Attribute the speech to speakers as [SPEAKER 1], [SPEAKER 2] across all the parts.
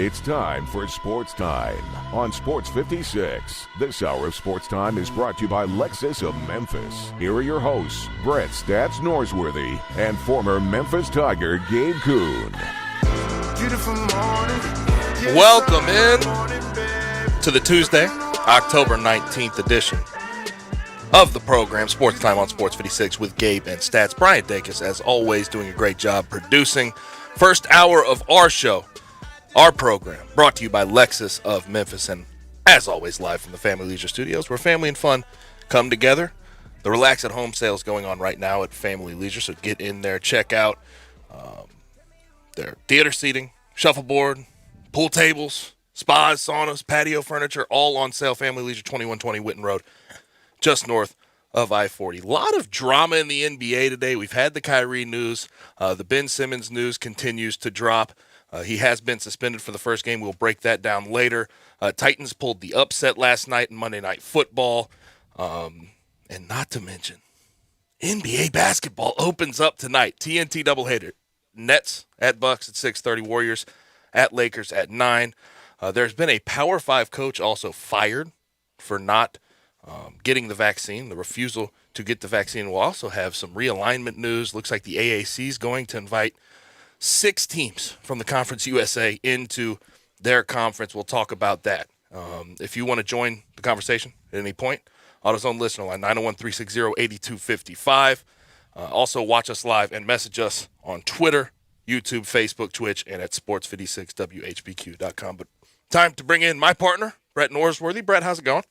[SPEAKER 1] It's time for Sports Time on Sports 56. This hour of Sports Time is brought to you by Lexus of Memphis. Here are your hosts, Brett Stats Norsworthy and former Memphis Tiger Gabe Kuhn.
[SPEAKER 2] Welcome in to the Tuesday, October 19th edition of the program, Sports Time on Sports 56 with Gabe and Stats. Brian Dacus, as always, doing a great job producing. First hour of our show, our program, brought to you by Lexus of Memphis, and as always, live from the Family Leisure Studios, where family and fun come together. The Relax at Home sale is going on right now at Family Leisure, so get in there, check out their theater seating, shuffleboard, pool tables, spas, saunas, patio furniture, all on sale. Family Leisure, 2120 Whitten Road, just north of I-40. A lot of drama in the NBA today. We've had the Kyrie news. The Ben Simmons news continues to drop. He has been suspended for the first game. We'll break that down later. Titans pulled the upset last night in Monday Night Football. And not to mention, NBA basketball opens up tonight. TNT doubleheader. Nets at Bucks at 6:30. Warriors at Lakers at 9. There's been a Power 5 coach also fired for not getting the vaccine, the refusal to get the vaccine. We'll also have some realignment news. Looks like the AAC is going to invite 6 teams from the Conference USA into their conference. We'll talk about that. If you want to join the conversation at any point, AutoZone listener line 901-360-8255. Also watch us live and message us on Twitter, YouTube, Facebook, Twitch, and at sports56whbq.com. But time to bring in my partner, Brett Norsworthy. Brett, how's it going?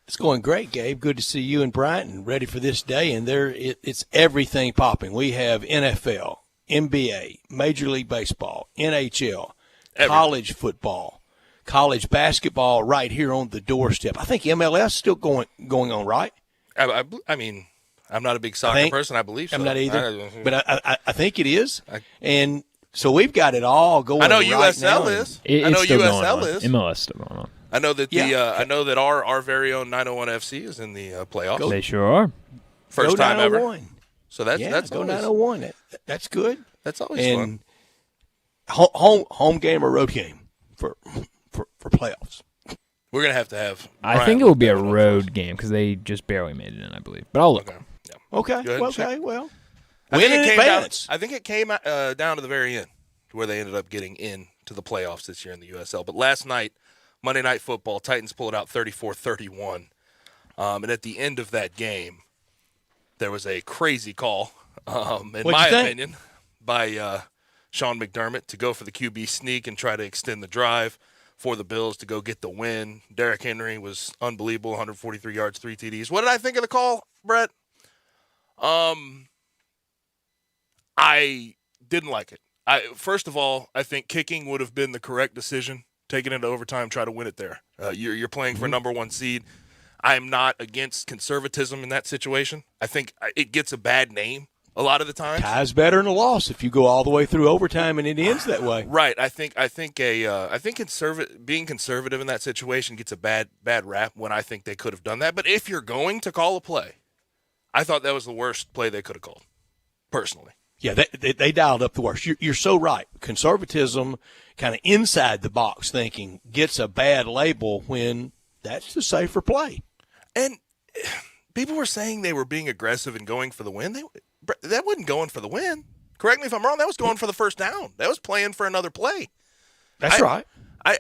[SPEAKER 3] It's going great, Gabe. Good to see you and Brian, ready for this day. And it's everything popping. We have NFL, NBA, Major League Baseball, NHL, college football, college basketball right here on the doorstep. I think MLS is still going on, right?
[SPEAKER 2] I mean, I'm not a big soccer person. I believe so.
[SPEAKER 3] I'm not either, but I think it is. And so we've got it all going.
[SPEAKER 2] I know
[SPEAKER 3] right
[SPEAKER 2] USL
[SPEAKER 3] now.
[SPEAKER 2] is.
[SPEAKER 4] I know
[SPEAKER 2] USL is.
[SPEAKER 4] MLS still going on.
[SPEAKER 2] I know that I know that our very own 901 FC is in the playoffs.
[SPEAKER 4] They sure are.
[SPEAKER 2] First time ever.
[SPEAKER 3] 901.
[SPEAKER 2] So that's
[SPEAKER 3] go
[SPEAKER 2] always,
[SPEAKER 3] 901. That's good.
[SPEAKER 2] That's always
[SPEAKER 3] And
[SPEAKER 2] fun.
[SPEAKER 3] home game or road game for playoffs.
[SPEAKER 2] We're gonna have to have.
[SPEAKER 4] I think it will be a road game because they just barely made it in, I believe. But I'll look.
[SPEAKER 2] Okay. Yeah.
[SPEAKER 3] Okay.
[SPEAKER 2] Go ahead and check.
[SPEAKER 3] Well.
[SPEAKER 2] I think it came down to the very end to where they ended up getting into the playoffs this year in the USL. But last night, Monday Night Football, Titans pulled out 34-31. And at the end of that game, there was a crazy call, in my opinion, by Sean McDermott to go for the QB sneak and try to extend the drive for the Bills to go get the win. Derrick Henry was unbelievable, 143 yards, 3 TDs. What did I think of the call, Brett? I didn't like it. First of all, I think kicking would have been the correct decision. Take it into overtime, try to win it there. You're playing for number 1 seed. I'm not against conservatism in that situation. I think it gets a bad name a lot of the time.
[SPEAKER 3] Tie's better than a loss if you go all the way through overtime and it ends that way.
[SPEAKER 2] Right. I think being conservative in that situation gets a bad rap when I think they could have done that. But if you're going to call a play, I thought that was the worst play they could have called, personally.
[SPEAKER 3] Yeah, they dialed up the worst. You're so right. Conservatism, kind of inside the box thinking, gets a bad label when that's the safer play.
[SPEAKER 2] And people were saying they were being aggressive and going for the win. That wasn't going for the win. Correct me if I'm wrong. That was going for the first down. That was playing for another play.
[SPEAKER 3] That's right.
[SPEAKER 2] And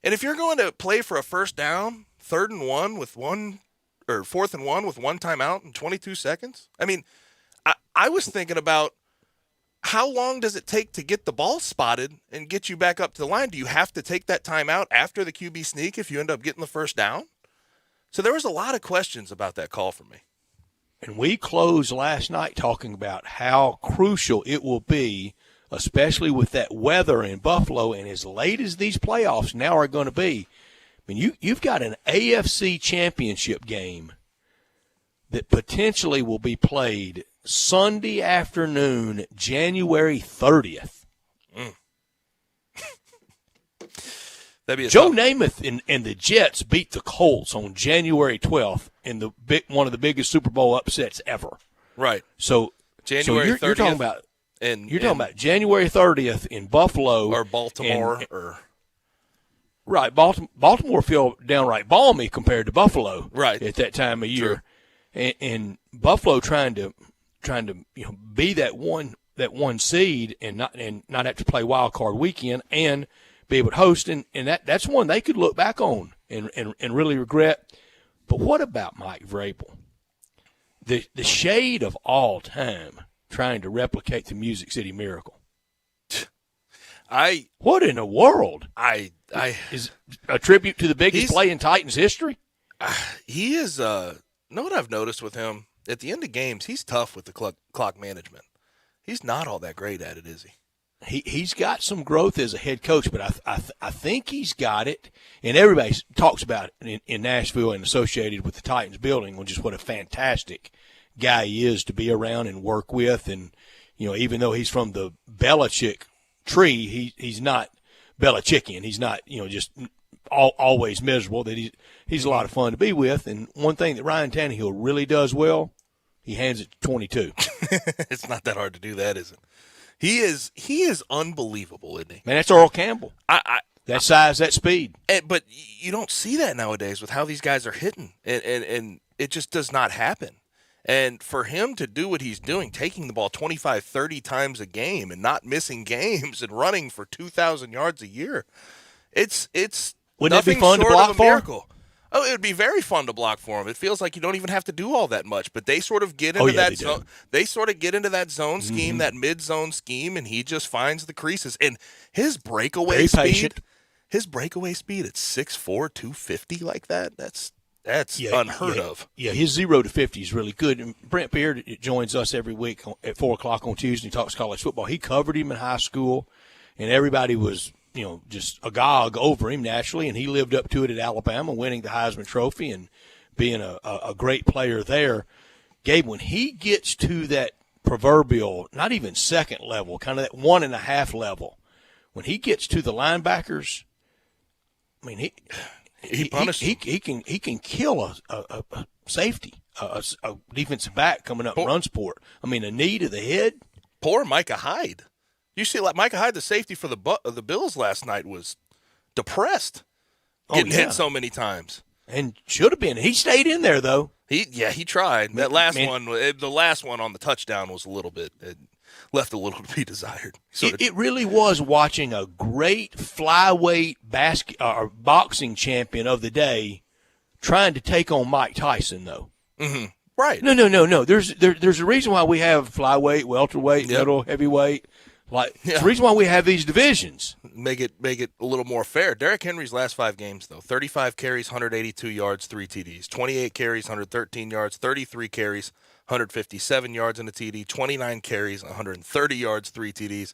[SPEAKER 2] if you're going to play for a first down, 3rd and 1 with 1 or 4th and 1 with 1 timeout in 22 seconds, I mean, I was thinking about how long does it take to get the ball spotted and get you back up to the line? Do you have to take that timeout after the QB sneak if you end up getting the first down? So there was a lot of questions about that call for me.
[SPEAKER 3] And we closed last night talking about how crucial it will be, especially with that weather in Buffalo and as late as these playoffs now are going to be. I mean, you've got an AFC championship game that potentially will be played Sunday afternoon, January 30th.
[SPEAKER 2] That'd be
[SPEAKER 3] Joe Namath and the Jets beat the Colts on January 12th in one of the biggest Super Bowl upsets ever.
[SPEAKER 2] Right.
[SPEAKER 3] So
[SPEAKER 2] January 30th.
[SPEAKER 3] You're talking about
[SPEAKER 2] And
[SPEAKER 3] You're talking about January 30th in Buffalo.
[SPEAKER 2] or Baltimore
[SPEAKER 3] Right. Baltimore feel downright balmy compared to Buffalo
[SPEAKER 2] Right.
[SPEAKER 3] at that time of year. And Buffalo trying to be that one seed and not have to play wild card weekend and be able to host, and that's one they could look back on and really regret. But what about Mike Vrabel? The shade of all time trying to replicate the Music City Miracle. What in the world? Is a tribute to the biggest play in Titans history?
[SPEAKER 2] He is know what I've noticed with him? At the end of games, he's tough with the clock management. He's not all that great at it, is he?
[SPEAKER 3] He's got some growth as a head coach, but I think he's got it. And everybody talks about it in Nashville and associated with the Titans building, on just what a fantastic guy he is to be around and work with. And, even though he's from the Belichick tree, he's not Belichickian. He's not, just always miserable. That he's a lot of fun to be with. And one thing that Ryan Tannehill really does well, he hands it to 22.
[SPEAKER 2] It's not that hard to do that, is it? He is unbelievable, isn't he?
[SPEAKER 3] Man, that's Earl Campbell. That size, that speed.
[SPEAKER 2] But you don't see that nowadays with how these guys are hitting, and it just does not happen. And for him to do what he's doing, taking the ball 25, 30 times a game and not missing games and running for 2,000 yards a year, it's
[SPEAKER 3] Wouldn't that be
[SPEAKER 2] nothing
[SPEAKER 3] fun to
[SPEAKER 2] short
[SPEAKER 3] block
[SPEAKER 2] of a
[SPEAKER 3] for him?
[SPEAKER 2] miracle. Oh, it would be very fun to block for him. It feels like you don't even have to do all that much, but they sort of get into that zone. They sort of get into that zone scheme, that mid-zone scheme, and he just finds the creases. And his breakaway speed, at 6'4", 250 like that, that's unheard of.
[SPEAKER 3] Yeah, his 0 to 50 is really good. And Brent Beard joins us every week at 4 o'clock on Tuesday. He talks college football. He covered him in high school, and everybody was just agog over him naturally, and he lived up to it at Alabama, winning the Heisman Trophy and being a great player there. Gabe, when he gets to that proverbial, not even second level, kind of that 1.5 level, when he gets to the linebackers, I mean, he can kill a safety, a defensive back coming up and run support. I mean, a knee to the head.
[SPEAKER 2] Poor Micah Hyde. You see, like Micah Hyde, the safety for the Bills last night, was depressed, getting hit so many times, and
[SPEAKER 3] should have been. He stayed in there though.
[SPEAKER 2] He tried. That last one, the last one on the touchdown was a little bit. It left a little to be desired.
[SPEAKER 3] It really was watching a great flyweight boxing champion of the day trying to take on Mike Tyson though.
[SPEAKER 2] Mm-hmm. Right?
[SPEAKER 3] No. There's a reason why we have flyweight, welterweight, middle, heavyweight. It's the reason why we have these divisions.
[SPEAKER 2] Make it a little more fair. Derrick Henry's last 5 games, though, 35 carries, 182 yards, 3 TDs. 28 carries, 113 yards. 33 carries, 157 yards and a TD. 29 carries, 130 yards, 3 TDs.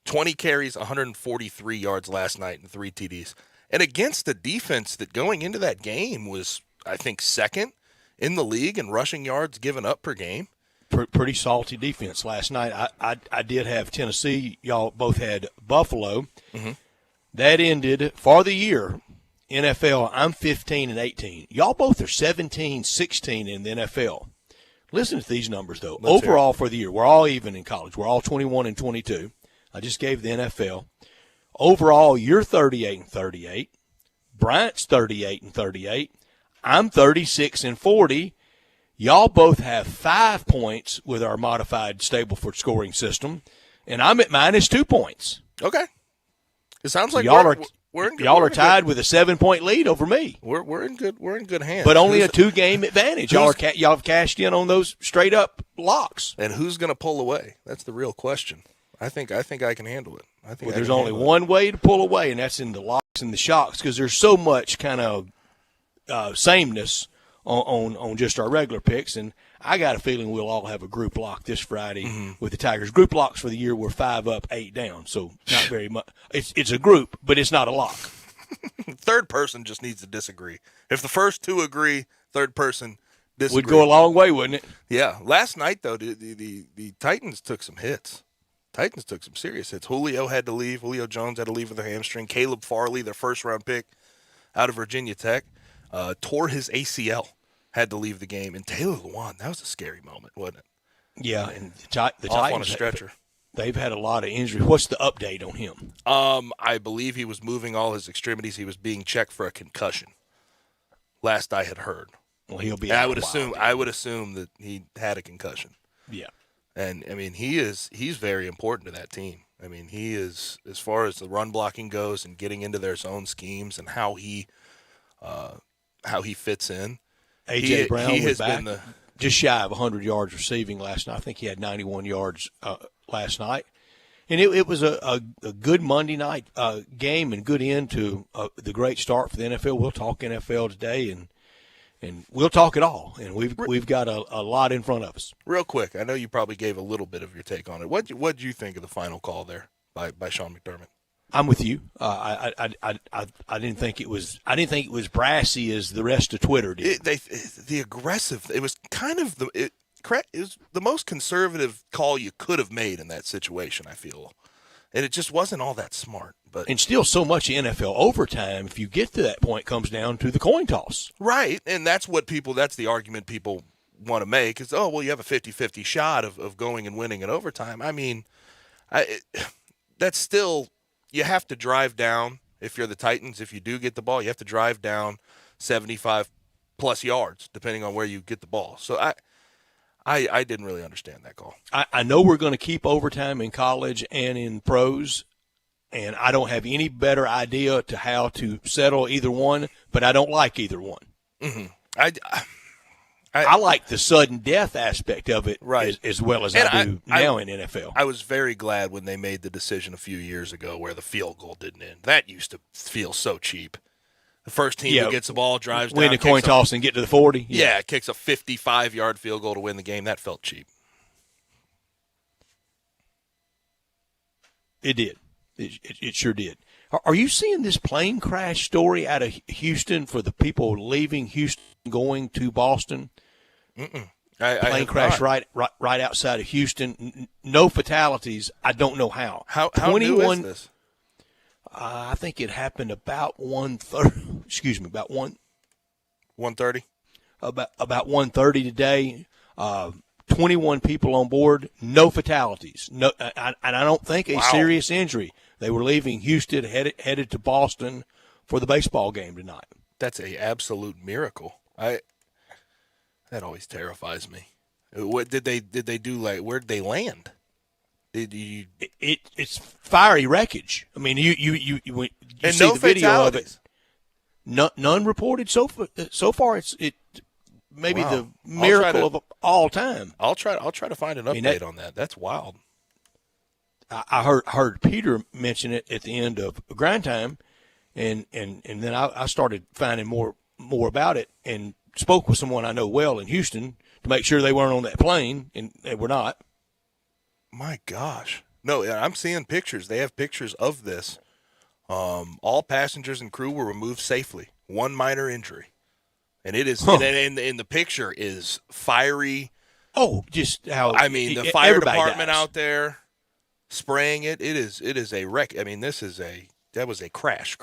[SPEAKER 2] 20 carries, 143 yards last night and 3 TDs. And against the defense that going into that game was, I think, second in the league in rushing yards given up per game.
[SPEAKER 3] Pretty salty defense last night. I did have Tennessee. Y'all both had Buffalo. Mm-hmm. That ended for the year. NFL, I'm 15-18. Y'all both are 17-16 in the NFL. Listen to these numbers, though. Overall for the year, we're all even in college. We're all 21-22. I just gave the NFL. Overall, you're 38-38. Bryant's 38-38. I'm 36-40. Y'all both have 5 points with our modified Stableford scoring system, and I'm at -2 points.
[SPEAKER 2] Okay. It sounds like
[SPEAKER 3] y'all
[SPEAKER 2] we're
[SPEAKER 3] tied with a 7-point lead over me.
[SPEAKER 2] We're in good hands.
[SPEAKER 3] But only a 2-game advantage. Y'all have cashed in on those straight up locks.
[SPEAKER 2] And who's going to pull away? That's the real question. I think I can handle it.
[SPEAKER 3] There's only one way to pull away, and that's in the locks and the shocks, because there's so much kind of sameness on just our regular picks, and I got a feeling we'll all have a group lock this Friday with the Tigers. Group locks for the year were 5 up, 8 down, so not very much. It's a group, but it's not a lock.
[SPEAKER 2] Third person just needs to disagree. If the first 2 agree, third person disagree.
[SPEAKER 3] Would go a long way, wouldn't it?
[SPEAKER 2] Yeah. Last night, though, the Titans took some hits. Titans took some serious hits. Julio had to leave. Julio Jones had to leave with a hamstring. Caleb Farley, their first-round pick out of Virginia Tech, tore his ACL, had to leave the game. And Taylor Lewan, that was a scary moment, wasn't it?
[SPEAKER 3] Yeah, and the Titans
[SPEAKER 2] on a stretcher.
[SPEAKER 3] They've had a lot of injuries. What's the update on him?
[SPEAKER 2] I believe he was moving all his extremities. He was being checked for a concussion. Last I had heard.
[SPEAKER 3] Well, he'll be.
[SPEAKER 2] And
[SPEAKER 3] out
[SPEAKER 2] I would
[SPEAKER 3] a while
[SPEAKER 2] assume.
[SPEAKER 3] then.
[SPEAKER 2] I would assume that he had a concussion.
[SPEAKER 3] Yeah.
[SPEAKER 2] And I mean, he's very important to that team. I mean, he is, as far as the run blocking goes and getting into their zone schemes and how he fits in.
[SPEAKER 3] A.J. Brown
[SPEAKER 2] he
[SPEAKER 3] was
[SPEAKER 2] has
[SPEAKER 3] back,
[SPEAKER 2] been
[SPEAKER 3] just shy of 100 yards receiving last night. I think he had 91 yards last night. And it was a good Monday night game and good end to the great start for the NFL. We'll talk NFL today, and we'll talk it all. And we've got a lot in front of us.
[SPEAKER 2] Real quick, I know you probably gave a little bit of your take on it. What did you think of the final call there by Sean McDermott?
[SPEAKER 3] I'm with you. I didn't think it was. I didn't think it was brassy as the rest of Twitter did.
[SPEAKER 2] The aggressive. It was kind of it was the most conservative call you could have made in that situation, I feel, and it just wasn't all that smart. But
[SPEAKER 3] and still, so much NFL overtime, if you get to that point, comes down to the coin toss.
[SPEAKER 2] Right, and that's the argument people want to make is, oh, well, you have a 50-50 shot of going and winning in overtime. I mean, that's still, you have to drive down, if you're the Titans, if you do get the ball, you have to drive down 75-plus yards, depending on where you get the ball. So I didn't really understand that call.
[SPEAKER 3] I know we're going to keep overtime in college and in pros, and I don't have any better idea to how to settle either one, but I don't like either one.
[SPEAKER 2] Mm-hmm.
[SPEAKER 3] I like the sudden death aspect of it
[SPEAKER 2] right.
[SPEAKER 3] as well as
[SPEAKER 2] and
[SPEAKER 3] I do now in NFL.
[SPEAKER 2] I was very glad when they made the decision a few years ago where the field goal didn't end. That used to feel so cheap. The first team that gets the ball, drives
[SPEAKER 3] win
[SPEAKER 2] down.
[SPEAKER 3] Win the coin toss and get to the 40.
[SPEAKER 2] Yeah, kicks a 55-yard field goal to win the game. That felt cheap.
[SPEAKER 3] It did. It sure did. Are you seeing this plane crash story out of Houston for the people leaving Houston going to Boston? Plane crash right outside of Houston. No fatalities. I don't know how.
[SPEAKER 2] How new is this?
[SPEAKER 3] I think it happened about 1:30. Excuse me, about
[SPEAKER 2] 1:30.
[SPEAKER 3] About 1:30 today. 21 people on board. No fatalities. No, and I don't think a serious injury. They were leaving Houston, headed to Boston for the baseball game tonight.
[SPEAKER 2] That's an absolute miracle. That always terrifies me. What did they do? Like, where did they land?
[SPEAKER 3] It's fiery wreckage. I mean, you
[SPEAKER 2] and
[SPEAKER 3] see
[SPEAKER 2] no
[SPEAKER 3] the video
[SPEAKER 2] fatalities.
[SPEAKER 3] of it. None reported so far. It's maybe the miracle of all time.
[SPEAKER 2] I'll try to find an update on that. That's wild.
[SPEAKER 3] I heard Peter mention it at the end of Grind Time, and then I started finding more about it and spoke with someone I know well in Houston to make sure they weren't on that plane, and they were not.
[SPEAKER 2] My gosh. No, I'm seeing pictures. They have pictures of this. All passengers and crew were removed safely. One minor injury. And it is, and the picture is fiery.
[SPEAKER 3] Oh, just how
[SPEAKER 2] the fire department out there spraying it. It is a wreck. I mean, that was a crash.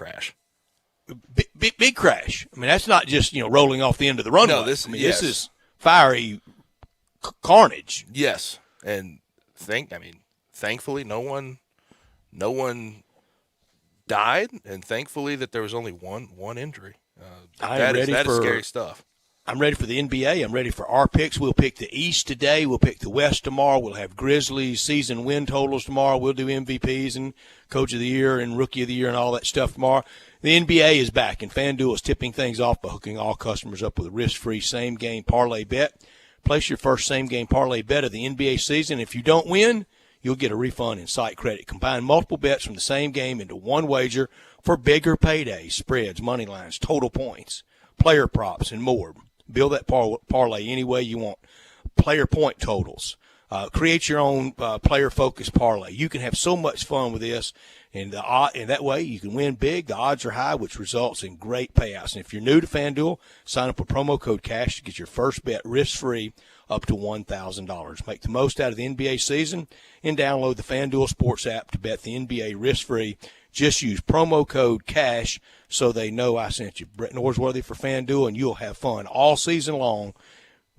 [SPEAKER 2] Big
[SPEAKER 3] crash. I mean, that's not just rolling off the end of the runway.
[SPEAKER 2] No, this
[SPEAKER 3] is fiery carnage.
[SPEAKER 2] Yes, and thankfully no one died, and thankfully that there was only one injury. That is scary stuff.
[SPEAKER 3] I'm ready for the NBA. I'm ready for our picks. We'll pick the East today. We'll pick the West tomorrow. We'll have Grizzlies season win totals tomorrow. We'll do MVPs and Coach of the Year and Rookie of the Year and all that stuff tomorrow. The NBA is back, and FanDuel is tipping things off by hooking all customers up with a risk-free same-game parlay bet. Place your first same-game parlay bet of the NBA season. If you don't win, you'll get a refund in site credit. Combine multiple bets from the same game into one wager for bigger paydays, spreads, money lines, total points, player props, and more. Build that parlay any way you want. Player point totals. Create your own player-focused parlay. You can have so much fun with this, and that way you can win big. The odds are high, which results in great payouts. And if you're new to FanDuel, sign up with promo code CASH to get your first bet risk-free up to $1,000. Make the most out of the NBA season and download the FanDuel Sports app to bet the NBA risk-free. Just use promo code CASH so they know I sent you. Brett Norsworthy for FanDuel, and you'll have fun all season long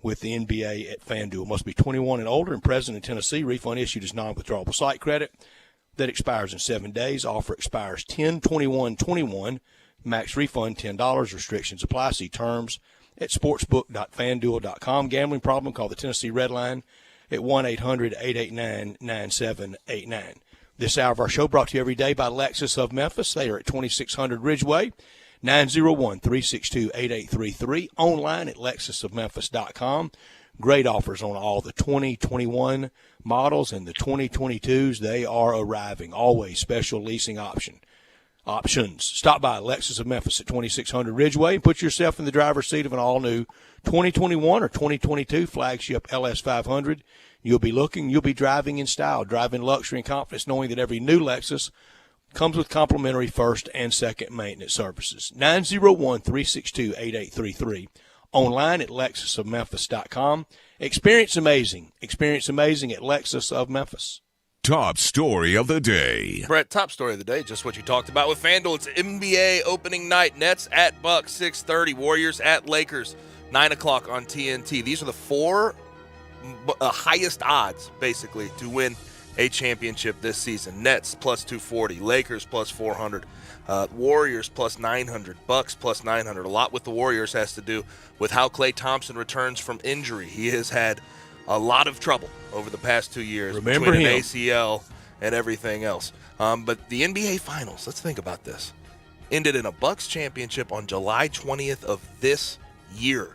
[SPEAKER 3] with the NBA at FanDuel. Must be 21 and older and present in Tennessee. Refund issued as non-withdrawable site credit that expires in 7 days. Offer expires 10/21/21. Max refund $10. Restrictions apply. See terms at sportsbook.fanduel.com. Gambling problem? Call the Tennessee Red Line at 1-800-889-9789. This hour of our show brought to you every day by Lexus of Memphis. They are at 2600 Ridgeway, 901-362-8833. Online at lexusofmemphis.com. Great offers on all the 2021 models and the 2022s. They are arriving. Always special leasing options. Stop by Lexus of Memphis at 2600 Ridgeway and put yourself in the driver's seat of an all-new 2021 or 2022 flagship LS500. You'll be driving in style, driving luxury and confidence, knowing that every new Lexus comes with complimentary first and second maintenance services. 901-362-8833. Online at lexusofmemphis.com. Experience amazing at Lexus of Memphis.
[SPEAKER 1] Top story of the day.
[SPEAKER 2] Brett, top story of the day, just what you talked about with FanDuel. It's NBA opening night. Nets at Bucks, 6:30. Warriors at Lakers, 9 o'clock on TNT. These are the four highest odds, basically, to win a championship this season. Nets plus 240, Lakers plus 400, Warriors plus 900, Bucks plus 900. A lot with the Warriors has to do with how Klay Thompson returns from injury. He has had a lot of trouble over the past 2 years.
[SPEAKER 3] Remember
[SPEAKER 2] between
[SPEAKER 3] him.
[SPEAKER 2] an ACL and everything else. But the NBA Finals, let's think about this, ended in a Bucks championship on July 20th of this year.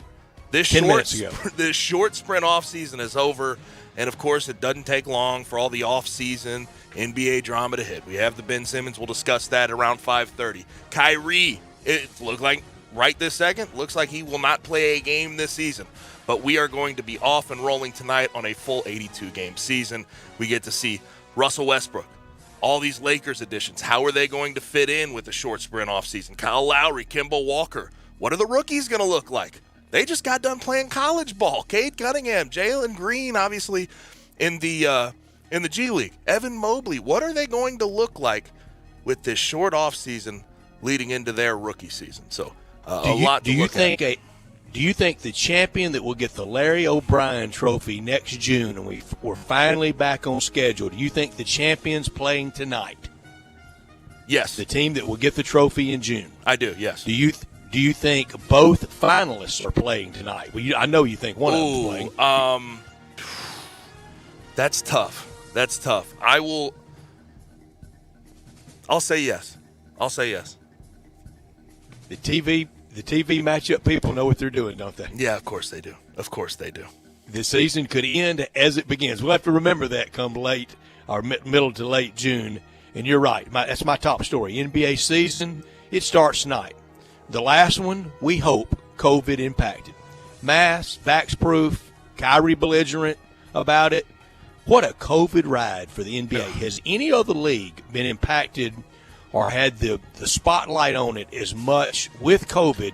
[SPEAKER 2] This
[SPEAKER 3] 10 minutes ago.
[SPEAKER 2] This short sprint offseason is over, and, of course, it doesn't take long for all the offseason NBA drama to hit. We have the Ben Simmons. We'll discuss that around 5:30. Kyrie, it looked like right this second, looks like he will not play a game this season. But we are going to be off and rolling tonight on a full 82-game season. We get to see Russell Westbrook, all these Lakers additions. How are they going to fit in with the short sprint offseason? Kyle Lowry, Kemba Walker. What are the rookies going to look like? They just got done playing college ball. Cade Cunningham, Jalen Green, obviously in the G League. Evan Mobley. What are they going to look like with this short off season leading into their rookie season? So a lot to look at.
[SPEAKER 3] Do you think the champion that will get the Larry O'Brien Trophy next June, and we're finally back on schedule? Do you think the champion's playing tonight?
[SPEAKER 2] Yes.
[SPEAKER 3] The team that will get the trophy in June.
[SPEAKER 2] I do. Yes.
[SPEAKER 3] Do you think both finalists are playing tonight? Well, I know you think one of them's playing.
[SPEAKER 2] That's tough. I'll say yes. The
[SPEAKER 3] TV matchup people know what they're doing, don't they?
[SPEAKER 2] Yeah, of course they do.
[SPEAKER 3] The season could end as it begins. We'll have to remember that come late or middle to late June. And you're right. That's my top story. NBA season, it starts tonight. The last one, we hope, COVID impacted. Masks, vax-proof, Kyrie belligerent about it. What a COVID ride for the NBA. Has any other league been impacted or had the spotlight on it as much with COVID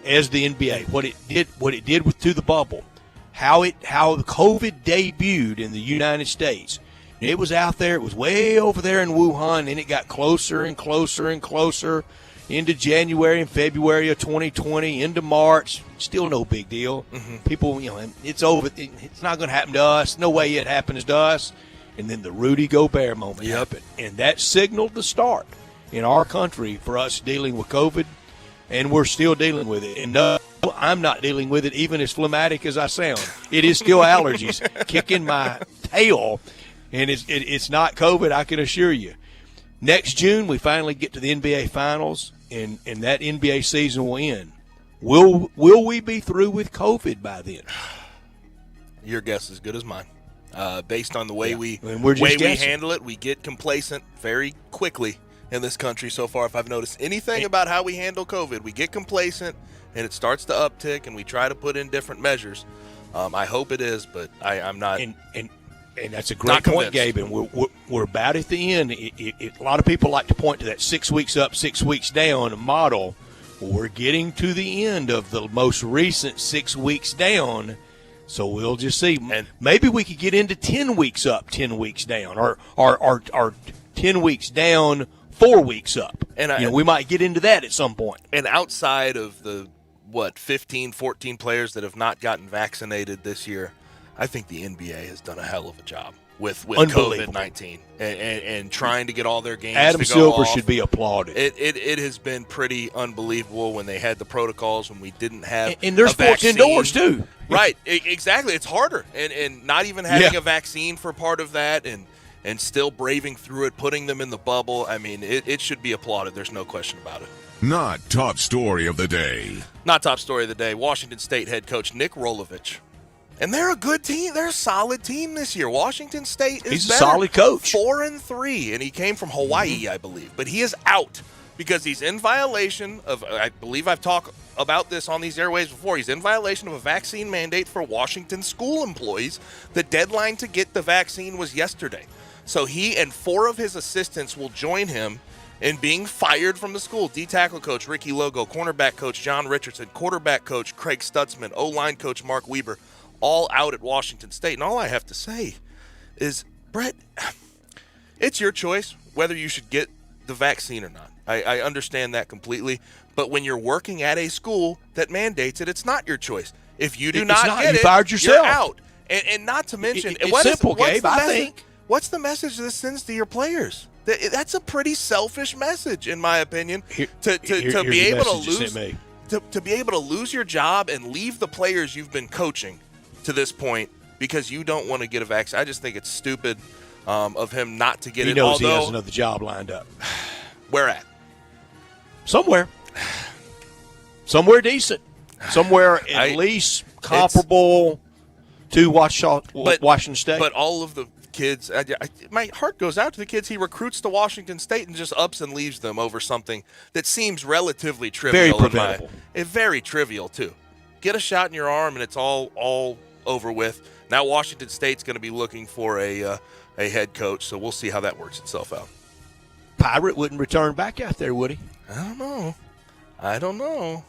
[SPEAKER 3] as the NBA? What it did to the bubble, how COVID debuted in the United States. It was out there. It was way over there in Wuhan, and it got closer and closer and closer into January and February of 2020, into March. Still no big deal. Mm-hmm. People, it's over. It's not going to happen to us. No way it happens to us. And then the Rudy Gobert moment happened, and that signaled the start in our country for us dealing with COVID, and we're still dealing with it. And no, I'm not dealing with it, even as phlegmatic as I sound. It is still allergies kicking my tail, and it's not COVID, I can assure you. Next June, we finally get to the NBA Finals, and that NBA season will end. Will we be through with COVID by then?
[SPEAKER 2] Your guess is as good as mine. Based on the way we handle it, we get complacent very quickly in this country so far. If I've noticed anything about how we handle COVID, we get complacent and it starts to uptick, and we try to put in different measures. I hope it is, but I'm not.
[SPEAKER 3] And that's a great point, Gabe. And we're about at the end. A lot of people like to point to that 6 weeks up, 6 weeks down model. Well, we're getting to the end of the most recent 6 weeks down. So we'll just see. And maybe we could get into 10 weeks up, 10 weeks down, or 10 weeks down, 4 weeks up. And we might get into that at some point.
[SPEAKER 2] And outside of the 15, 14 players that have not gotten vaccinated this year. I think the NBA has done a hell of a job with COVID-19 and trying to get all their games
[SPEAKER 3] Adam
[SPEAKER 2] to go
[SPEAKER 3] Silver
[SPEAKER 2] off.
[SPEAKER 3] should be applauded.
[SPEAKER 2] It has been pretty unbelievable when they had the protocols, when we didn't have
[SPEAKER 3] and there's sports indoors, too.
[SPEAKER 2] Right, exactly. It's harder. And not even having a vaccine for part of that and still braving through it, putting them in the bubble. I mean, it should be applauded. There's no question about it.
[SPEAKER 1] Not top story of the day.
[SPEAKER 2] Not top story of the day. Washington State head coach Nick Rolovich. And they're a good team. They're a solid team this year. Washington State is
[SPEAKER 3] He's
[SPEAKER 2] better.
[SPEAKER 3] a solid coach.
[SPEAKER 2] 4-3, and he came from Hawaii, I believe. But he is out because he's in violation of, I believe I've talked about this on these airwaves before, he's in violation of a vaccine mandate for Washington school employees. The deadline to get the vaccine was yesterday. So he and 4 of his assistants will join him in being fired from the school. D-tackle coach Ricky Logo, cornerback coach John Richardson, quarterback coach Craig Stutzman, O-line coach Mark Weber, all out at Washington State. And all I have to say is, Brett, it's your choice whether you should get the vaccine or not. I understand that completely. But when you're working at a school that mandates it, it's not your choice. If you do not get
[SPEAKER 3] you
[SPEAKER 2] it,
[SPEAKER 3] fired yourself.
[SPEAKER 2] You're out. And not to mention,
[SPEAKER 3] it's simple, Gabe, I think.
[SPEAKER 2] What's the message this sends to your players? That's a pretty selfish message, in my opinion, to be able to lose your job and leave the players you've been coaching to this point because you don't want to get a vaccine. I just think it's stupid of him not to get it.
[SPEAKER 3] He knows he has another job lined up.
[SPEAKER 2] Where at?
[SPEAKER 3] Somewhere decent. Somewhere at least comparable to Washington State.
[SPEAKER 2] But all of the kids, my heart goes out to the kids he recruits to Washington State and just ups and leaves them over something that seems relatively trivial.
[SPEAKER 3] Very preventable.
[SPEAKER 2] Very trivial, too. Get a shot in your arm, and it's all over with. Now Washington State's going to be looking for a head coach, so we'll see how that works itself out.
[SPEAKER 3] Pirate wouldn't return back out there, would he?
[SPEAKER 2] I don't know.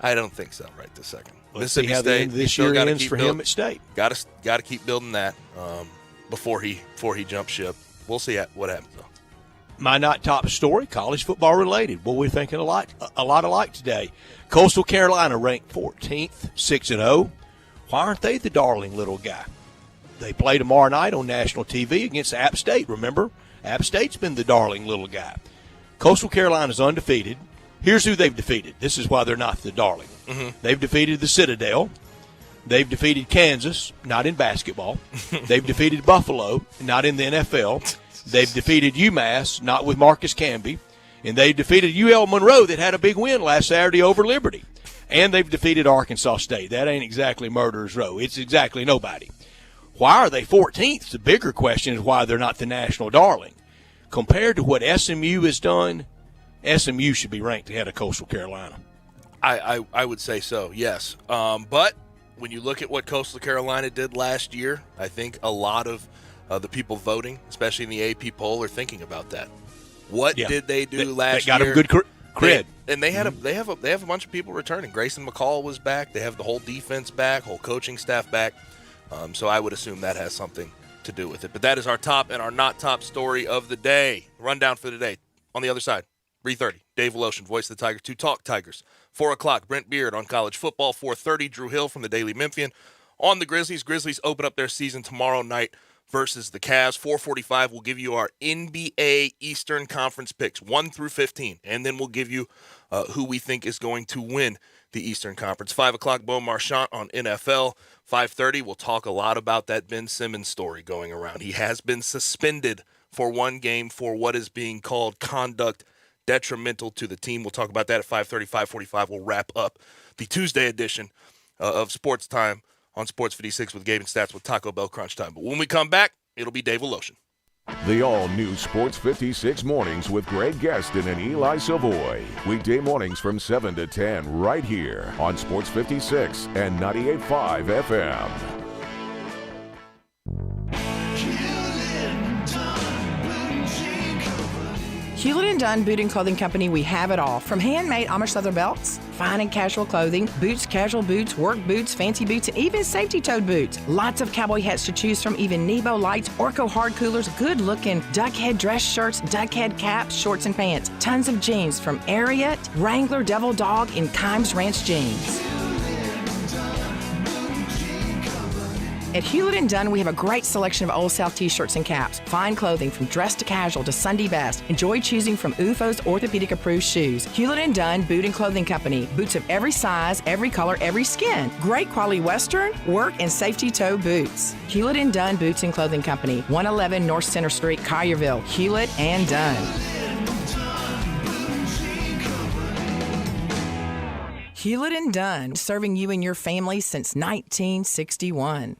[SPEAKER 2] I don't think so right this second.
[SPEAKER 3] Let's see how the end of this year ends for him at State.
[SPEAKER 2] Got to keep building that before he jumps ship. We'll see what happens, though.
[SPEAKER 3] My not top story, college football related. Well, we're thinking a lot alike today. Coastal Carolina ranked 14th, 6-0. Why aren't they the darling little guy? They play tomorrow night on national TV against App State, remember? App State's been the darling little guy. Coastal Carolina's undefeated. Here's who they've defeated. This is why they're not the darling. Mm-hmm. They've defeated the Citadel. They've defeated Kansas, not in basketball. They've defeated Buffalo, not in the NFL. They've defeated UMass, not with Marcus Camby. And they've defeated UL Monroe that had a big win last Saturday over Liberty. And they've defeated Arkansas State. That ain't exactly murderer's row. It's exactly nobody. Why are they 14th? The bigger question is why they're not the national darling. Compared to what SMU has done, SMU should be ranked ahead of Coastal Carolina.
[SPEAKER 2] I would say so, yes. But when you look at what Coastal Carolina did last year, I think a lot of the people voting, especially in the AP poll, are thinking about that. What did they do last year?
[SPEAKER 3] They got them good cred.
[SPEAKER 2] And they have a bunch of people returning. Grayson McCall was back. They have the whole defense back, whole coaching staff back. So I would assume that has something to do with it. But that is our top and our not top story of the day. Rundown for the day. On the other side, 3:30, Dave Voloshin, voice of the Tigers, to talk Tigers. 4 o'clock, Brent Beard on college football. 4:30, Drew Hill from the Daily Memphian on the Grizzlies. Grizzlies open up their season tomorrow night versus the Cavs. 4:45, we'll give you our NBA Eastern Conference picks, 1 through 15. And then we'll give you who we think is going to win the Eastern Conference. 5 o'clock, Bo Marchant on NFL. 5:30, we'll talk a lot about that Ben Simmons story going around. He has been suspended for one game for what is being called conduct detrimental to the team. We'll talk about that at 5:30, 5:45. We'll wrap up the Tuesday edition of Sports Time on Sports 56 with Gabe and Stats with Taco Bell Crunch Time. But when we come back, it'll be Dave Voloshin.
[SPEAKER 1] The all-new Sports 56 mornings with Greg Gaston and Eli Savoy. Weekday mornings from 7 to 10 right here on Sports 56 and 98.5 FM.
[SPEAKER 5] Hewlett & Dunn Boot and Clothing Company, we have it all. From handmade Amish leather belts, fine and casual clothing, boots, casual boots, work boots, fancy boots, and even safety-toed boots. Lots of cowboy hats to choose from, even Nebo lights, Orco hard coolers, good-looking duck head dress shirts, duck head caps, shorts, and pants. Tons of jeans from Ariat, Wrangler, Devil Dog, and Kimes Ranch jeans. At Hewlett & Dunn, we have a great selection of Old South t-shirts and caps. Fine clothing from dress to casual to Sunday best. Enjoy choosing from UFO's orthopedic-approved shoes. Hewlett & Dunn Boot and Clothing Company. Boots of every size, every color, every skin. Great quality Western, work, and safety toe boots. Hewlett & Dunn Boots and Clothing Company. 111 North Center Street, Collierville. Hewlett & Dunn. Hewlett & Dunn, serving you and your family since 1961.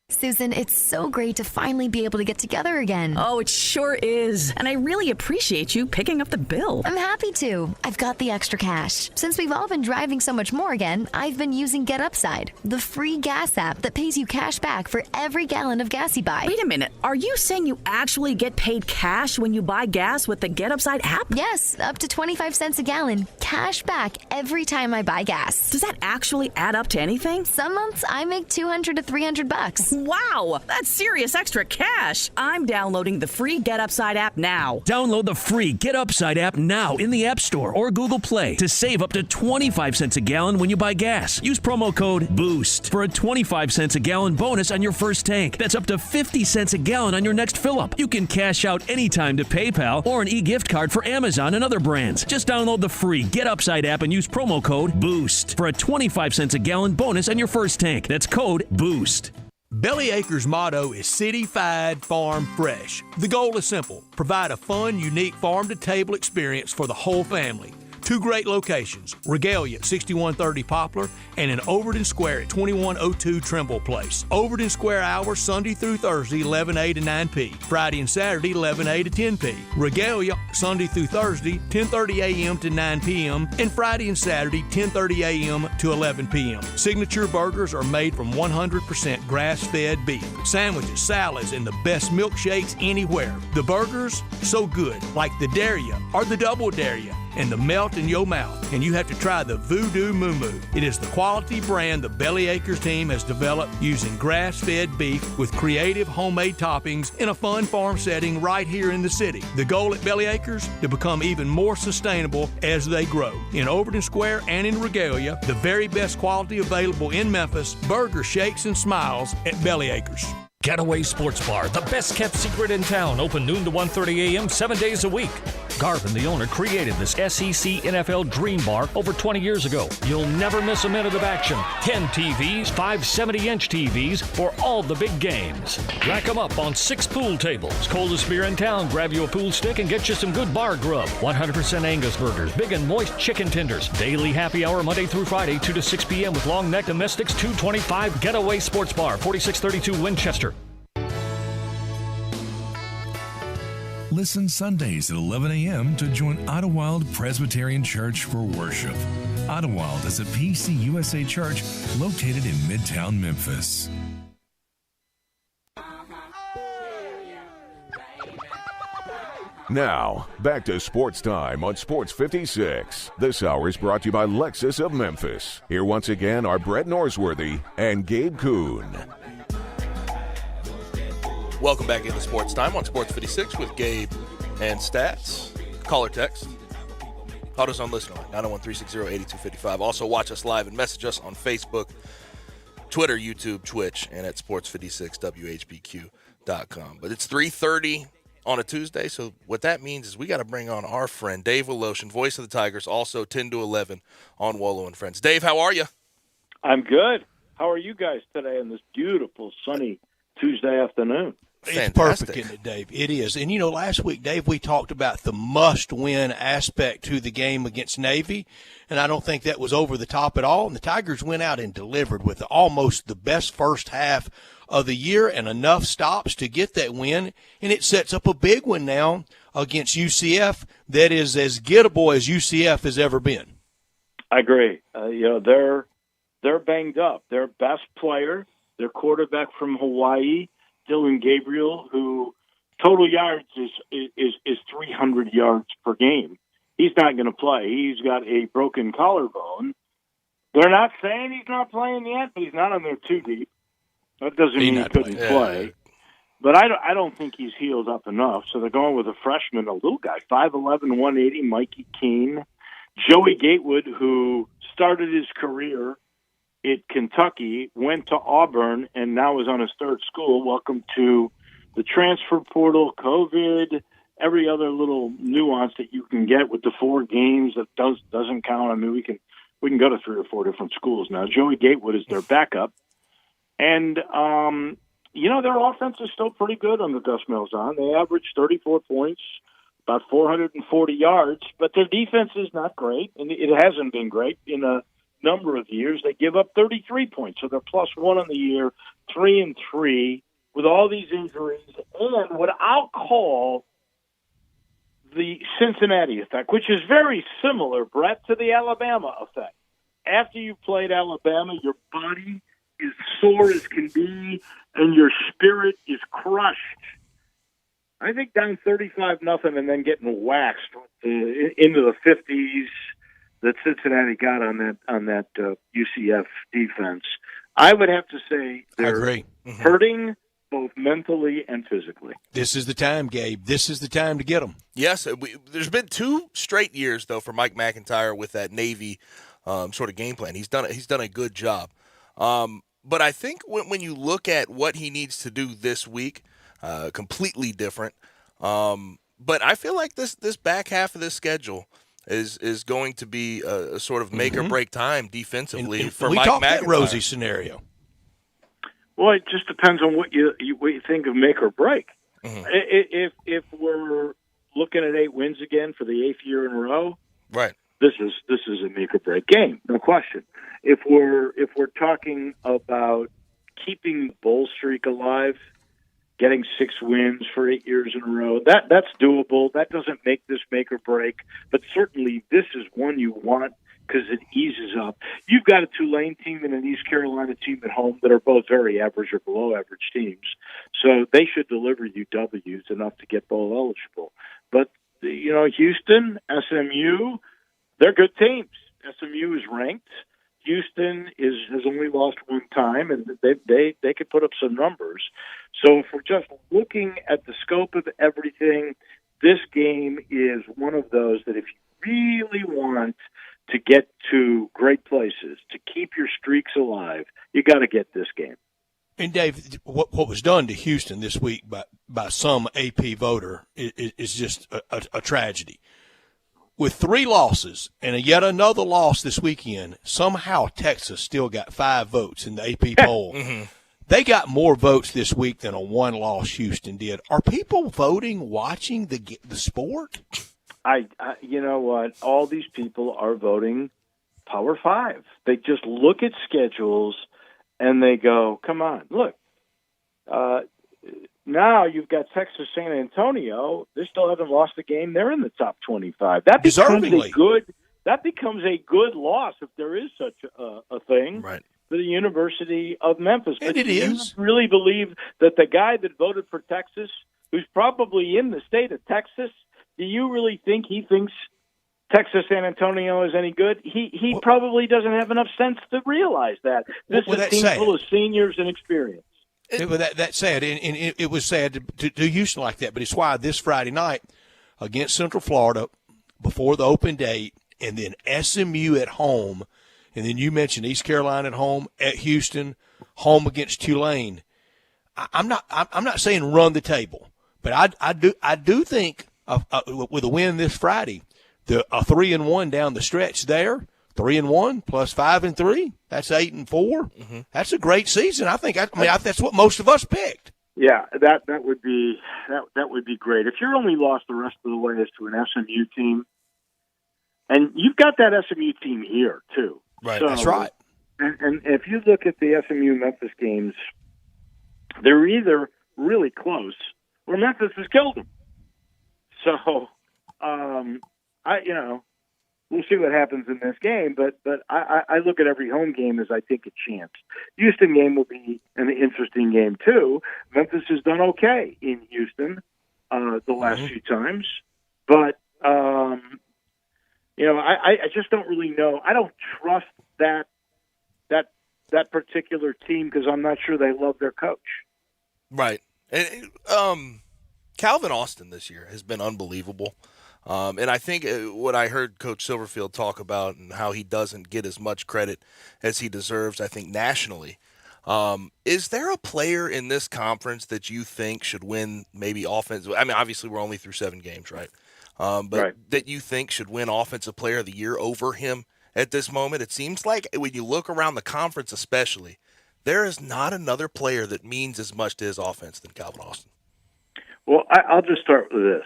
[SPEAKER 6] Susan, it's so great to finally be able to get together again.
[SPEAKER 7] Oh, it sure is. And I really appreciate you picking up the bill.
[SPEAKER 6] I'm happy to. I've got the extra cash. Since we've all been driving so much more again, I've been using Get Upside, the free gas app that pays you cash back for every gallon of gas you buy.
[SPEAKER 7] Wait a minute. Are you saying you actually get paid cash when you buy gas with the Get Upside app?
[SPEAKER 6] Yes, up to 25 cents a gallon. Cash back every time I buy gas.
[SPEAKER 7] Does that actually add up to anything?
[SPEAKER 6] Some months I make $200 to $300.
[SPEAKER 7] Wow, that's serious extra cash. I'm downloading the free Get Upside app now.
[SPEAKER 8] Download the free Get Upside app now in the App Store or Google Play to save up to 25 cents a gallon when you buy gas. Use promo code BOOST for a 25 cents a gallon bonus on your first tank. That's up to 50 cents a gallon on your next fill-up. You can cash out anytime to PayPal or an e-gift card for Amazon and other brands. Just download the free Get Upside app and use promo code BOOST for a 25 cents a gallon bonus on your first tank. That's code BOOST.
[SPEAKER 3] Bellyacre's motto is City-Fied Farm Fresh. The goal is simple: provide a fun, unique farm-to-table experience for the whole family. Two great locations, Regalia at 6130 Poplar and in Overton Square at 2102 Trimble Place. Overton Square hours Sunday through Thursday 11A to 9P, Friday and Saturday 11A to 10P. Regalia Sunday through Thursday 10:30 a.m. to 9 p.m. and Friday and Saturday 10:30 a.m. to 11 p.m. Signature burgers are made from 100% grass-fed beef. Sandwiches, salads, and the best milkshakes anywhere. The burgers, so good, like the Daria or the Double Daria, and the melt in your mouth. And you have to try the Voodoo Moo Moo. It is the quality brand the Bellyacres team has developed using grass-fed beef with creative homemade toppings in a fun farm setting right here in the city. The goal at Bellyacres, to become even more sustainable as they grow. In Overton Square and in Regalia, the very best quality available in Memphis, burger shakes and smiles at Bellyacres.
[SPEAKER 9] Getaway Sports Bar, the best kept secret in town, open noon to 1:30 a.m. 7 days a week. Garvin, the owner, created this SEC NFL Dream Bar over 20 years ago. You'll never miss a minute of action. 10 TVs, 5 70-inch TVs for all the big games. Rack them up on 6 pool tables. Coldest beer in town, grab you a pool stick and get you some good bar grub. 100% Angus burgers, big and moist chicken tenders. Daily happy hour Monday through Friday, 2 to 6 p.m. with long neck domestics, $2.25. Getaway Sports Bar, 4632 Winchester.
[SPEAKER 10] Listen Sundays at 11 a.m. to join Idlewild Presbyterian Church for worship. Idlewild is a PCUSA church located in Midtown Memphis.
[SPEAKER 1] Now, back to Sports Time on Sports 56. This hour is brought to you by Lexus of Memphis. Here once again are Brett Norsworthy and Gabe Kuhn.
[SPEAKER 2] Welcome back into Sports Time on Sports 56 with Gabe and Stats. Caller text. AutoZone listener line, 901-360-8255. Also watch us live and message us on Facebook, Twitter, YouTube, Twitch, and at sports56whbq.com. But it's 3:30 on a Tuesday, so what that means is we got to bring on our friend Dave Woloshin, voice of the Tigers, also 10 to 11 on Wolo and Friends. Dave, how are you?
[SPEAKER 11] I'm good. How are you guys today on this beautiful, sunny Tuesday afternoon?
[SPEAKER 3] It's perfect, isn't it, Dave? It is. And, you know, last week, Dave, we talked about the must-win aspect to the game against Navy, and I don't think that was over the top at all. And the Tigers went out and delivered with almost the best first half of the year and enough stops to get that win. And it sets up a big one now against UCF that is as gettable as UCF has ever been.
[SPEAKER 11] I agree. They're banged up. Their best player, their quarterback from Hawaii, Dylan Gabriel, who total yards is 300 yards per game. He's not going to play. He's got a broken collarbone. They're not saying he's not playing yet, but he's not on there too deep. That doesn't mean he couldn't play. But I don't think he's healed up enough. So they're going with a freshman, a little guy, 5'11", 180, Mikey Keene. Joey Gatewood, who started his career at Kentucky, went to Auburn, and now is on his third school. Welcome to the transfer portal, COVID, every other little nuance that you can get with the 4 games that doesn't count. I mean, we can go to 3 or 4 different schools now. Joey Gatewood is their backup. And, their offense is still pretty good under Gus Malzahn. They average 34 points, about 440 yards, but their defense is not great, and it hasn't been great in a number of years. They give up 33 points, so they're +1 on the year, 3-3, with all these injuries, and what I'll call the Cincinnati effect, which is very similar, Brett, to the Alabama effect. After you've played Alabama, your body is sore as can be, and your spirit is crushed. I think down 35-0 and then getting waxed into the 50s that Cincinnati got on that UCF defense. I would have to say they're hurting both mentally and physically.
[SPEAKER 3] This is the time, Gabe. This is the time to get them.
[SPEAKER 2] Yes, there's been 2 straight years though for Mike McIntyre with that Navy sort of game plan. He's done a good job. But I think when you look at what he needs to do this week, completely different. But I feel like this back half of this schedule is going to be a sort of make or break time defensively for Mike McIntyre. We talked that
[SPEAKER 3] rosy scenario.
[SPEAKER 11] Well, it just depends on what you think of make or break. Mm-hmm. If we're looking at 8 wins again for the 8th year in a row,
[SPEAKER 2] right?
[SPEAKER 11] This is a make or break game, no question. If we're talking about keeping the bowl streak alive, getting 6 wins for 8 years in a row, that's doable. That doesn't make this make or break, but certainly this is one you want because it eases up. You've got a Tulane team and an East Carolina team at home that are both very average or below average teams, so they should deliver you W's enough to get bowl eligible. But Houston, SMU, they're good teams. SMU is ranked. Houston has only lost 1 time, and they could put up some numbers. So if we're just looking at the scope of everything, this game is one of those that if you really want to get to great places, to keep your streaks alive, you got to get this game.
[SPEAKER 3] And Dave, what was done to Houston this week by some AP voter is just a tragedy. With 3 losses and yet another loss this weekend, somehow Texas still got 5 votes in the AP poll. Mm-hmm. They got more votes this week than a 1-loss Houston did. Are people voting, watching the sport?
[SPEAKER 11] You know what? All these people are voting Power 5. They just look at schedules and they go, come on, look. Now you've got Texas San Antonio. They still haven't lost a game. They're in the top 25. That becomes a good loss if there is such a thing.
[SPEAKER 2] Right.
[SPEAKER 11] For the University of Memphis.
[SPEAKER 3] And
[SPEAKER 11] but
[SPEAKER 3] it
[SPEAKER 11] you really believe that the guy that voted for Texas, who's probably in the state of Texas, do you really think he thinks Texas San Antonio is any good? He probably doesn't have enough sense to realize that. This is a team full of seniors and experience.
[SPEAKER 3] That's sad, and it was sad to do Houston like that, but it's why this Friday night against Central Florida before the open date, and then SMU at home, and then you mentioned East Carolina at home, at Houston, home against Tulane. I'm not saying run the table, but I do think with a win this Friday, a 3-1 down the stretch there. 3-1 plus 5-3. That's 8-4. Mm-hmm. That's a great season. I think. That's what most of us picked.
[SPEAKER 11] Yeah, that would be great. If you're only lost the rest of the way as to an SMU team, and you've got that SMU team here too.
[SPEAKER 2] Right.
[SPEAKER 11] So,
[SPEAKER 3] that's right.
[SPEAKER 11] And if you look at the SMU Memphis games, they're either really close or Memphis has killed them. So, we'll see what happens in this game, but I look at every home game as I think a chance. Houston game will be an interesting game too. Memphis has done okay in Houston, the last few times. But, I just don't really know. I don't trust that particular team because I'm not sure they love their coach.
[SPEAKER 2] Right. And Calvin Austin this year has been unbelievable. And I think what I heard Coach Silverfield talk about and how he doesn't get as much credit as he deserves, I think, nationally. Is there a player in this conference that you think should win maybe offense? I mean, obviously we're only through 7 games, right? But that you think should win Offensive Player of the Year over him at this moment? It seems like when you look around the conference especially, there is not another player that means as much to his offense than Calvin Austin.
[SPEAKER 11] Well, I'll just start with this.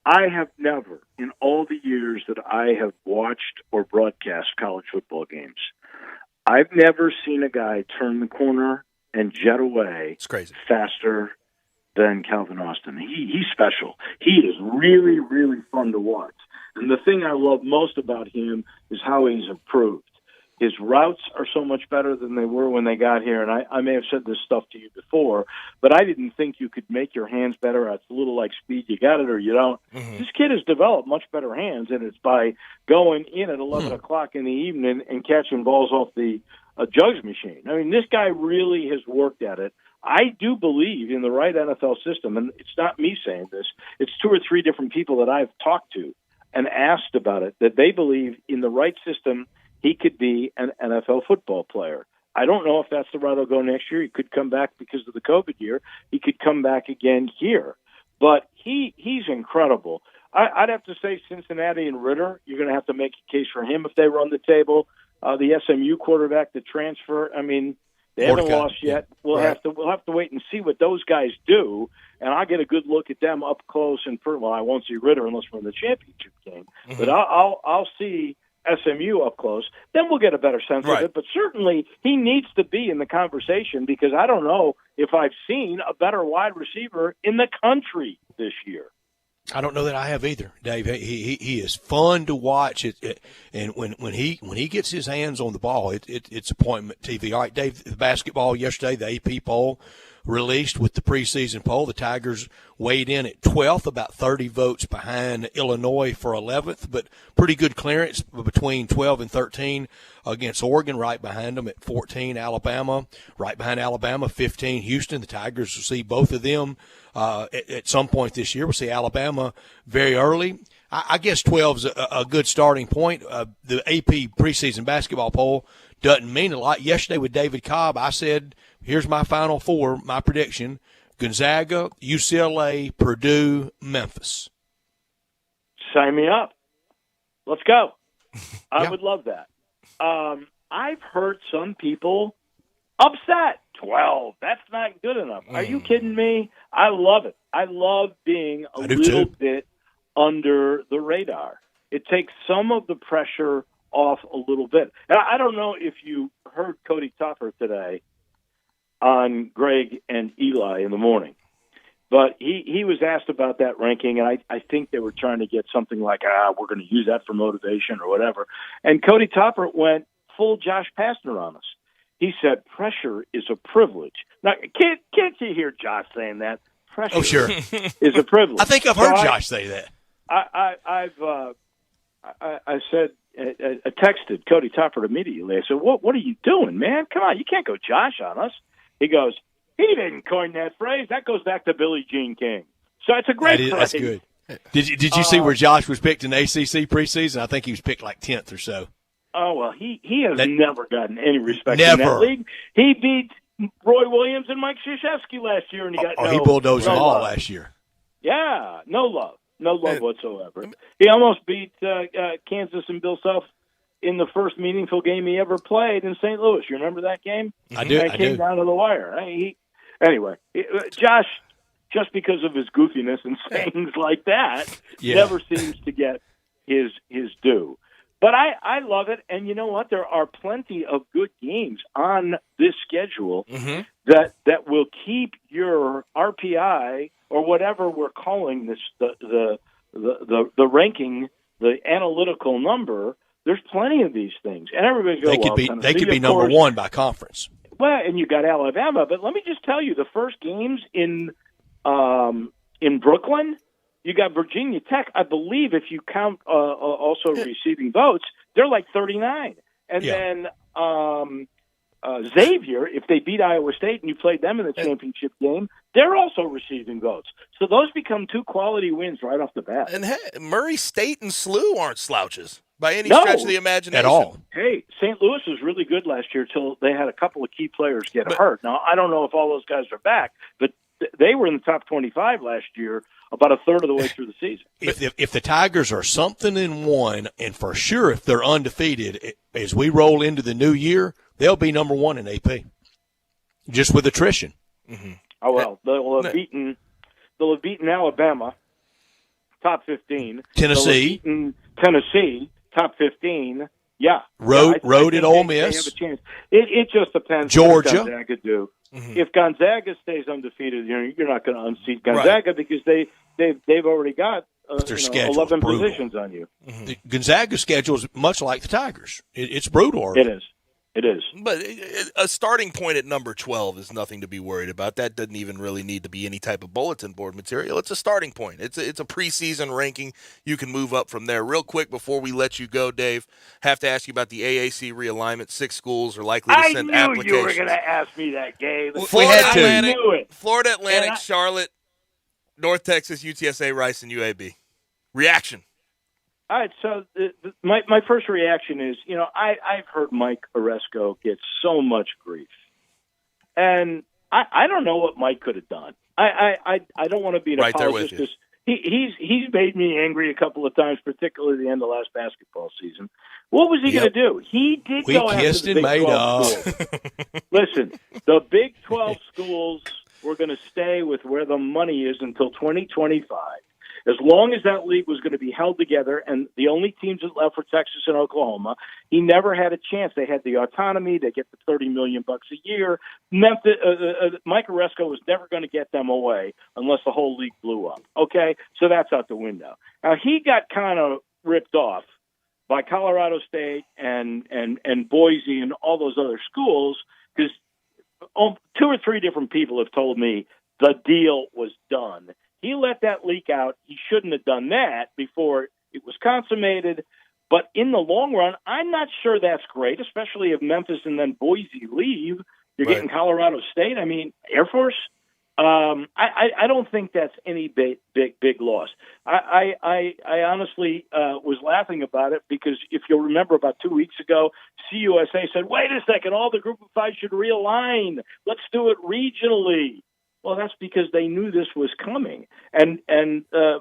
[SPEAKER 11] I have never, in all the years that I have watched or broadcast college football games, I've never seen a guy turn the corner and jet away
[SPEAKER 2] it's crazy.
[SPEAKER 11] Faster than Calvin Austin. He's special. He is really, really fun to watch. And the thing I love most about him is how he's improved. His routes are so much better than they were when they got here. And I may have said this stuff to you before, but I didn't think you could make your hands better. It's a little like speed. You got it or you don't. Mm-hmm. This kid has developed much better hands, and it's by going in at 11 o'clock in the evening and catching balls off the jugs machine. I mean, this guy really has worked at it. I do believe in the right NFL system, and it's not me saying this. It's 2 or 3 different people that I've talked to and asked about it, that they believe in the right system he could be an NFL football player. I don't know if that's the route he'll go next year. He could come back because of the COVID year. He could come back again here. But he's incredible. I'd have to say Cincinnati and Ritter, you're going to have to make a case for him if they run the table. The SMU quarterback, the transfer, I mean, they haven't lost yet. We'll have to wait and see what those guys do, and I'll get a good look at them up close. And I won't see Ritter unless we're in the championship game, but I'll see SMU up close. Then we'll get a better sense of it. But certainly he needs to be in the conversation because I don't know if I've seen a better wide receiver in the country this year.
[SPEAKER 3] I don't know that I have either, Dave. He is fun to watch. And when he gets his hands on the ball, it's appointment TV. All right, Dave, the basketball yesterday, the AP poll released with the preseason poll. The Tigers weighed in at 12th, about 30 votes behind Illinois for 11th, but pretty good clearance between 12 and 13 against Oregon, right behind them at 14, Alabama, right behind Alabama, 15, Houston. The Tigers will see both of them at some point this year. We'll see Alabama very early. I guess 12 is a good starting point. The AP preseason basketball poll doesn't mean a lot. Yesterday with David Cobb, I said, here's my Final Four, my prediction: Gonzaga, UCLA, Purdue, Memphis.
[SPEAKER 11] Sign me up. Let's go. I would love that. I've heard some people upset. 12. That's not good enough. Are you kidding me? I love it. I love being a little bit under the radar. It takes some of the pressure off a little bit. And I don't know if you heard Cody Topper today on Greg and Eli in the morning, but he was asked about that ranking, and I think they were trying to get something like, we're going to use that for motivation or whatever. And Cody Topper went full Josh Pastner on us. He said, pressure is a privilege. Now, can't you hear Josh saying that? Pressure is a privilege.
[SPEAKER 3] I think I've heard Josh say that.
[SPEAKER 11] I said, I texted Cody Topper immediately. I said, what are you doing, man? Come on, you can't go Josh on us. He goes, he didn't coin that phrase. That goes back to Billie Jean King. So it's a great phrase.
[SPEAKER 3] That's good. Did you see where Josh was picked in the ACC preseason? I think he was picked like 10th or so.
[SPEAKER 11] Oh, well, he has never gotten any respect in that league. He beat Roy Williams and Mike Krzyzewski last year, and he got
[SPEAKER 3] he bulldozed them all last year.
[SPEAKER 11] Yeah, no love whatsoever. He almost beat Kansas and Bill Self in the first meaningful game he ever played in St. Louis. You remember that game?
[SPEAKER 3] I do.
[SPEAKER 11] It came down to the wire. Anyway, Josh, just because of his goofiness and sayings like that, never seems to get his due. But I love it, and you know what? There are plenty of good games on this schedule that will keep your RPI or whatever we're calling this the ranking, the analytical number. There's plenty of these things, and everybody goes,
[SPEAKER 3] they could be number one by conference.
[SPEAKER 11] Well, and you got Alabama, but let me just tell you, the first games in In Brooklyn, you got Virginia Tech. I believe if you count also receiving votes, they're like 39. And then Xavier, if they beat Iowa State and you played them in the championship game, they're also receiving votes. So those become two quality wins right off the bat.
[SPEAKER 2] And Murray State and SLU aren't slouches by any stretch of the imagination.
[SPEAKER 3] At all.
[SPEAKER 11] Hey, St. Louis was really good last year until they had a couple of key players get hurt. Now, I don't know if all those guys are back, but they were in the top 25 last year about a third of the way through the season.
[SPEAKER 3] If the Tigers are something in one, and for sure if they're undefeated, as we roll into the new year, they'll be number one in AP, just with attrition.
[SPEAKER 2] Mm-hmm.
[SPEAKER 11] Oh, well, they'll have beaten Alabama, top 15.
[SPEAKER 3] Tennessee.
[SPEAKER 11] They'll have beaten Tennessee, top 15. Yeah.
[SPEAKER 3] Road at Ole Miss.
[SPEAKER 11] They have a chance. It just depends
[SPEAKER 3] Georgia.
[SPEAKER 11] what Gonzaga do.
[SPEAKER 2] Mm-hmm.
[SPEAKER 11] If Gonzaga stays undefeated, you're not going to unseat Gonzaga because they've already got 11 positions on you.
[SPEAKER 3] Mm-hmm. The Gonzaga schedule is much like the Tigers. It's brutal already.
[SPEAKER 11] It is.
[SPEAKER 2] But a starting point at number 12 is nothing to be worried about. That doesn't even really need to be any type of bulletin board material. It's a starting point. It's a preseason ranking. You can move up from there. Real quick before we let you go, Dave, have to ask you about the AAC realignment. 6 schools are likely to send applications.
[SPEAKER 11] I knew you were going to ask me that, Gabe.
[SPEAKER 2] Florida Atlantic, Charlotte, North Texas, UTSA, Rice, and UAB. Reaction.
[SPEAKER 11] All right, so my first reaction is, I've heard Mike Oresco get so much grief, and I don't know what Mike could have done. I don't want to be an apologist. There with you. He's made me angry a couple of times, particularly the end of last basketball season. What was he going to do? He did go after the Big 12 schools. Listen, the Big 12 schools were going to stay with where the money is until 2025. As long as that league was going to be held together, and the only teams that left were Texas and Oklahoma, he never had a chance. They had the autonomy. They get the $30 million a year. Memphis, Mike Oresco was never going to get them away unless the whole league blew up. Okay, so that's out the window. Now he got kind of ripped off by Colorado State and Boise and all those other schools because 2 or 3 different people have told me the deal was done. He let that leak out. He shouldn't have done that before it was consummated. But in the long run, I'm not sure that's great, especially if Memphis and then Boise leave. You're getting Colorado State. I mean, Air Force. I don't think that's any big loss. I honestly was laughing about it because if you'll remember about 2 weeks ago, CUSA said, wait a second, all the Group of 5 should realign. Let's do it regionally. Well, that's because they knew this was coming. And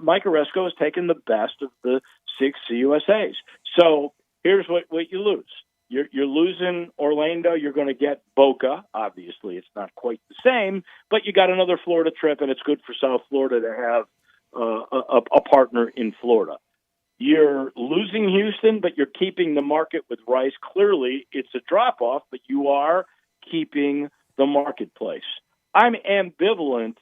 [SPEAKER 11] Mike Oresco has taken the best of the 6 CUSAs. So here's what you lose. You're losing Orlando. You're going to get Boca. Obviously, it's not quite the same, but you got another Florida trip, and it's good for South Florida to have a partner in Florida. You're losing Houston, but you're keeping the market with Rice. Clearly, it's a drop-off, but you are keeping the marketplace. I'm ambivalent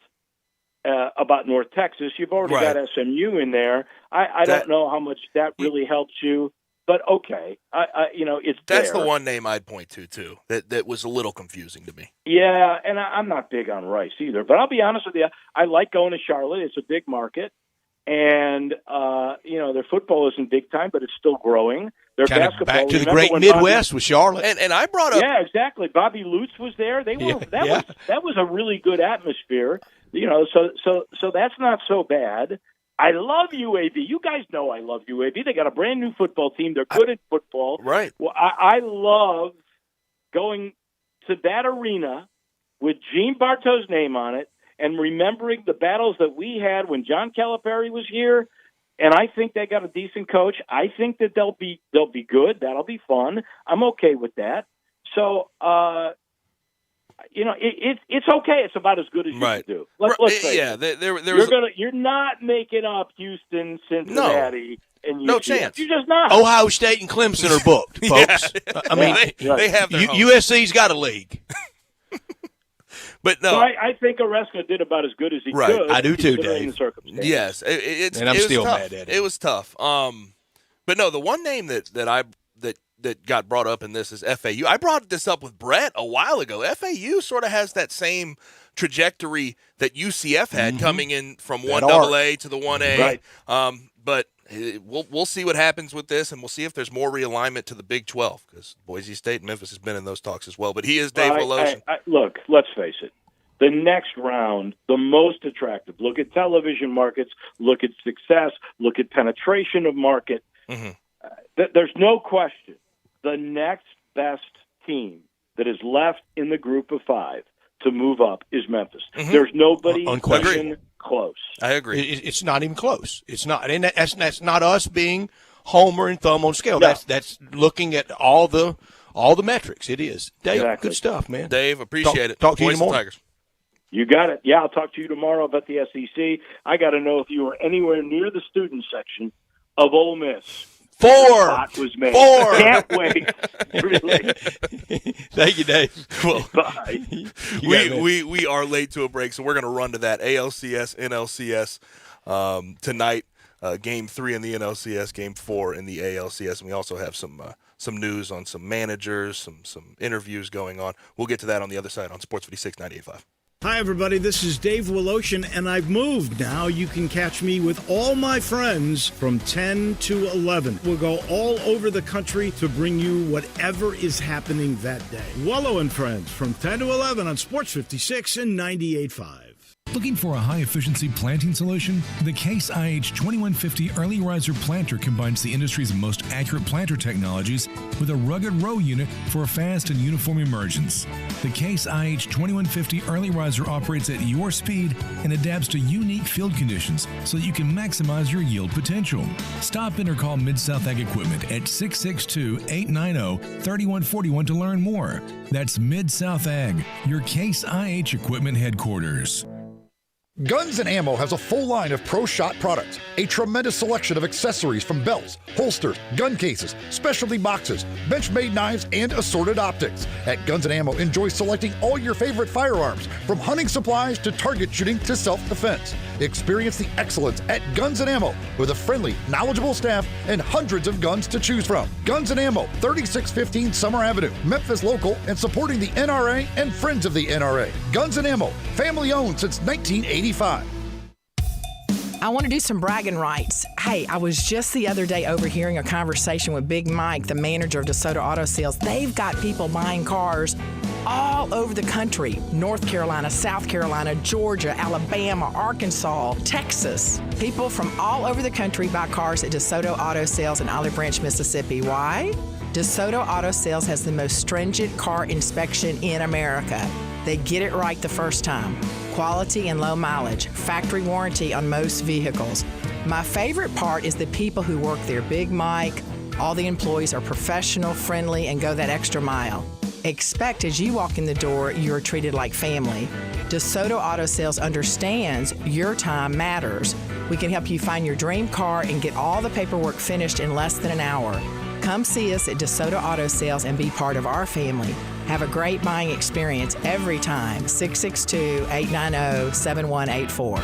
[SPEAKER 11] about North Texas. You've already got SMU in there. I don't know how much that really helps you, but okay. It's
[SPEAKER 2] that's
[SPEAKER 11] there.
[SPEAKER 2] the one name I'd point to too. That was a little confusing to me.
[SPEAKER 11] Yeah, and I'm not big on Rice either. But I'll be honest with you. I like going to Charlotte. It's a big market, and their football isn't big time, but it's still growing. Their
[SPEAKER 3] kind
[SPEAKER 11] basketball.
[SPEAKER 3] Back to the great Midwest with Charlotte,
[SPEAKER 2] and I brought up.
[SPEAKER 11] Yeah, exactly. Bobby Lutz was there. That was a really good atmosphere. So that's not so bad. I love UAB. You guys know I love UAB. They got a brand new football team. They're good at football.
[SPEAKER 2] Right.
[SPEAKER 11] Well, I love going to that arena with Gene Bartow's name on it and remembering the battles that we had when John Calipari was here. And I think they got a decent coach. I think that they'll be good. That'll be fun. I'm okay with that. So, it's okay. It's about as good as you can do. Let's say you're not making up Houston, Cincinnati, and UCF.
[SPEAKER 2] No chance.
[SPEAKER 11] You're just not.
[SPEAKER 3] Ohio State and Clemson are booked, folks. I mean,
[SPEAKER 2] they have their
[SPEAKER 3] USC's got a league.
[SPEAKER 2] But no,
[SPEAKER 11] so I think Oresco did about as good as he could.
[SPEAKER 3] I do too, Dave.
[SPEAKER 2] Yes,
[SPEAKER 3] and I'm still mad at it.
[SPEAKER 2] It was tough. But no, the one name that got brought up in this is FAU. I brought this up with Brett a while ago. FAU sort of has that same trajectory that UCF had coming in from 1AA to the 1A.
[SPEAKER 11] Right.
[SPEAKER 2] But we'll see what happens with this, and we'll see if there's more realignment to the Big 12, because Boise State and Memphis has been in those talks as well. But he is Dave Woloshin.
[SPEAKER 11] Look, let's face it. The next round, the most attractive. Look at television markets. Look at success. Look at penetration of market. There's no question. The next best team that is left in the group of 5 to move up is Memphis. There's nobody even close.
[SPEAKER 2] I agree.
[SPEAKER 3] It's not even close. It's not, and that's not us being homer and thumb on scale. No. That's looking at all the metrics. It is. Dave, good stuff, man.
[SPEAKER 2] Dave, appreciate it.
[SPEAKER 3] Talk to you tomorrow.
[SPEAKER 2] Tigers.
[SPEAKER 11] You got it. Yeah, I'll talk to you tomorrow about the SEC. I got to know if you were anywhere near the student section of Ole Miss.
[SPEAKER 3] 4
[SPEAKER 11] was made.
[SPEAKER 3] 4.
[SPEAKER 11] Can't wait. Really.
[SPEAKER 3] Thank you, Dave.
[SPEAKER 2] Well,
[SPEAKER 11] bye.
[SPEAKER 2] We are late to a break, so we're going to run to that ALCS, NLCS tonight. Game 3 in the NLCS, Game 4 in the ALCS, and we also have some news on some managers, some interviews going on. We'll get to that on the other side on Sports 56 98.5.
[SPEAKER 12] Hi, everybody. This is Dave Woloshin, and I've moved now. You can catch me with all my friends from 10 to 11. We'll go all over the country to bring you whatever is happening that day. Wallow and Friends from 10 to 11 on Sports 56 and 98.5.
[SPEAKER 10] Looking for a high-efficiency planting solution? The Case IH 2150 Early Riser Planter combines the industry's most accurate planter technologies with a rugged row unit for a fast and uniform emergence. The Case IH 2150 Early Riser operates at your speed and adapts to unique field conditions so that you can maximize your yield potential. Stop in or call Mid-South Ag Equipment at 662-890-3141 to learn more. That's Mid-South Ag, your Case IH Equipment headquarters.
[SPEAKER 13] Guns & Ammo has a full line of Pro Shot products, a tremendous selection of accessories from belts, holsters, gun cases, specialty boxes, Benchmade knives, and assorted optics. At Guns & Ammo, enjoy selecting all your favorite firearms, from hunting supplies to target shooting to self-defense. Experience the excellence at Guns & Ammo with a friendly, knowledgeable staff and hundreds of guns to choose from. Guns & Ammo, 3615 Summer Avenue, Memphis local, and supporting the NRA and Friends of the NRA. Guns & Ammo, family owned since 1985.
[SPEAKER 5] I want to do some bragging rights. Hey, I was just the other day overhearing a conversation with Big Mike, the manager of DeSoto Auto Sales. They've got people buying cars all over the country. North Carolina, South Carolina, Georgia, Alabama, Arkansas, Texas. People from all over the country buy cars at DeSoto Auto Sales in Olive Branch, Mississippi. Why? DeSoto Auto Sales has the most stringent car inspection in America. They get it right the first time. Quality and low mileage, factory warranty on most vehicles. My favorite part is the people who work there. Big Mike, all the employees are professional, friendly, and go that extra mile. Expect as you walk in the door, you are treated like family. DeSoto Auto Sales understands your time matters. We can help you find your dream car and get all the paperwork finished in less than an hour. Come see us at DeSoto Auto Sales and be part of our family. Have a great buying experience every time. 662-890-7184.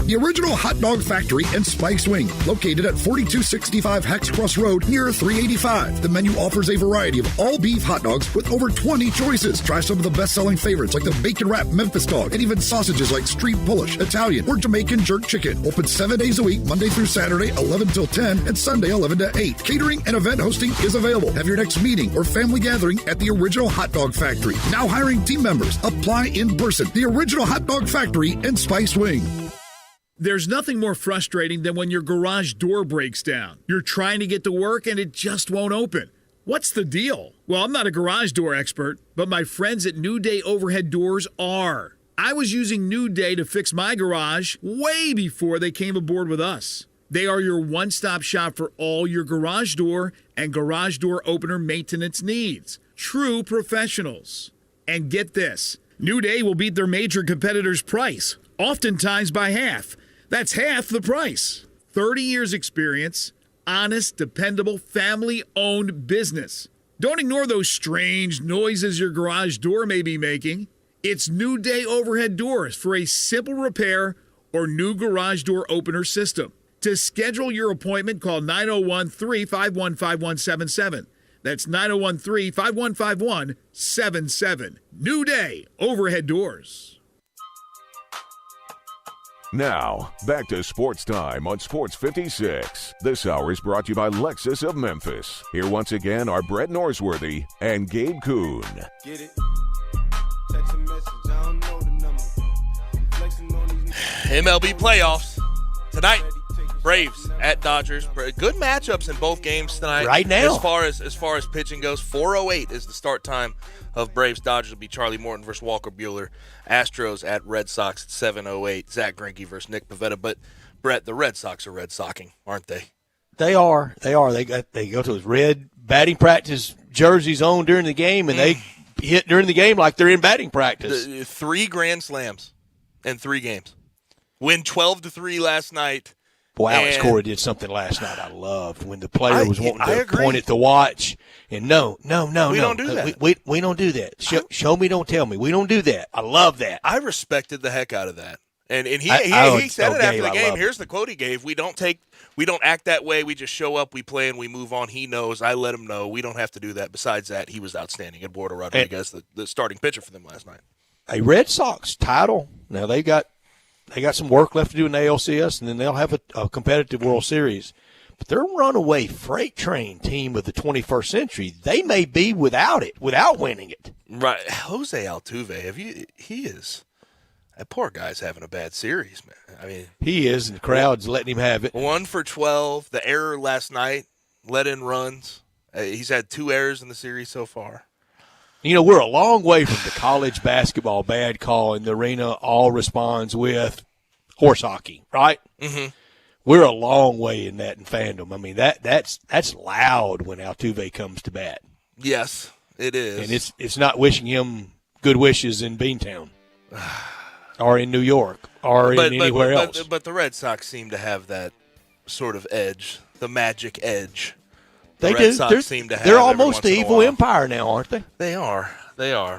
[SPEAKER 13] The original hot dog factory and Spice Wing, located at 4265 Hex Cross Road near 385. The menu offers a variety of all-beef hot dogs with over 20 choices. Try some of the best-selling favorites like the bacon wrap Memphis dog, and even sausages like street Polish, Italian, or Jamaican jerk chicken. Open 7 days a week, Monday through Saturday, 11 till 10, and Sunday, 11 to 8. Catering and event hosting is available. Have your next meeting or family gathering at the original hot dog factory. Now hiring team members. Apply in person. The original hot dog factory and Spice Wing.
[SPEAKER 12] There's nothing more frustrating than when your garage door breaks down. You're trying to get to work and it just won't open. What's the deal? Well, I'm not a garage door expert, but my friends at New Day Overhead Doors are. I was using New Day to fix my garage way before they came aboard with us. They are your one-stop shop for all your garage door and garage door opener maintenance needs. True professionals. And get this, New Day will beat their major competitors' price, oftentimes by half. That's half the price. 30 years experience, honest, dependable, family-owned business. Don't ignore those strange noises your garage door may be making. It's New Day Overhead Doors for a simple repair or new garage door opener system. To schedule your appointment, call 901-351-5177. That's 901-351-5177. New Day Overhead Doors.
[SPEAKER 1] Now, back to Sports Time on Sports 56. This hour is brought to you by Lexus of Memphis. Here once again are Brett Norsworthy and Gabe Kuhn.
[SPEAKER 14] Get it? Text a message, I don't know the number. Flexing on these
[SPEAKER 2] MLB playoffs tonight. Braves at Dodgers. Good matchups in both games tonight.
[SPEAKER 3] Right now.
[SPEAKER 2] As far as pitching goes, 4:08 is the start time of Braves. Dodgers will be Charlie Morton versus Walker Buehler. Astros at Red Sox at 7:08. Zach Greinke versus Nick Pivetta. But Brett, the Red Sox are Red Soxing, aren't they?
[SPEAKER 3] They are. They go to those red batting practice jerseys on during the game, and they hit during the game like they're in batting practice.
[SPEAKER 2] 3 grand slams in 3 games. Win 12-3 last night.
[SPEAKER 3] Boy, Alex Cora did something last night I loved when the player was wanting to point at the watch. And no. We don't
[SPEAKER 2] do that.
[SPEAKER 3] We don't do that. Show me, don't tell me. We don't do that. I love that.
[SPEAKER 2] I respected the heck out of that. And he said it after the game. Here's the quote he gave. We don't act that way. We just show up, we play, and we move on. He knows. I let him know. We don't have to do that. Besides that, he was outstanding. Eduardo Rodriguez, the starting pitcher for them last night.
[SPEAKER 3] A Red Sox title. Now they got some work left to do in the ALCS, and then they'll have a competitive World Series. But their runaway freight train team of the 21st century, they may be without winning it.
[SPEAKER 2] Right. Jose Altuve, that poor guy's having a bad series, man. I mean,
[SPEAKER 3] he is, and the crowd's letting him have it.
[SPEAKER 2] 1 for 12. The error last night, let in runs. He's had 2 errors in the series so far.
[SPEAKER 3] You know, we're a long way from the college basketball bad call in the arena all responds with horse hockey, right?
[SPEAKER 2] Mm-hmm.
[SPEAKER 3] We're a long way in that in fandom. I mean, that's loud when Altuve comes to bat.
[SPEAKER 2] Yes, it is.
[SPEAKER 3] And it's not wishing him good wishes in Beantown or in New York or anywhere else.
[SPEAKER 2] But the Red Sox seem to have that sort of edge, the magic edge.
[SPEAKER 3] They
[SPEAKER 2] Red
[SPEAKER 3] do.
[SPEAKER 2] Sox seem to have
[SPEAKER 3] they're almost the
[SPEAKER 2] every once in a
[SPEAKER 3] evil
[SPEAKER 2] while.
[SPEAKER 3] empire now, aren't they?
[SPEAKER 2] They are.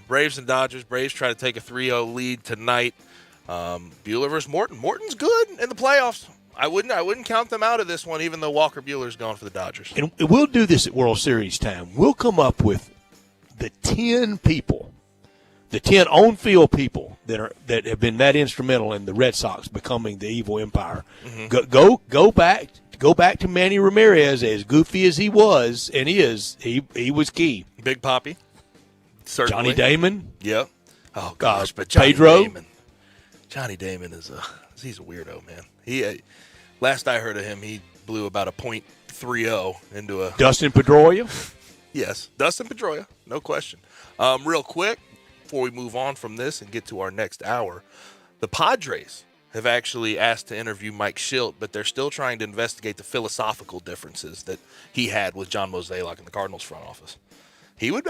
[SPEAKER 2] Braves and Dodgers. Braves try to take a 3-0 lead tonight. Buehler versus Morton. Morton's good in the playoffs. I wouldn't count them out of this one, even though Walker Buehler's gone for the Dodgers.
[SPEAKER 3] And we'll do this at World Series time. We'll come up with the 10 people, the 10 on-field people that have been that instrumental in the Red Sox becoming the evil empire.
[SPEAKER 2] Mm-hmm.
[SPEAKER 3] Go back to Manny Ramirez, as goofy as he was and is. He was key.
[SPEAKER 2] Big Papi. Certainly.
[SPEAKER 3] Johnny Damon.
[SPEAKER 2] Yep. Oh gosh, but Johnny
[SPEAKER 3] Pedro.
[SPEAKER 2] Damon he's a weirdo, man. He last I heard of him, he blew about a .30 into a
[SPEAKER 3] Dustin Pedroia.
[SPEAKER 2] Yes, Dustin Pedroia, no question. Real quick before we move on from this and get to our next hour, the Padres have actually asked to interview Mike Schilt, but they're still trying to investigate the philosophical differences that he had with John Mozeliak in the Cardinals front office. He would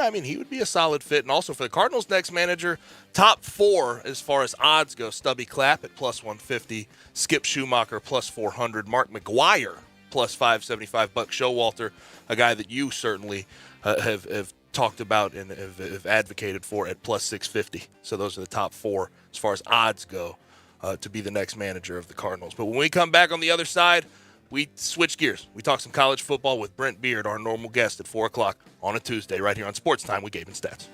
[SPEAKER 2] be a solid fit. And also for the Cardinals' next manager, top 4 as far as odds go. Stubby Clapp at plus 150, Skip Schumacher plus 400, Mark McGwire plus 575, Buck Showalter, a guy that you certainly have talked about and have advocated for at plus 650. So those are the top 4 as far as odds go. To be the next manager of the Cardinals. But when we come back on the other side, we switch gears. We talk some college football with Brent Beard, our normal guest, at 4 o'clock on a Tuesday right here on Sports Time with Gabe and Stats.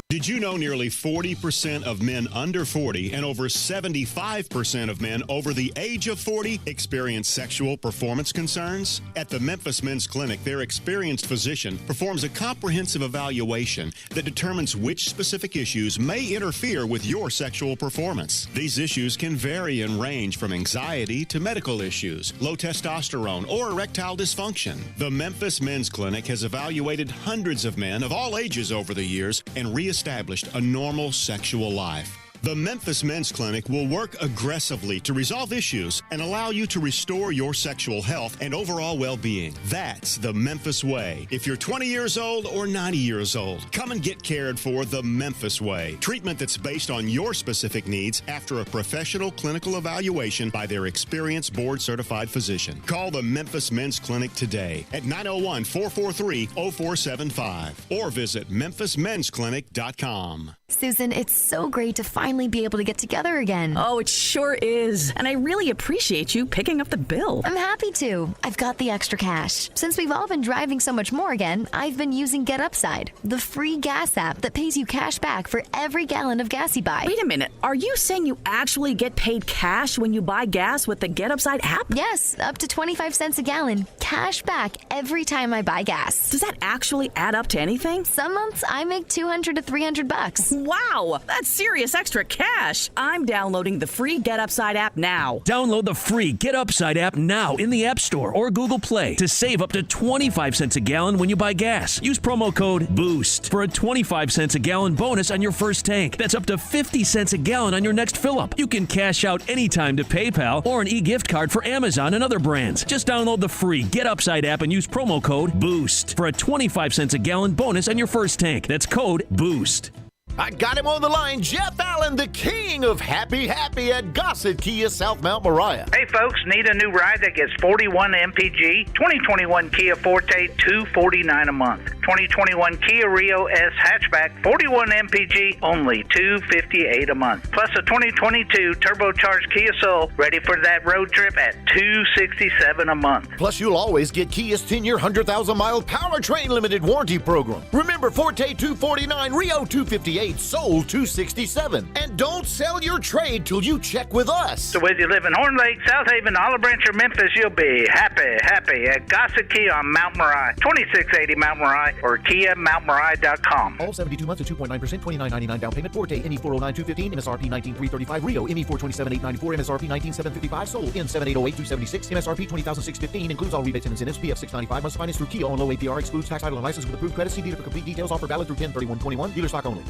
[SPEAKER 15] Did you know nearly 40% of men under 40 and over 75% of men over the age of 40 experience sexual performance concerns? At the Memphis Men's Clinic, their experienced physician performs a comprehensive evaluation that determines which specific issues may interfere with your sexual performance. These issues can vary and range from anxiety to medical issues, low testosterone, or erectile dysfunction. The Memphis Men's Clinic has evaluated hundreds of men of all ages over the years and reestablished a normal sexual life. The Memphis Men's Clinic will work aggressively to resolve issues and allow you to restore your sexual health and overall well-being. That's the Memphis way. If you're 20 years old or 90 years old, come and get cared for the Memphis way. Treatment that's based on your specific needs after a professional clinical evaluation by their experienced board-certified physician. Call the Memphis Men's Clinic today at 901-443-0475 or visit memphismensclinic.com.
[SPEAKER 6] Susan, it's so great to finally be able to get together again.
[SPEAKER 7] Oh, it sure is. And I really appreciate you picking up the bill.
[SPEAKER 6] I'm happy to. I've got the extra cash. Since we've all been driving so much more again, I've been using Get Upside, the free gas app that pays you cash back for every gallon of gas you buy.
[SPEAKER 7] Wait a minute. Are you saying you actually get paid cash when you buy gas with the Get Upside app?
[SPEAKER 6] Yes, up to 25 cents a gallon. Cash back every time I buy gas.
[SPEAKER 7] Does that actually add up to anything?
[SPEAKER 6] Some months I make $200 to $300.
[SPEAKER 7] Wow, that's serious extra cash. I'm downloading the free Get Upside app now.
[SPEAKER 8] Download the free Get Upside app now in the App Store or Google Play to save up to 25 cents a gallon when you buy gas. Use promo code BOOST for a 25 cents a gallon bonus on your first tank. That's up to 50 cents a gallon on your next fill-up. You can cash out anytime to PayPal or an e-gift card for Amazon and other brands. Just download the free Get Upside app and use promo code BOOST for a 25 cents a gallon bonus on your first tank. That's code BOOST.
[SPEAKER 16] I got him on the line, Jeff Allen, the king of Happy at Gossett Kia South Mount Moriah.
[SPEAKER 17] Hey folks, need a new ride that gets 41 MPG? 2021 Kia Forte, $249 a month. 2021 Kia Rio S hatchback, 41 MPG, only $258 a month. Plus a 2022 turbocharged Kia Soul, ready for that road trip at $267 a month.
[SPEAKER 16] Plus, you'll always get Kia's 10-year, 100,000-mile powertrain limited warranty program. Remember, Forte $249, Rio $258, Soul $267. And don't sell your trade till you check with us.
[SPEAKER 17] So whether you live in Horn Lake, South Haven, Olive Branch, or Memphis, you'll be happy at Gossett Kia on Mount Moriah, 2680 Mount Moriah, or KiaMountMoriah.com.
[SPEAKER 16] All 72 months at 2.9%, $29.99 down payment. Forte, NE 409-215, MSRP 19,335. Rio, ME 427,894, MSRP 19,755. Soul, N 7808-276, MSRP 20,615. Includes all rebates and incentives. PF 695. Must finance through Kia on low APR. Excludes tax, title, and license with approved credit. See dealer for complete details. Offer valid through 10/31/21. Dealer stock only.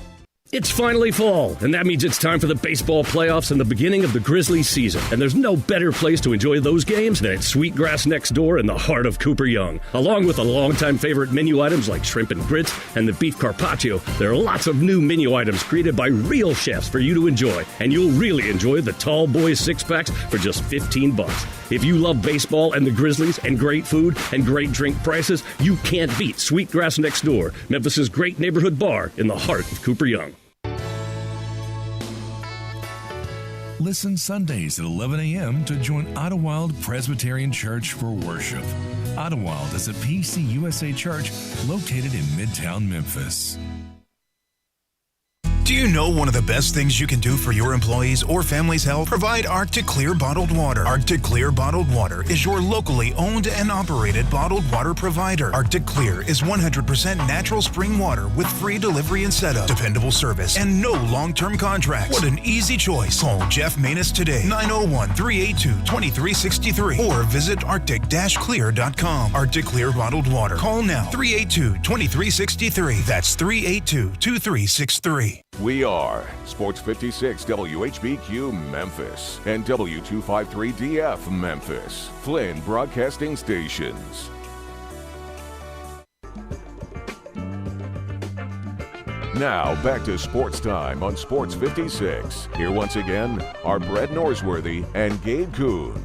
[SPEAKER 18] It's finally fall, and that means it's time for the baseball playoffs and the beginning of the Grizzlies season. And there's no better place to enjoy those games than at Sweetgrass Next Door in the heart of Cooper Young. Along with the longtime favorite menu items like shrimp and grits and the beef carpaccio, there are lots of new menu items created by real chefs for you to enjoy. And you'll really enjoy the Tall Boys six-packs for just $15. If you love baseball and the Grizzlies and great food and great drink prices, you can't beat Sweetgrass Next Door, Memphis's great neighborhood bar in the heart of Cooper Young.
[SPEAKER 10] Listen Sundays at 11 a.m. to join Idlewild Presbyterian Church for worship. Idlewild is a PCUSA church located in Midtown Memphis.
[SPEAKER 19] Do you know one of the best things you can do for your employees or family's health? Provide Arctic Clear bottled water. Arctic Clear bottled water is your locally owned and operated bottled water provider. Arctic Clear is 100% natural spring water with free delivery and setup, dependable service, and no long-term contracts. What an easy choice. Call Jeff Manus today, 901-382-2363, or visit arctic-clear.com. Arctic Clear bottled water. Call now, 382-2363. That's 382-2363.
[SPEAKER 1] We are Sports 56 WHBQ Memphis and W253DF Memphis, Flynn Broadcasting Stations. Now back to Sports Time on Sports 56. Here once again are Brett Norsworthy and Gabe Kuhn.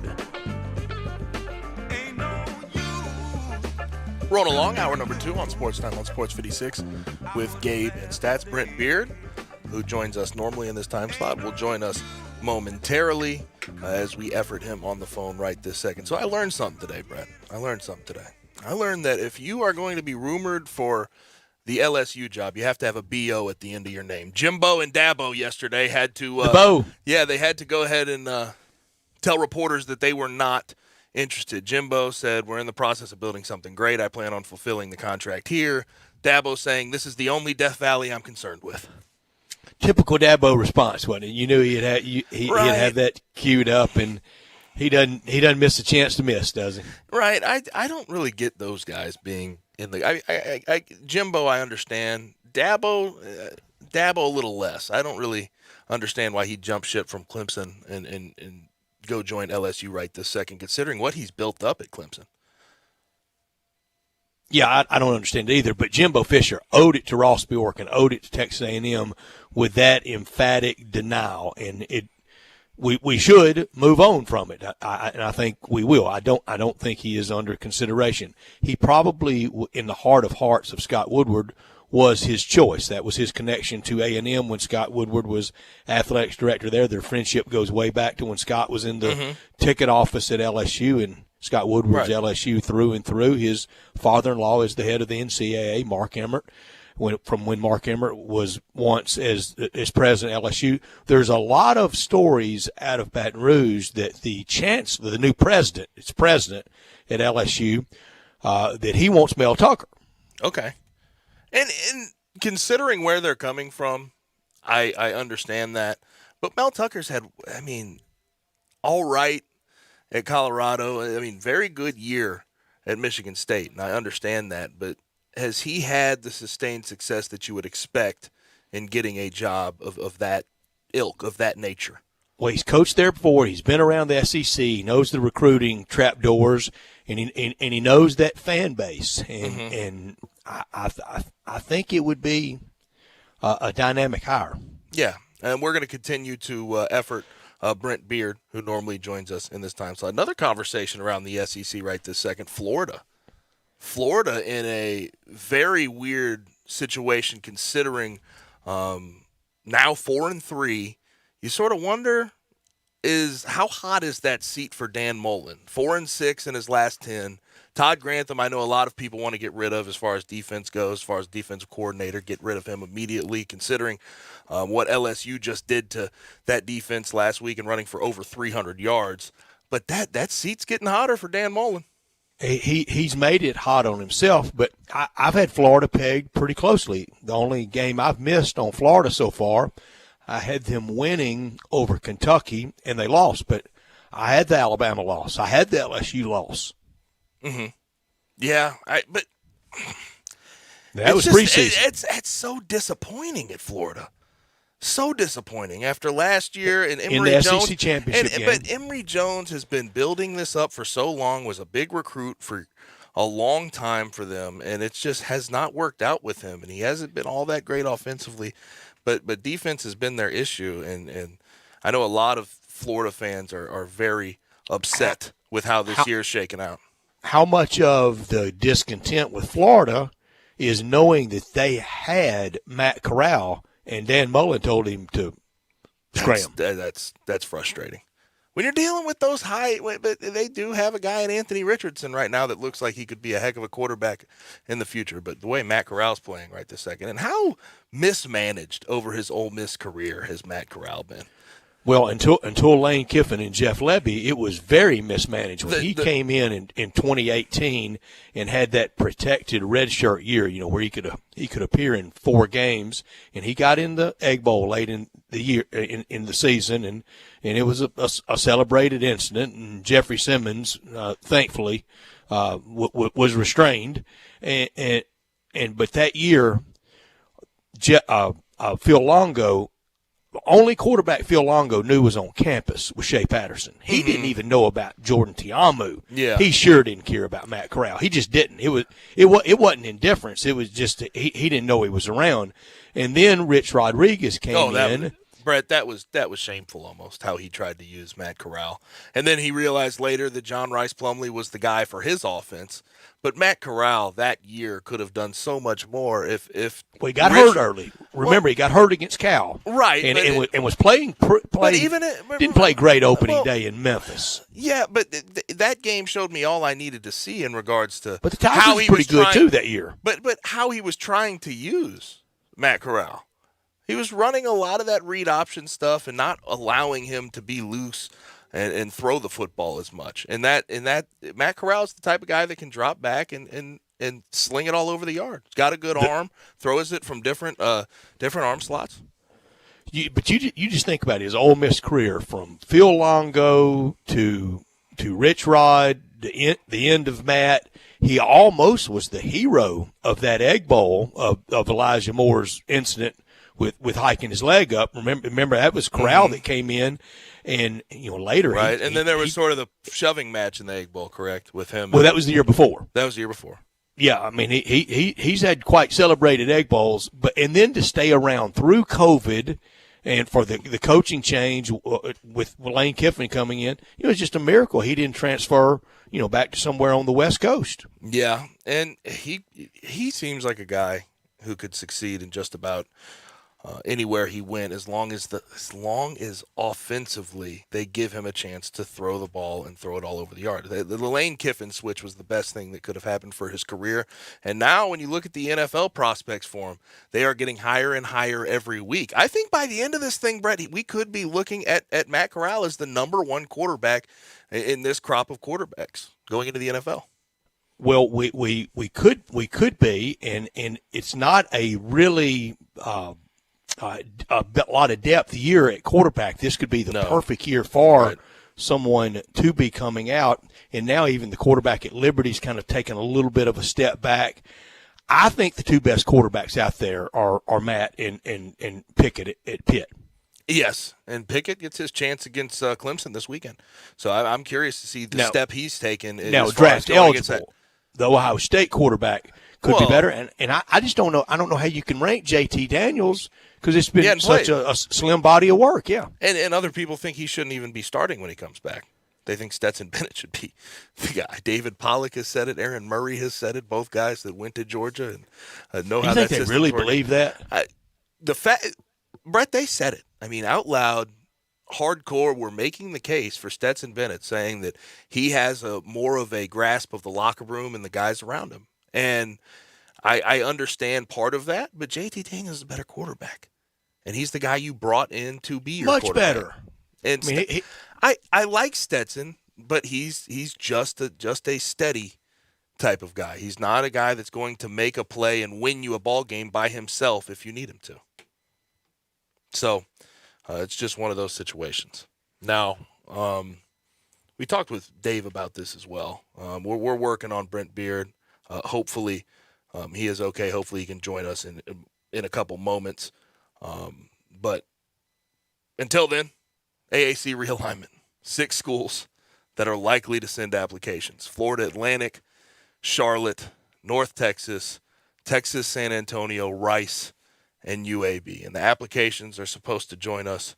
[SPEAKER 2] Rolling along, hour number 2 on Sports Time on Sports 56 with Gabe and Stats. Brent Beard, who joins us normally in this time slot, will join us momentarily as we effort him on the phone right this second. So I learned something today, Brett. I learned that if you are going to be rumored for the LSU job, you have to have a B.O. at the end of your name. Jimbo and Dabo yesterday had to they had to go ahead and tell reporters that they were not interested. Jimbo said, we're in the process of building something great. I plan on fulfilling the contract here. Dabo saying, this is the only Death Valley I'm concerned with.
[SPEAKER 3] Typical Dabo response, wasn't it? You knew he'd have that queued up, and he doesn't miss a chance to miss, does he?
[SPEAKER 2] Right. I don't really get those guys being in the Jimbo, I understand. Dabo a little less. I don't really understand why he jumped ship from Clemson and go join LSU right this second, considering what he's built up at Clemson.
[SPEAKER 3] Yeah, I don't understand it either. But Jimbo Fisher owed it to Ross Bjork and owed it to Texas A&M with that emphatic denial, and we should move on from it. And I think we will. I don't think he is under consideration. He probably, in the heart of hearts of Scott Woodward, was his choice. That was his connection to A&M when Scott Woodward was athletics director there. Their friendship goes way back to when Scott was in the ticket office at LSU, and Scott Woodward's LSU through and through. His father-in-law is the head of the NCAA, Mark Emmert. From when Mark Emmert was once as president of LSU. There's a lot of stories out of Baton Rouge that the new president, at LSU, that he wants Mel Tucker.
[SPEAKER 2] Okay. And considering where they're coming from, I understand that. But Mel Tucker's had, all right at Colorado. Very good year at Michigan State, and I understand that. But has he had the sustained success that you would expect in getting a job of that ilk, of that nature?
[SPEAKER 3] Well, he's coached there before. He's been around the SEC. He knows the recruiting trapdoors, and he knows that fan base. And I think it would be a dynamic hire.
[SPEAKER 2] Yeah, and we're going to continue to effort Brent Beard, who normally joins us in this time slot. Another conversation around the SEC right this second, Florida in a very weird situation considering now 4-3. You sort of wonder how hot is that seat for Dan Mullen? 4-6 in his last 10. Todd Grantham, I know a lot of people want to get rid of as far as defense goes, as far as defensive coordinator, get rid of him immediately considering what LSU just did to that defense last week and running for over 300 yards. But that seat's getting hotter for Dan Mullen.
[SPEAKER 3] He's made it hot on himself, but I've had Florida pegged pretty closely. The only game I've missed on Florida so far, I had them winning over Kentucky, and they lost. But I had the Alabama loss. I had the LSU loss.
[SPEAKER 2] Mm-hmm. Yeah, but
[SPEAKER 3] that was preseason.
[SPEAKER 2] It's so disappointing at Florida. So disappointing after last year and Emory
[SPEAKER 3] in the
[SPEAKER 2] Jones,
[SPEAKER 3] SEC championship game.
[SPEAKER 2] But Emory Jones has been building this up for so long, was a big recruit for a long time for them, and it just has not worked out with him. And he hasn't been all that great offensively, but defense has been their issue. And I know a lot of Florida fans are very upset with how this year is shaking out.
[SPEAKER 3] How much of the discontent with Florida is knowing that they had Matt Corral and Dan Mullen told him to scram?
[SPEAKER 2] That's frustrating. When you're dealing with those but they do have a guy in Anthony Richardson right now that looks like he could be a heck of a quarterback in the future. But the way Matt Corral's playing right this second, and how mismanaged over his Ole Miss career has Matt Corral been?
[SPEAKER 3] Well, until Lane Kiffin and Jeff Lebby, it was very mismanaged. When he came in 2018 and had that protected redshirt year, where he could appear in 4 games, and he got in the Egg Bowl late in the year in the season, and it was a celebrated incident. And Jeffrey Simmons, thankfully, was restrained, but that year, Phil Longo. The only quarterback Phil Longo knew was on campus was Shea Patterson. He didn't even know about Jordan Tiamu.
[SPEAKER 2] Yeah.
[SPEAKER 3] He sure didn't care about Matt Corral. He just didn't. It wasn't indifference. It was just he didn't know he was around. And then Rich Rodriguez came in.
[SPEAKER 2] Brett, that was shameful almost how he tried to use Matt Corral. And then he realized later that John Rice Plumlee was the guy for his offense. But Matt Corral that year could have done so much more if
[SPEAKER 3] he got hurt early. Remember, he got hurt against Cal,
[SPEAKER 2] right?
[SPEAKER 3] And was playing. Didn't play great opening day in Memphis.
[SPEAKER 2] Yeah, but that game showed me all I needed to see in regards to.
[SPEAKER 3] But the Tigers were pretty good too that year.
[SPEAKER 2] But how he was trying to use Matt Corral, he was running a lot of that read option stuff and not allowing him to be loose and throw the football as much. And that Matt Corral is the type of guy that can drop back and sling it all over the yard. He's got a good arm, throws it from different arm slots.
[SPEAKER 3] But you just think about his Ole Miss career from Phil Longo to Rich Rod, the end of Matt. He almost was the hero of that Egg Bowl of Elijah Moore's incident with hiking his leg up. Remember that was Corral that came in. And, later.
[SPEAKER 2] Right, and then there was sort of the shoving match in the Egg Bowl, correct, with him?
[SPEAKER 3] Well, that was the year before.
[SPEAKER 2] That was the year before.
[SPEAKER 3] Yeah, I mean, he's had quite celebrated Egg Bowls, and then to stay around through COVID and for the coaching change with Lane Kiffin coming in, it was just a miracle he didn't transfer, back to somewhere on the West Coast.
[SPEAKER 2] Yeah, and he seems like a guy, who could succeed in just about anywhere he went, as long as offensively they give him a chance to throw the ball and throw it all over the yard. The Lane Kiffin switch was the best thing that could have happened for his career. And now when you look at the NFL prospects for him, they are getting higher and higher every week. I think by the end of this thing, Brett, we could be looking at Matt Corral as the number one quarterback in this crop of quarterbacks going into the NFL.
[SPEAKER 3] Well, we could be, and it's not a really a lot of depth year at quarterback. This could be the perfect year for someone to be coming out. And now even the quarterback at Liberty's kind of taken a little bit of a step back. I think the two best quarterbacks out there are Matt and Pickett at Pitt. Yes, and Pickett gets his chance against Clemson this weekend. So I'm curious to see the step he's taken. Now, draft eligible, the Ohio State quarterback could be better. And I just don't know. I don't know how you can rank JT Daniels because it's been such a slim body of work. Yeah. And other people think he shouldn't even be starting when he comes back. They think Stetson Bennett should be the guy. David Pollack has said it. Aaron Murray has said it. Both guys that went to Georgia and know how that system works. You think they really believe that? Brett, they said it. I mean, out loud, hardcore, we're making the case for Stetson Bennett, saying that he has more of a grasp of the locker room and the guys around him. And I understand part of that, but JT Daniels is a better quarterback. And he's the guy you brought in to be your quarterback. Much better. And I like Stetson, but he's just a steady type of guy. He's not a guy that's going to make a play and win you a ball game by himself if you need him to. So it's just one of those situations. Now, we talked with Dave about this as well. We're working on Brent Beard. Hopefully he is okay. Hopefully he can join us in a couple moments. But until then, AAC realignment. 6 schools that are likely to send applications. Florida Atlantic, Charlotte, North Texas, Texas San Antonio, Rice, and UAB. And the applications are supposed to join us,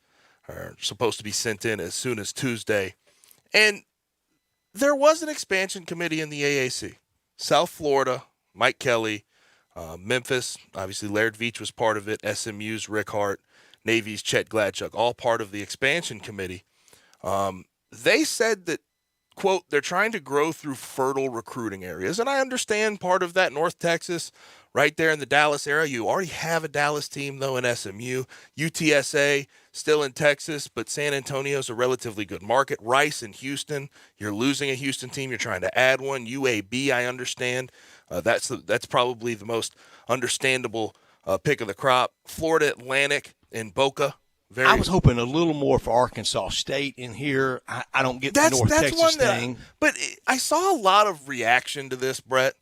[SPEAKER 3] are supposed to be sent in as soon as Tuesday. And there was an expansion committee in the AAC. South Florida, Mike Kelly, Memphis, obviously Laird Veach was part of it, SMU's Rick Hart, Navy's Chet Gladchuk, all part of the expansion committee. They said that, quote, they're trying to grow through fertile recruiting areas. And I understand part of that. North Texas, right there in the Dallas area. You already have a Dallas team, though, in SMU. UTSA, still in Texas, but San Antonio's a relatively good market. Rice in Houston, you're losing a Houston team. You're trying to add one. UAB, I understand. That's probably the most understandable pick of the crop. Florida Atlantic in Boca. I was hoping a little more for Arkansas State in here. I don't get the North Texas thing. But I saw a lot of reaction to this, Brett,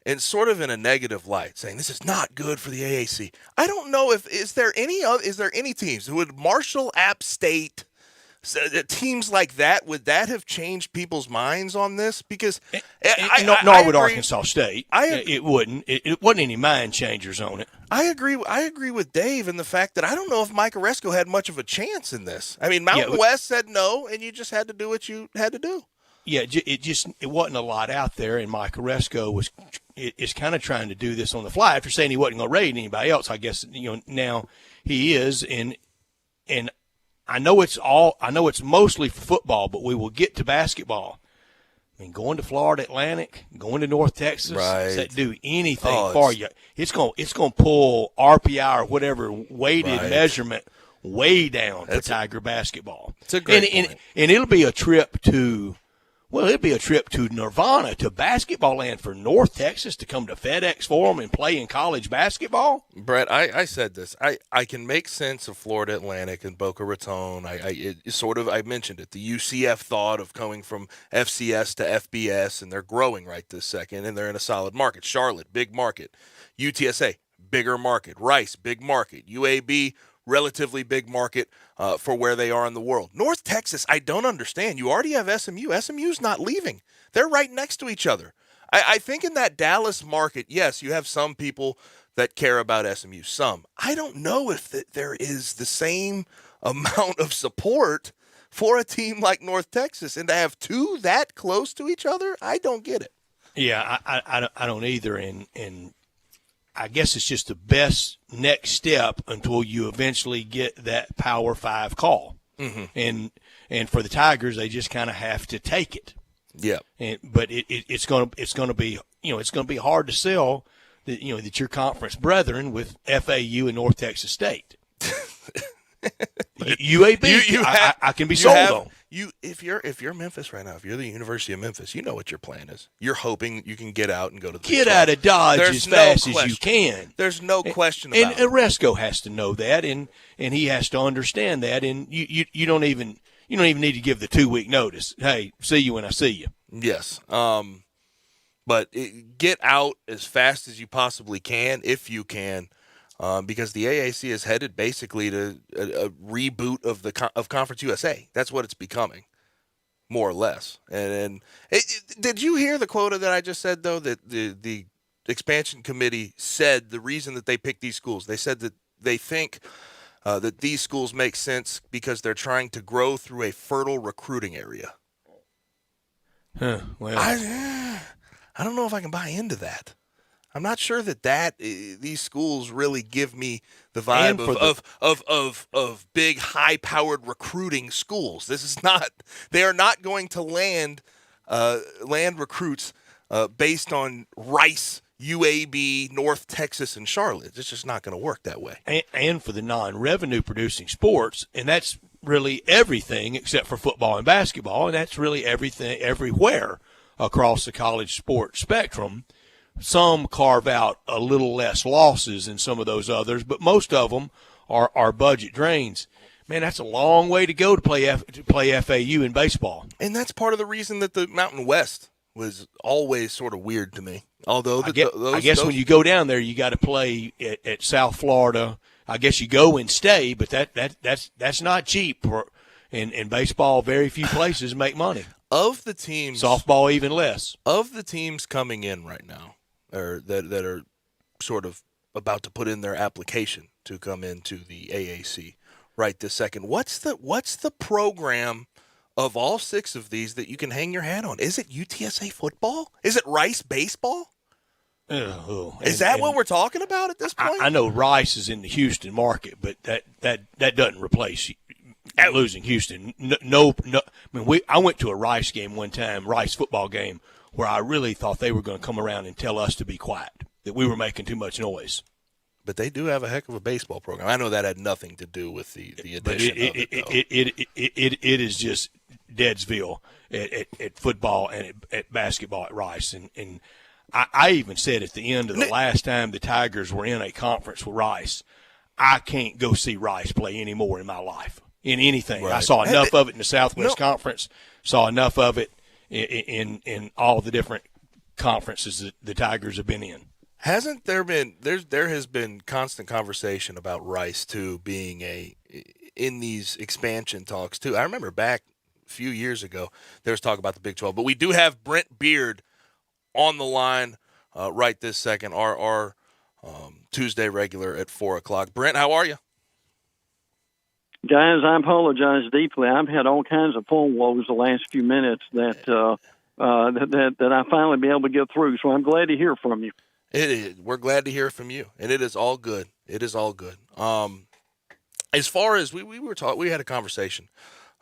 [SPEAKER 3] and sort of in a negative light, saying this is not good for the AAC. I don't know is there any teams who would Marshall, App State, teams like that, would that have changed people's minds on this? Because nor would Arkansas State. It wouldn't. It wasn't any mind changers on it. I agree with Dave in the fact that I don't know if Mike Oresco had much of a chance in this. I mean, Mountain West said no, and you just had to do what you had to do. Yeah, it wasn't a lot out there, and Mike Oresco is kind of trying to do this on the fly after saying he wasn't going to raid anybody else. I guess now he is, and I know it's mostly football, but we will get to basketball. I mean, going to Florida Atlantic, going to North Texas, does that do anything for you? It's going to pull RPI or whatever weighted measurement way down for Tiger basketball. It's a great point. And it'll be a trip to Nirvana, to basketball land for North Texas to come to FedEx Forum and play in college basketball. Brett, I said this. I can make sense of Florida Atlantic and Boca Raton. I mentioned it. The UCF thought of coming from FCS to FBS, and they're growing right this second, and they're in a solid market. Charlotte, big market. UTSA, bigger market. Rice, big market. UAB, relatively big market for where they are in the world. North Texas, I don't understand. You already have SMU. SMU's not leaving. They're right next to each other. I think in that Dallas market, yes, you have some people that care about SMU. Some. I don't know if there is the same amount of support for a team like North Texas. And to have two that close to each other, I don't get it. Yeah, I don't either. And I guess it's just the best next step until you eventually get that Power 5 call.
[SPEAKER 2] Mm-hmm.
[SPEAKER 3] And for the Tigers, they just kind of have to take it.
[SPEAKER 2] Yeah.
[SPEAKER 3] But it's going to be hard to sell that your conference brethren with FAU and North Texas State. UAB, I can be sold on.
[SPEAKER 2] If you're Memphis right now, if you're the University of Memphis, you know what your plan is. You're hoping you can get out and go to the
[SPEAKER 3] Get out of Dodge as fast as you can.
[SPEAKER 2] There's no question about it.
[SPEAKER 3] And Oresco has to know that, and he has to understand that. And you don't even need to give the 2-week notice. Hey, see you when I see you.
[SPEAKER 2] Yes. But get out as fast as you possibly can, if you can. Because the AAC is headed basically to a reboot of Conference USA. That's what it's becoming, more or less. And did you hear the quota that I just said, though, that the expansion committee said the reason that they picked these schools? They said that they think that these schools make sense because they're trying to grow through a fertile recruiting area.
[SPEAKER 3] Well,
[SPEAKER 2] I don't know if I can buy into that. I'm not sure that these schools really give me the vibe of big, high-powered recruiting schools. This is not. They are not going to land recruits based on Rice, UAB, North Texas, and Charlotte. It's just not going to work that way.
[SPEAKER 3] And for the non-revenue producing sports, and that's really everything except for football and basketball, and that's really everything everywhere across the college sports spectrum. Some carve out a little less losses than some of those others, but most of them are budget drains. Man, that's a long way to go to play FAU in baseball.
[SPEAKER 2] And that's part of the reason that the Mountain West was always sort of weird to me. Although
[SPEAKER 3] I guess when you go down there, you got to play at South Florida. I guess you go and stay, but that's not cheap. In baseball, very few places make money.
[SPEAKER 2] Of the teams,
[SPEAKER 3] softball even less.
[SPEAKER 2] Of the teams coming in right now, or that are sort of about to put in their application to come into the AAC right this second, what's the program of all 6 of these that you can hang your hat on? Is it UTSA football? Is it Rice baseball? Is that what we're talking about at this point?
[SPEAKER 3] I know Rice is in the Houston market, but that doesn't replace losing Houston. No. I mean, I went to a Rice game one time, Rice football game, where I really thought they were going to come around and tell us to be quiet, that we were making too much noise.
[SPEAKER 2] But they do have a heck of a baseball program. I know that had nothing to do with the addition of it.
[SPEAKER 3] It is just Deadsville at football and at basketball at Rice. And I even said at the end of the last time the Tigers were in a conference with Rice, I can't go see Rice play anymore in my life, in anything. Right. I saw enough of it in the Southwest Conference, saw enough of it in all the different conferences that the Tigers have been in.
[SPEAKER 2] Hasn't there been there has been constant conversation about Rice too being in these expansion talks too. I remember back a few years ago there was talk about the Big 12, but we do have Brent Beard on the line right this second. Our Tuesday regular at 4:00. Brent, how are you?
[SPEAKER 20] Guys, I apologize deeply. I've had all kinds of phone woes the last few minutes that I finally be able to get through. So I'm glad to hear from you.
[SPEAKER 2] It is. We're glad to hear from you, and it is all good. It is all good. As far as we were talking, we had a conversation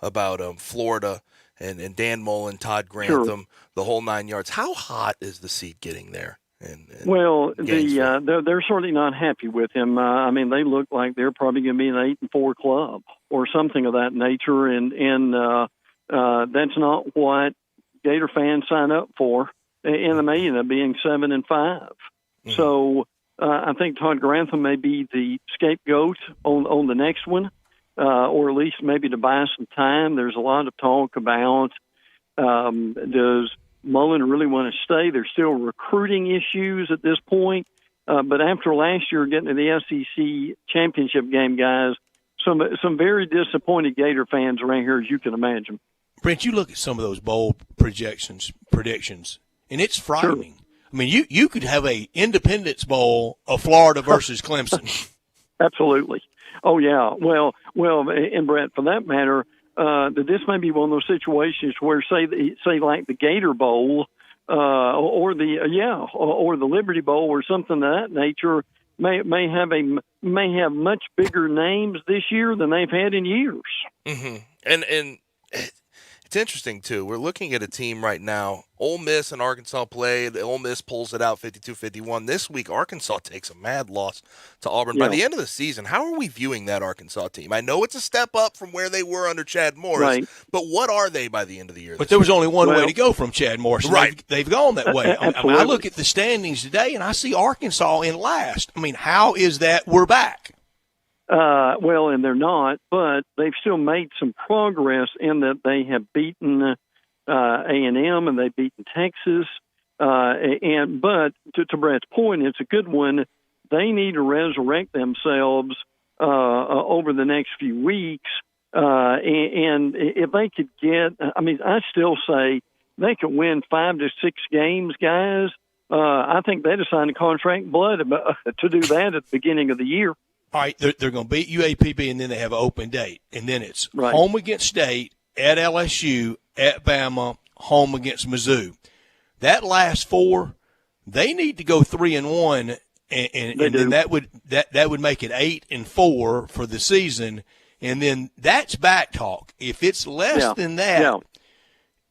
[SPEAKER 2] about Florida and Dan Mullen, Todd Grantham, the whole 9 yards. How hot is the seat getting there?
[SPEAKER 20] Well, they're certainly not happy with him. I mean, they look like they're probably going to be an 8-4 club or something of that nature, and that's not what Gator fans sign up for. And they may end up being 7-5. Mm-hmm. So I think Todd Grantham may be the scapegoat on the next one, or at least maybe to buy some time. There's a lot of talk about does Mullen really want to stay? There's still recruiting issues at this point. But after last year getting to the SEC championship game, guys, some very disappointed Gator fans around here, as you can imagine.
[SPEAKER 3] Brent, you look at some of those bowl predictions, and it's frightening. Sure. I mean, you could have a Independence Bowl of Florida versus Clemson.
[SPEAKER 20] Absolutely. Oh, yeah. Well, and Brett, for that matter, this may be one of those situations where, say like the Gator Bowl, or the Liberty Bowl or something of that nature may have much bigger names this year than they've had in years.
[SPEAKER 2] Mm-hmm. And it's interesting too. We're looking at a team right now. Ole Miss and Arkansas play. Ole Miss pulls it out 52-51. This week, Arkansas takes a mad loss to Auburn.
[SPEAKER 20] Yeah.
[SPEAKER 2] By the end of the season, how are we viewing that Arkansas team? I know it's a step up from where they were under Chad Morris,
[SPEAKER 20] right.
[SPEAKER 2] But what are they by the end of the year?
[SPEAKER 3] But there was only one way to go from Chad Morris.
[SPEAKER 2] Right.
[SPEAKER 3] They've gone that way.
[SPEAKER 20] Absolutely.
[SPEAKER 3] I look at the standings today, and I see Arkansas in last. I mean, how is that we're back?
[SPEAKER 20] Well, and they're not, but they've still made some progress in that they have beaten A&M and they've beaten Texas. But to Brett's point, it's a good one. They need to resurrect themselves over the next few weeks. And if they could I still say they could win 5 to 6 games, guys. I think they'd have signed a contract blood to do that at the beginning of the year.
[SPEAKER 3] All right, they're going to beat UAPB, and then they have an open date. And then it's
[SPEAKER 20] right.
[SPEAKER 3] Home against State, at LSU, at Bama, home against Mizzou. That last 4, they need to go 3-1, and then that would make it 8-4 for the season. And then that's back talk. If it's less than that,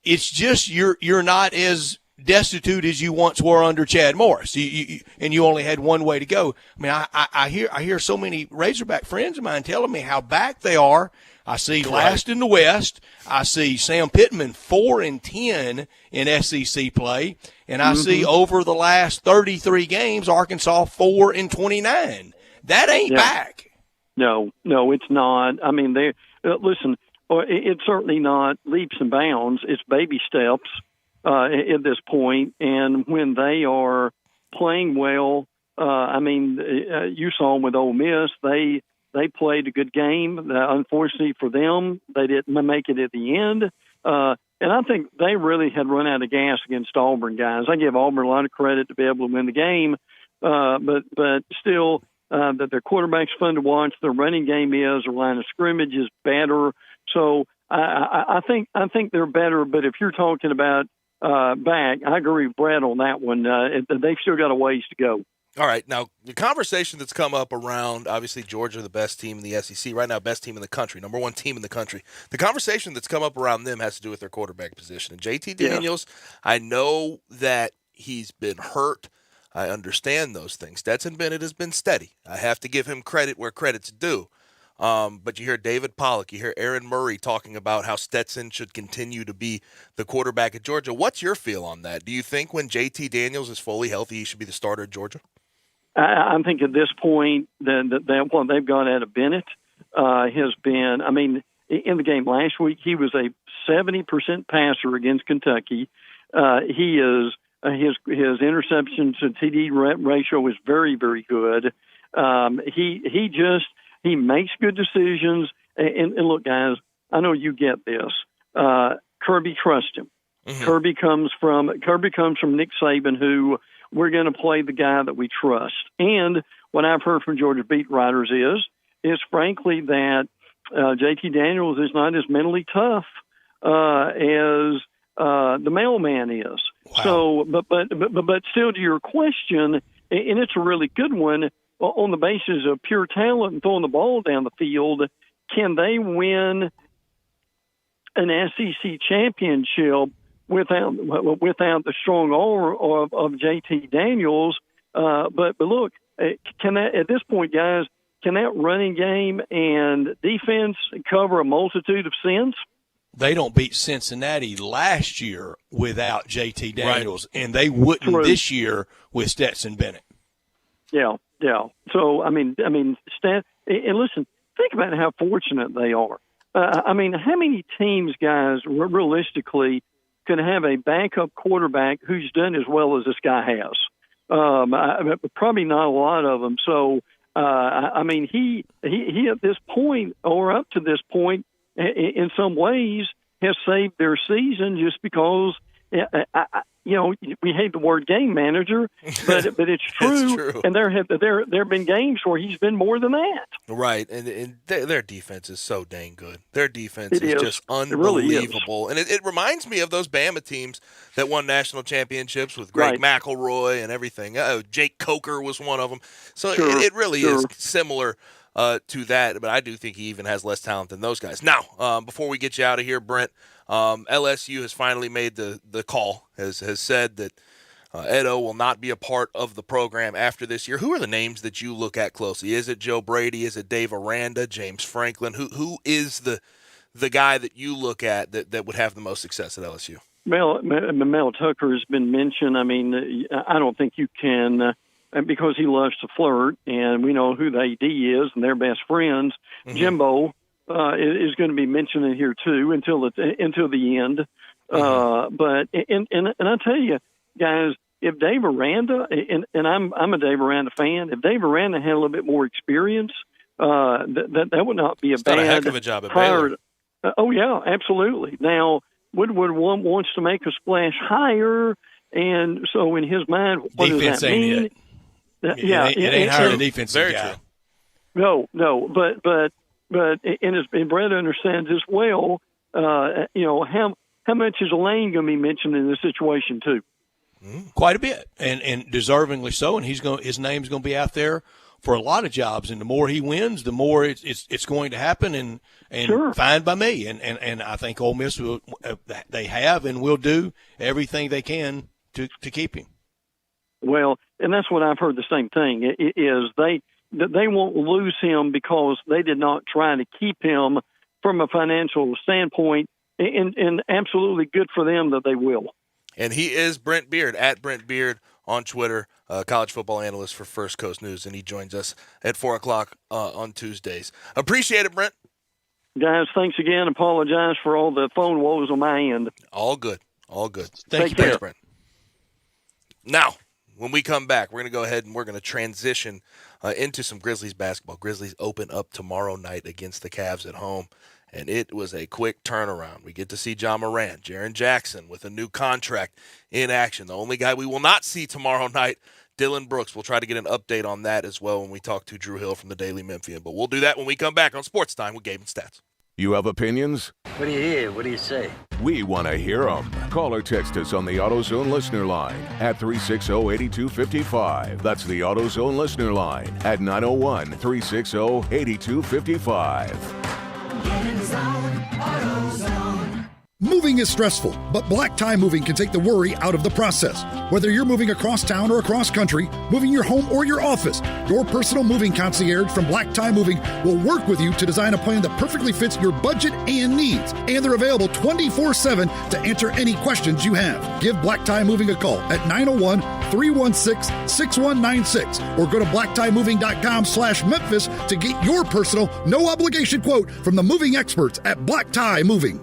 [SPEAKER 3] it's just you're not as destitute as you once were under Chad Morris, and you only had one way to go. I mean, I hear so many Razorback friends of mine telling me how back they are. I see last in the West. I see Sam Pittman 4-10 in SEC play, and I see over the last 33 games Arkansas 4-29. That ain't back.
[SPEAKER 20] No, it's not. I mean, listen. It's certainly not leaps and bounds. It's baby steps. At this point, and when they are playing well, you saw them with Ole Miss. They played a good game. Unfortunately for them, they didn't make it at the end. And I think they really had run out of gas against Auburn, guys. I give Auburn a lot of credit to be able to win the game, but still, that their quarterback's fun to watch. Their running game is. Their line of scrimmage is better. So I think they're better. But if you're talking about back, I agree with Brad on that one. They've still got a ways to go.
[SPEAKER 2] All right. Now, the conversation that's come up around, obviously, Georgia, the best team in the SEC, right now, best team in the country, number 1 team in the country. The conversation that's come up around them has to do with their quarterback position. And JT Daniels, I know that he's been hurt. I understand those things. Stetson Bennett has been steady. I have to give him credit where credit's due. But you hear David Pollock, you hear Aaron Murray talking about how Stetson should continue to be the quarterback at Georgia. What's your feel on that? Do you think when JT Daniels is fully healthy, he should be the starter at Georgia?
[SPEAKER 20] I think at this point that what they've got out of Bennett has been, in the game last week, he was a 70% passer against Kentucky. He is his interception to TD ratio is very, very good. He makes good decisions. And look, guys, I know you get this. Kirby trusts him. Mm-hmm. Kirby comes from Nick Saban, who we're going to play the guy that we trust. And what I've heard from Georgia beat writers is frankly that JT Daniels is not as mentally tough as the mailman is. Wow. So, but still, to your question, and it's a really good one. On the basis of pure talent and throwing the ball down the field, can they win an SEC championship without the strong arm of JT Daniels? But look, can that at this point, guys? Can that running game and defense cover a multitude of sins?
[SPEAKER 3] They don't beat Cincinnati last year without JT Daniels, and they wouldn't this year with Stetson Bennett.
[SPEAKER 20] Yeah. So and listen, think about how fortunate they are. How many teams, guys, realistically, can have a backup quarterback who's done as well as this guy has? Probably not a lot of them. So, he at this point, or up to this point, in some ways, has saved their season just because we hate the word game manager, but it's true.
[SPEAKER 2] True.
[SPEAKER 20] And there have been games where he's been more than that.
[SPEAKER 2] Right, and their defense is so dang good. Their defense is just
[SPEAKER 20] It
[SPEAKER 2] unbelievable.
[SPEAKER 20] really is.
[SPEAKER 2] And it reminds me of those Bama teams that won national championships with Greg McElroy and everything. Jake Coker was one of them. So it really is similar to that, but I do think he even has less talent than those guys. Now, before we get you out of here, Brent, LSU has finally made the call, has said that Edo will not be a part of the program after this year. Who are the names that you look at closely? Is it Joe Brady? Is it Dave Aranda? James Franklin? Who is the guy that you look at that would have the most success at LSU?
[SPEAKER 20] Mel Tucker has been mentioned. I mean, I don't think you can, because he loves to flirt, and we know who the AD is, and they're best friends. Mm-hmm. Jimbo is going to be mentioned in here too until the end. Mm-hmm. But I tell you, guys, if Dave Aranda, and I'm a Dave Aranda fan, if Dave Aranda had a little bit more experience, that would not be a bad.
[SPEAKER 2] Done a heck of a job at Baylor.
[SPEAKER 20] Oh yeah, absolutely. Now Woodward wants to make a splash higher, and so in his mind, what does that mean?
[SPEAKER 3] It ain't hiring a defensive guy.
[SPEAKER 20] True. No, but and Brett understands as well. How much is Lane going to be mentioned in this situation too?
[SPEAKER 3] Quite a bit, and deservingly so. And his name's going to be out there for a lot of jobs. And the more he wins, the more it's going to happen. And
[SPEAKER 20] sure.
[SPEAKER 3] Fine by me. And I think Ole Miss they have and will do everything they can to keep him.
[SPEAKER 20] Well, and that's what I've heard. The same thing is they won't lose him because they did not try to keep him from a financial standpoint, and absolutely good for them that they will.
[SPEAKER 2] And he is Brent Beard, at Brent Beard on Twitter, college football analyst for First Coast News, and he joins us at 4 o'clock on Tuesdays. Appreciate it, Brent.
[SPEAKER 20] Guys, thanks again. Apologize for all the phone woes on my end.
[SPEAKER 2] All good.
[SPEAKER 3] Thank you,
[SPEAKER 2] Brent. Now, when we come back, we're going to go ahead and we're going to transition into some Grizzlies basketball. Grizzlies open up tomorrow night against the Cavs at home, and it was a quick turnaround. We get to see John Morant, Jaren Jackson with a new contract in action. The only guy we will not see tomorrow night, Dylan Brooks. We'll try to get an update on that as well when we talk to Drew Hill from the Daily Memphian. But we'll do that when we come back on Sports Time with Gabe and Stats.
[SPEAKER 1] You have opinions?
[SPEAKER 21] What do you hear? What do you say?
[SPEAKER 1] We want to hear them. Call or text us on the AutoZone listener line at 360-8255. That's the AutoZone listener line at 901-360-8255.
[SPEAKER 13] Get in the zone, AutoZone. Moving is stressful, but Black Tie Moving can take the worry out of the process. Whether you're moving across town or across country, moving your home or your office, your personal moving concierge from Black Tie Moving will work with you to design a plan that perfectly fits your budget and needs. And they're available 24/7 to answer any questions you have. Give Black Tie Moving a call at 901-316-6196 or go to blacktiemoving.com/Memphis to get your personal, no obligation quote from the moving experts at Black Tie Moving.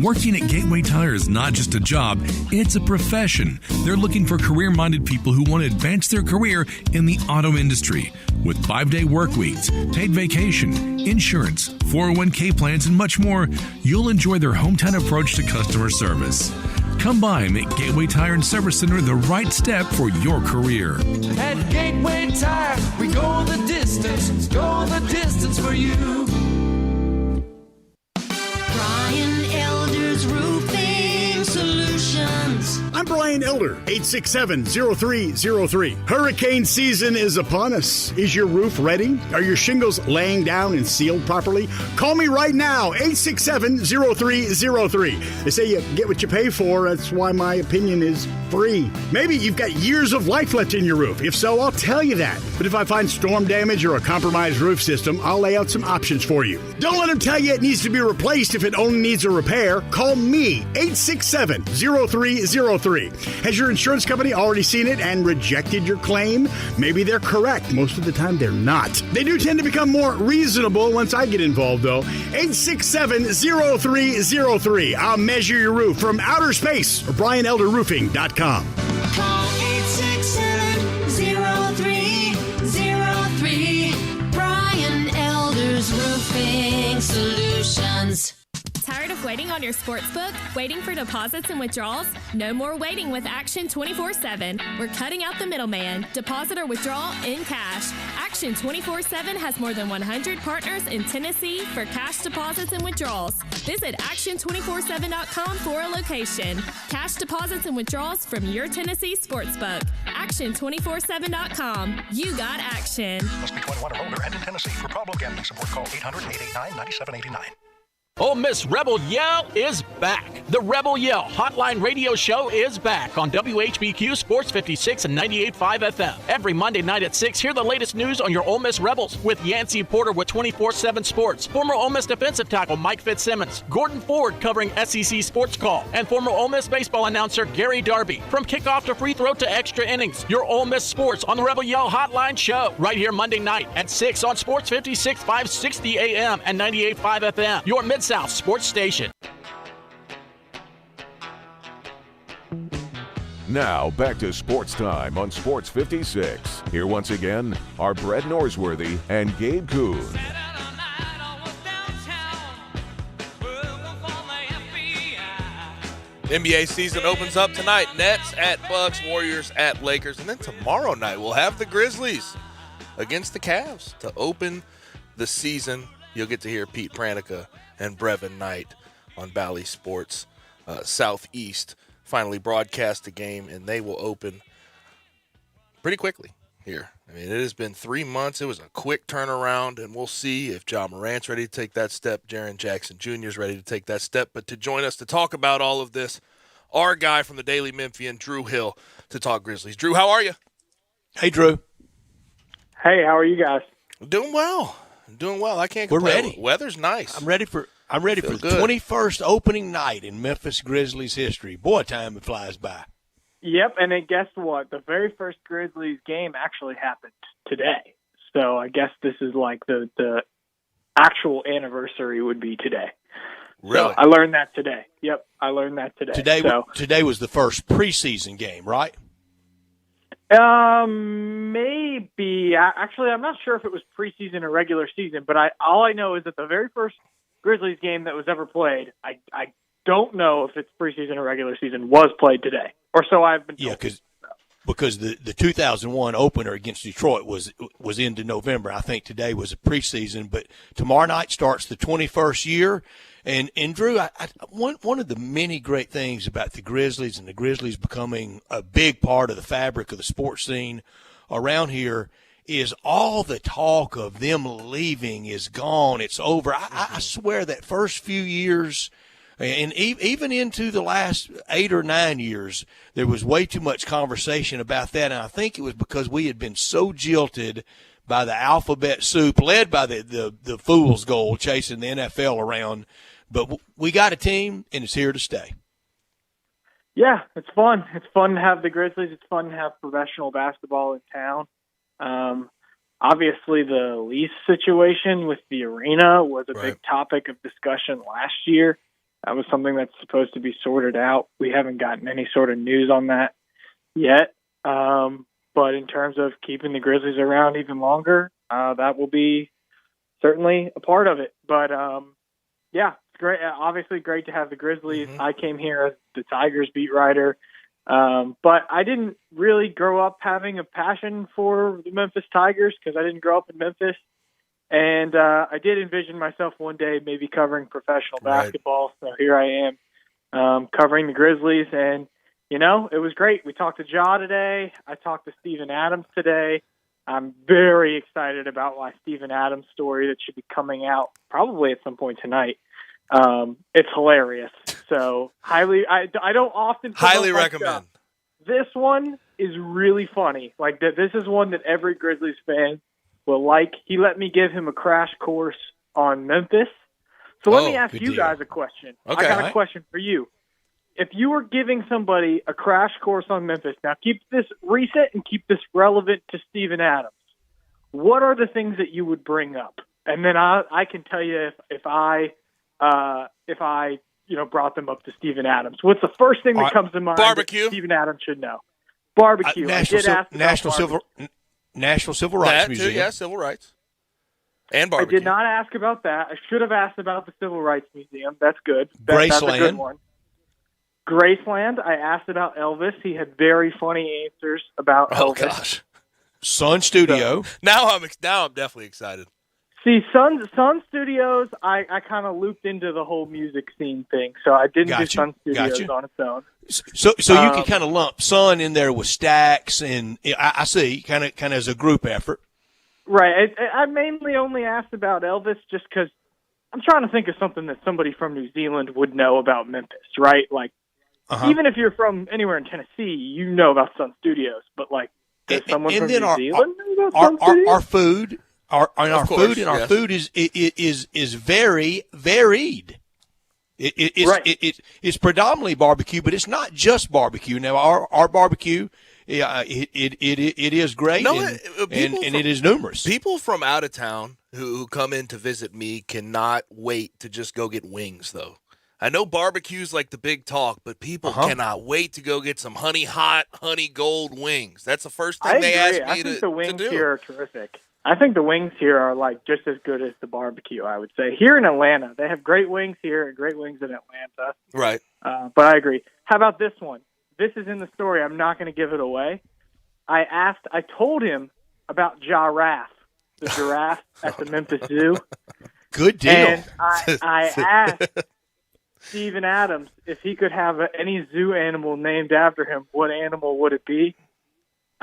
[SPEAKER 10] Working at Gateway Tire is not just a job, it's a profession. They're looking for career-minded people who want to advance their career in the auto industry. With 5-day work weeks, paid vacation, insurance, 401k plans, and much more, you'll enjoy their hometown approach to customer service. Come by and make Gateway Tire and Service Center the right step for your career.
[SPEAKER 14] At Gateway Tire, we go the distance for you.
[SPEAKER 22] Brian Elder's Roofing Solutions.
[SPEAKER 23] I'm Brian Elder, 867-0303. Hurricane season is upon us. Is your roof ready? Are your shingles laying down and sealed properly? Call me right now, 867-0303. They say you get what you pay for. That's why my opinion is free. Maybe you've got years of life left in your roof. If so, I'll tell you that. But if I find storm damage or a compromised roof system, I'll lay out some options for you. Don't let them tell you it needs to be replaced if it only needs a repair. Call me, 867-0303. Has your insurance company already seen it and rejected your claim? Maybe they're correct. Most of the time, they're not. They do tend to become more reasonable once I get involved, though. 867-0303. I'll measure your roof from outer space or BrianElderRoofing.com.
[SPEAKER 22] Call 867-0303. Brian Elder's Roofing Solutions.
[SPEAKER 24] Tired of
[SPEAKER 4] waiting on your sportsbook? Waiting for deposits and withdrawals? No more waiting with Action 24/7. We're cutting out the middleman. Deposit or withdrawal in cash. Action 24/7 has more than 100 partners in Tennessee for cash deposits and withdrawals. Visit action247.com for a location. Cash deposits and withdrawals from your Tennessee sportsbook. Action247.com. You got action.
[SPEAKER 9] Must be 21 or older and in Tennessee. For problem gambling support, call 800-889-9789.
[SPEAKER 21] Ole Miss Rebel Yell is back. The Rebel Yell Hotline Radio Show is back on WHBQ Sports 56 and 98.5 FM. Every Monday night at 6, hear the latest news on your Ole Miss Rebels with Yancey Porter with 24/7 Sports, former Ole Miss defensive tackle Mike Fitzsimmons, Gordon Ford covering SEC Sports Call, and former Ole Miss baseball announcer Gary Darby. From kickoff to free throw to extra innings, your Ole Miss Sports on the Rebel Yell Hotline Show right here Monday night at 6 on Sports 56, 560 AM and 98.5 FM. Your Mid-South Sports Station.
[SPEAKER 1] Now back to Sports Time on Sports 56. Here once again are Brett Norsworthy and Gabe Kuhn.
[SPEAKER 2] NBA season opens up tonight. Nets at Bucks, Warriors at Lakers. And then tomorrow night we'll have the Grizzlies against the Cavs to open the season. You'll get to hear Pete Pranica and Brevin Knight on Bally Sports Southeast finally broadcast the game, and they will open pretty quickly here. I mean, it has been 3 months. It was a quick turnaround, and we'll see if John Morant's ready to take that step. Jaren Jackson Jr. is ready to take that step. But to join us to talk about all of this, our guy from the Daily Memphian, Drew Hill, to talk Grizzlies. Drew, how are you?
[SPEAKER 3] Hey, Drew.
[SPEAKER 24] Hey, how are you guys?
[SPEAKER 2] Doing well. I can't complain.
[SPEAKER 3] We're ready.
[SPEAKER 2] Weather's nice.
[SPEAKER 3] I'm ready for the 21st opening night in Memphis Grizzlies history. Boy, time it flies by.
[SPEAKER 24] Yep, and then guess what? The very first Grizzlies game actually happened today. So I guess this is like the actual anniversary would be today.
[SPEAKER 2] Really?
[SPEAKER 24] So I learned that today. Yep, I learned that today.
[SPEAKER 3] Today was the first preseason game, right?
[SPEAKER 24] Maybe. Actually, I'm not sure if it was preseason or regular season, but all I know is that the very first Grizzlies game that was ever played, I don't know if it's preseason or regular season, was played today. Or so I've been told.
[SPEAKER 3] Yeah, because the 2001 opener against Detroit was into November. I think today was a preseason, but tomorrow night starts the 21st year. And Drew, one of the many great things about the Grizzlies and the Grizzlies becoming a big part of the fabric of the sports scene around here is all the talk of them leaving is gone. It's over. I swear that first few years, and even into the last 8 or 9 years, there was way too much conversation about that. And I think it was because we had been so jilted by the alphabet soup led by the fool's gold chasing the NFL around. But we got a team, and it's here to stay.
[SPEAKER 24] Yeah, it's fun. It's fun to have the Grizzlies. It's fun to have professional basketball in town. Obviously, the lease situation with the arena was a big topic of discussion last year. That was something that's supposed to be sorted out. We haven't gotten any sort of news on that yet. But in terms of keeping the Grizzlies around even longer, that will be certainly a part of it. But, yeah, it's great. Obviously great to have the Grizzlies. Mm-hmm. I came here as the Tigers beat writer. But I didn't really grow up having a passion for the Memphis Tigers because I didn't grow up in Memphis. And I did envision myself one day maybe covering professional basketball. So here I am covering the Grizzlies. And, you know, it was great. We talked to Ja today. I talked to Steven Adams today. I'm very excited about my Steven Adams story that should be coming out probably at some point tonight. It's hilarious. So I don't often
[SPEAKER 2] highly recommend.
[SPEAKER 24] This one is really funny. Like this is one that every Grizzlies fan will like. He let me give him a crash course on Memphis. So let me ask you guys a question.
[SPEAKER 2] Okay.
[SPEAKER 24] I got a question for you. If you were giving somebody a crash course on Memphis, now keep this recent and keep this relevant to Steven Adams, what are the things that you would bring up? And then I can tell you if I brought them up to Steven Adams. What's the first thing that comes to mind?
[SPEAKER 2] Barbecue.
[SPEAKER 24] Steven Adams should know. Barbecue.
[SPEAKER 3] National Civil Rights Museum.
[SPEAKER 2] Yeah, civil rights. And
[SPEAKER 24] I
[SPEAKER 2] barbecue.
[SPEAKER 24] did not ask about that. I should have asked about the Civil Rights Museum. That's good. That's a good
[SPEAKER 3] Graceland.
[SPEAKER 24] one. Graceland, I asked about Elvis. He had very funny answers about
[SPEAKER 2] Oh
[SPEAKER 24] Elvis.
[SPEAKER 2] gosh.
[SPEAKER 3] Sun Studio.
[SPEAKER 2] Now I'm definitely excited.
[SPEAKER 24] See, Sun Studios, I kind of looped into the whole music scene thing, so I didn't do
[SPEAKER 3] Gotcha.
[SPEAKER 24] Sun Studios
[SPEAKER 3] Gotcha.
[SPEAKER 24] on its own.
[SPEAKER 3] So you can kind of lump Sun in there with Stax, and I see kind of as a group effort.
[SPEAKER 24] Right. I mainly only asked about Elvis just because I'm trying to think of something that somebody from New Zealand would know about Memphis, right? Like, even if you're from anywhere in Tennessee, you know about Sun Studios, but like, does someone from New Zealand know about Sun Studios?
[SPEAKER 3] Our food, our
[SPEAKER 2] yes.
[SPEAKER 3] food is very varied. It's predominantly barbecue, but it's not just barbecue. Now our barbecue, it is great, and it is numerous.
[SPEAKER 2] People from out of town who come in to visit me cannot wait to just go get wings, though. I know barbecue's like the big talk, but people cannot wait to go get some honey gold wings. That's the first thing they ask me
[SPEAKER 24] I think the wings
[SPEAKER 2] to do.
[SPEAKER 24] here are terrific. I think the wings here are like just as good as the barbecue, I would say. Here in Atlanta, they have great wings here and great wings in Atlanta.
[SPEAKER 2] Right.
[SPEAKER 24] But I agree. How about this one? This is in the story. I'm not going to give it away. I told him about Giraffe, the giraffe at the Memphis Zoo.
[SPEAKER 3] Good deal.
[SPEAKER 24] And I asked Steven Adams if he could have any zoo animal named after him, what animal would it be?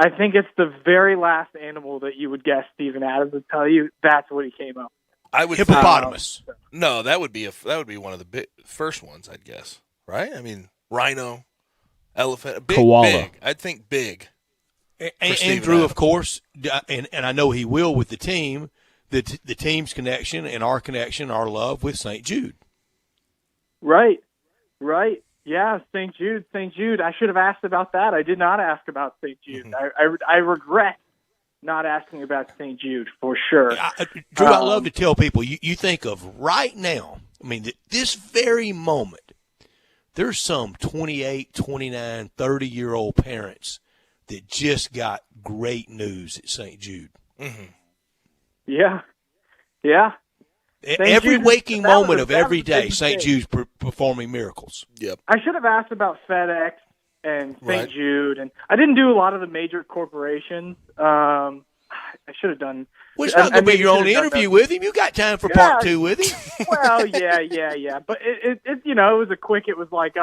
[SPEAKER 24] I think it's the very last animal that you would guess Steven Adams would tell you. That's what he came up with.
[SPEAKER 2] I would
[SPEAKER 3] hippopotamus.
[SPEAKER 2] No, that would be one of the first ones, I'd guess. Right? I mean, rhino, elephant,
[SPEAKER 5] Koala.
[SPEAKER 2] Big. I'd think big.
[SPEAKER 3] And Drew, of course, and I know he will with the team. The team's connection and our connection, our love with St. Jude.
[SPEAKER 24] Right. Yeah, St. Jude. I should have asked about that. I did not ask about St. Jude. I regret not asking about St. Jude for sure.
[SPEAKER 3] Drew, I love to tell people, you think of right now, I mean, this very moment, there's some 28, 29, 30-year-old parents that just got great news at St. Jude.
[SPEAKER 2] Mm-hmm.
[SPEAKER 24] Yeah.
[SPEAKER 3] Every waking moment of every day, St. Jude's performing miracles.
[SPEAKER 2] Yep.
[SPEAKER 24] I should have asked about FedEx and St.
[SPEAKER 2] Right.
[SPEAKER 24] Jude, and I didn't do a lot of the major corporations. I should have done.
[SPEAKER 3] Well, it's not going to be your only interview with him. You got time for part 2 with him.
[SPEAKER 24] Well, yeah. But it it was a quick. It was like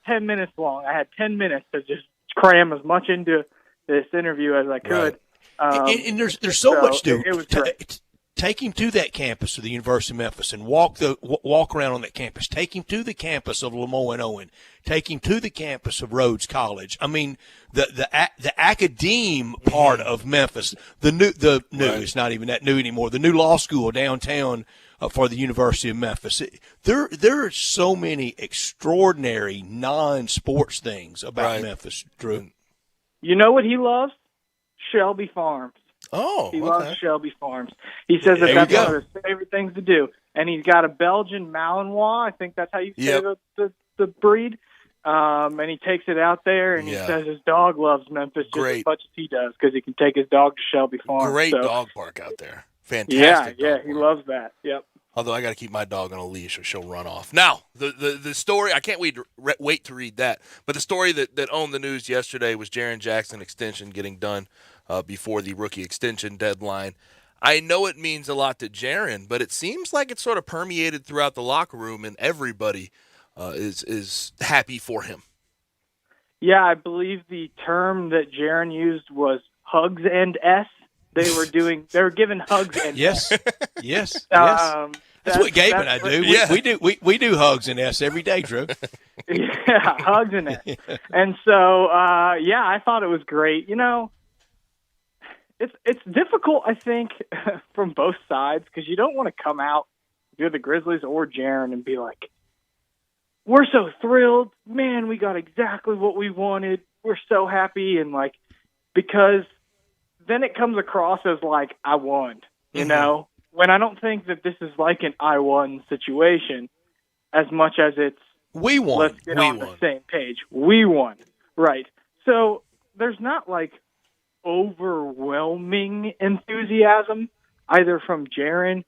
[SPEAKER 24] 10 minutes long. I had 10 minutes to just cram as much into this interview as I could.
[SPEAKER 3] Right. And there's so much to
[SPEAKER 24] it was great.
[SPEAKER 3] Take him to that campus of the University of Memphis and walk around on that campus. Take him to the campus of Lemoyne Owen. Take him to the campus of Rhodes College. I mean, the academe part of Memphis, the new it's not even that new anymore. The new law school downtown for the University of Memphis. There are so many extraordinary non-sports things about Memphis, Drew.
[SPEAKER 24] You know what he loves? Shelby Farms.
[SPEAKER 2] Oh,
[SPEAKER 24] he loves Shelby Farms. He says that's one of his favorite things to do. And he's got a Belgian Malinois. I think that's how you say the breed. And he takes it out there, and he says his dog loves Memphis just as much as he does because he can take his dog to Shelby Farms.
[SPEAKER 2] Great dog park out there. Fantastic.
[SPEAKER 24] Yeah, he loves that. Yep.
[SPEAKER 2] Although I got to keep my dog on a leash or she'll run off. Now, the story, I can't wait to read that. But the story that owned the news yesterday was Jaren Jackson extension getting done before the rookie extension deadline. I know it means a lot to Jaren, but it seems like it's sort of permeated throughout the locker room, and everybody is happy for him.
[SPEAKER 24] Yeah, I believe the term that Jaren used was hugs and S. They were giving hugs and
[SPEAKER 3] yes. That's what Gabe and I do. We do hugs and S every day, Drew.
[SPEAKER 24] Yeah, hugs and S. And so I thought it was great. You know, it's difficult, I think, from both sides because you don't want to come out if you're the Grizzlies or Jaren and be like, "We're so thrilled, man! We got exactly what we wanted. We're so happy," and like because then it comes across as like I won, you know. When I don't think that this is like an I won situation, as much as it's
[SPEAKER 3] we won.
[SPEAKER 24] Let's get on the same page. We won, right? So there's not like overwhelming enthusiasm either from Jaren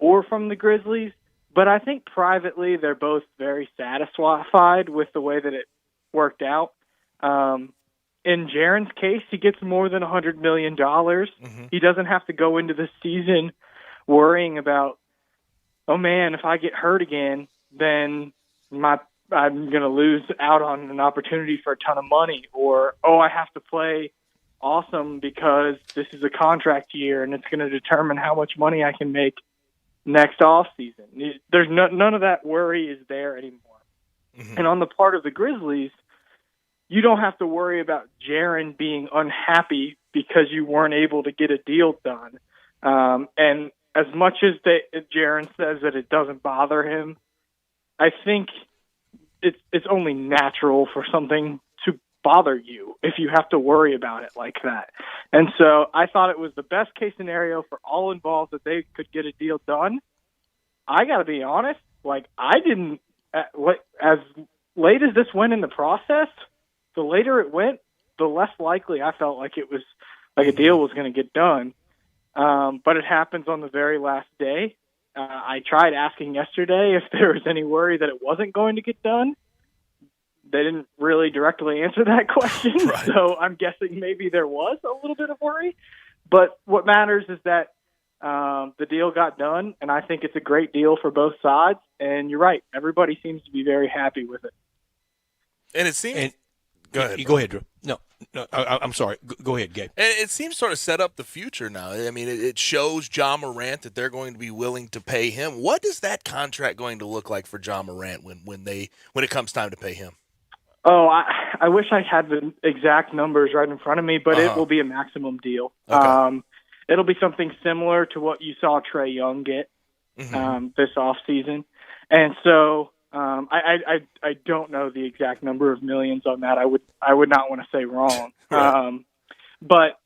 [SPEAKER 24] or from the Grizzlies, but I think privately they're both very satisfied with the way that it worked out. In Jaren's case, he gets more than $100 million. He doesn't have to go into the season worrying about, oh man, if I get hurt again, then I'm going to lose out on an opportunity for a ton of money, or, oh, I have to play awesome because this is a contract year and it's going to determine how much money I can make next off season. There's none of that worry is there anymore. And on the part of the Grizzlies, you don't have to worry about Jaren being unhappy because you weren't able to get a deal done. And as much as Jaren says that it doesn't bother him, I think it's only natural for something to bother you if you have to worry about it like that. And so I thought it was the best case scenario for all involved that they could get a deal done. I got to be honest, I didn't, as late as this went in the process, the later it went, the less likely I felt like it was like a deal was going to get done. But it happens on the very last day. I tried asking yesterday if there was any worry that it wasn't going to get done. They didn't really directly answer that question, so I'm guessing maybe there was a little bit of worry. But what matters is that the deal got done, and I think it's a great deal for both sides. And you're right, everybody seems to be very happy with it.
[SPEAKER 2] And it seems... Go ahead.
[SPEAKER 3] Go ahead, Drew. No, I'm sorry. Go ahead, Gabe.
[SPEAKER 2] And it seems sort of set up the future now. I mean, it shows Ja Morant that they're going to be willing to pay him. What is that contract going to look like for Ja Morant when it comes time to pay him?
[SPEAKER 24] Oh, I wish I had the exact numbers right in front of me, but it will be a maximum deal.
[SPEAKER 2] Okay.
[SPEAKER 24] It'll be something similar to what you saw Trae Young get this offseason. And so I don't know the exact number of millions on that. I would not want to say wrong.
[SPEAKER 2] Right.
[SPEAKER 24] But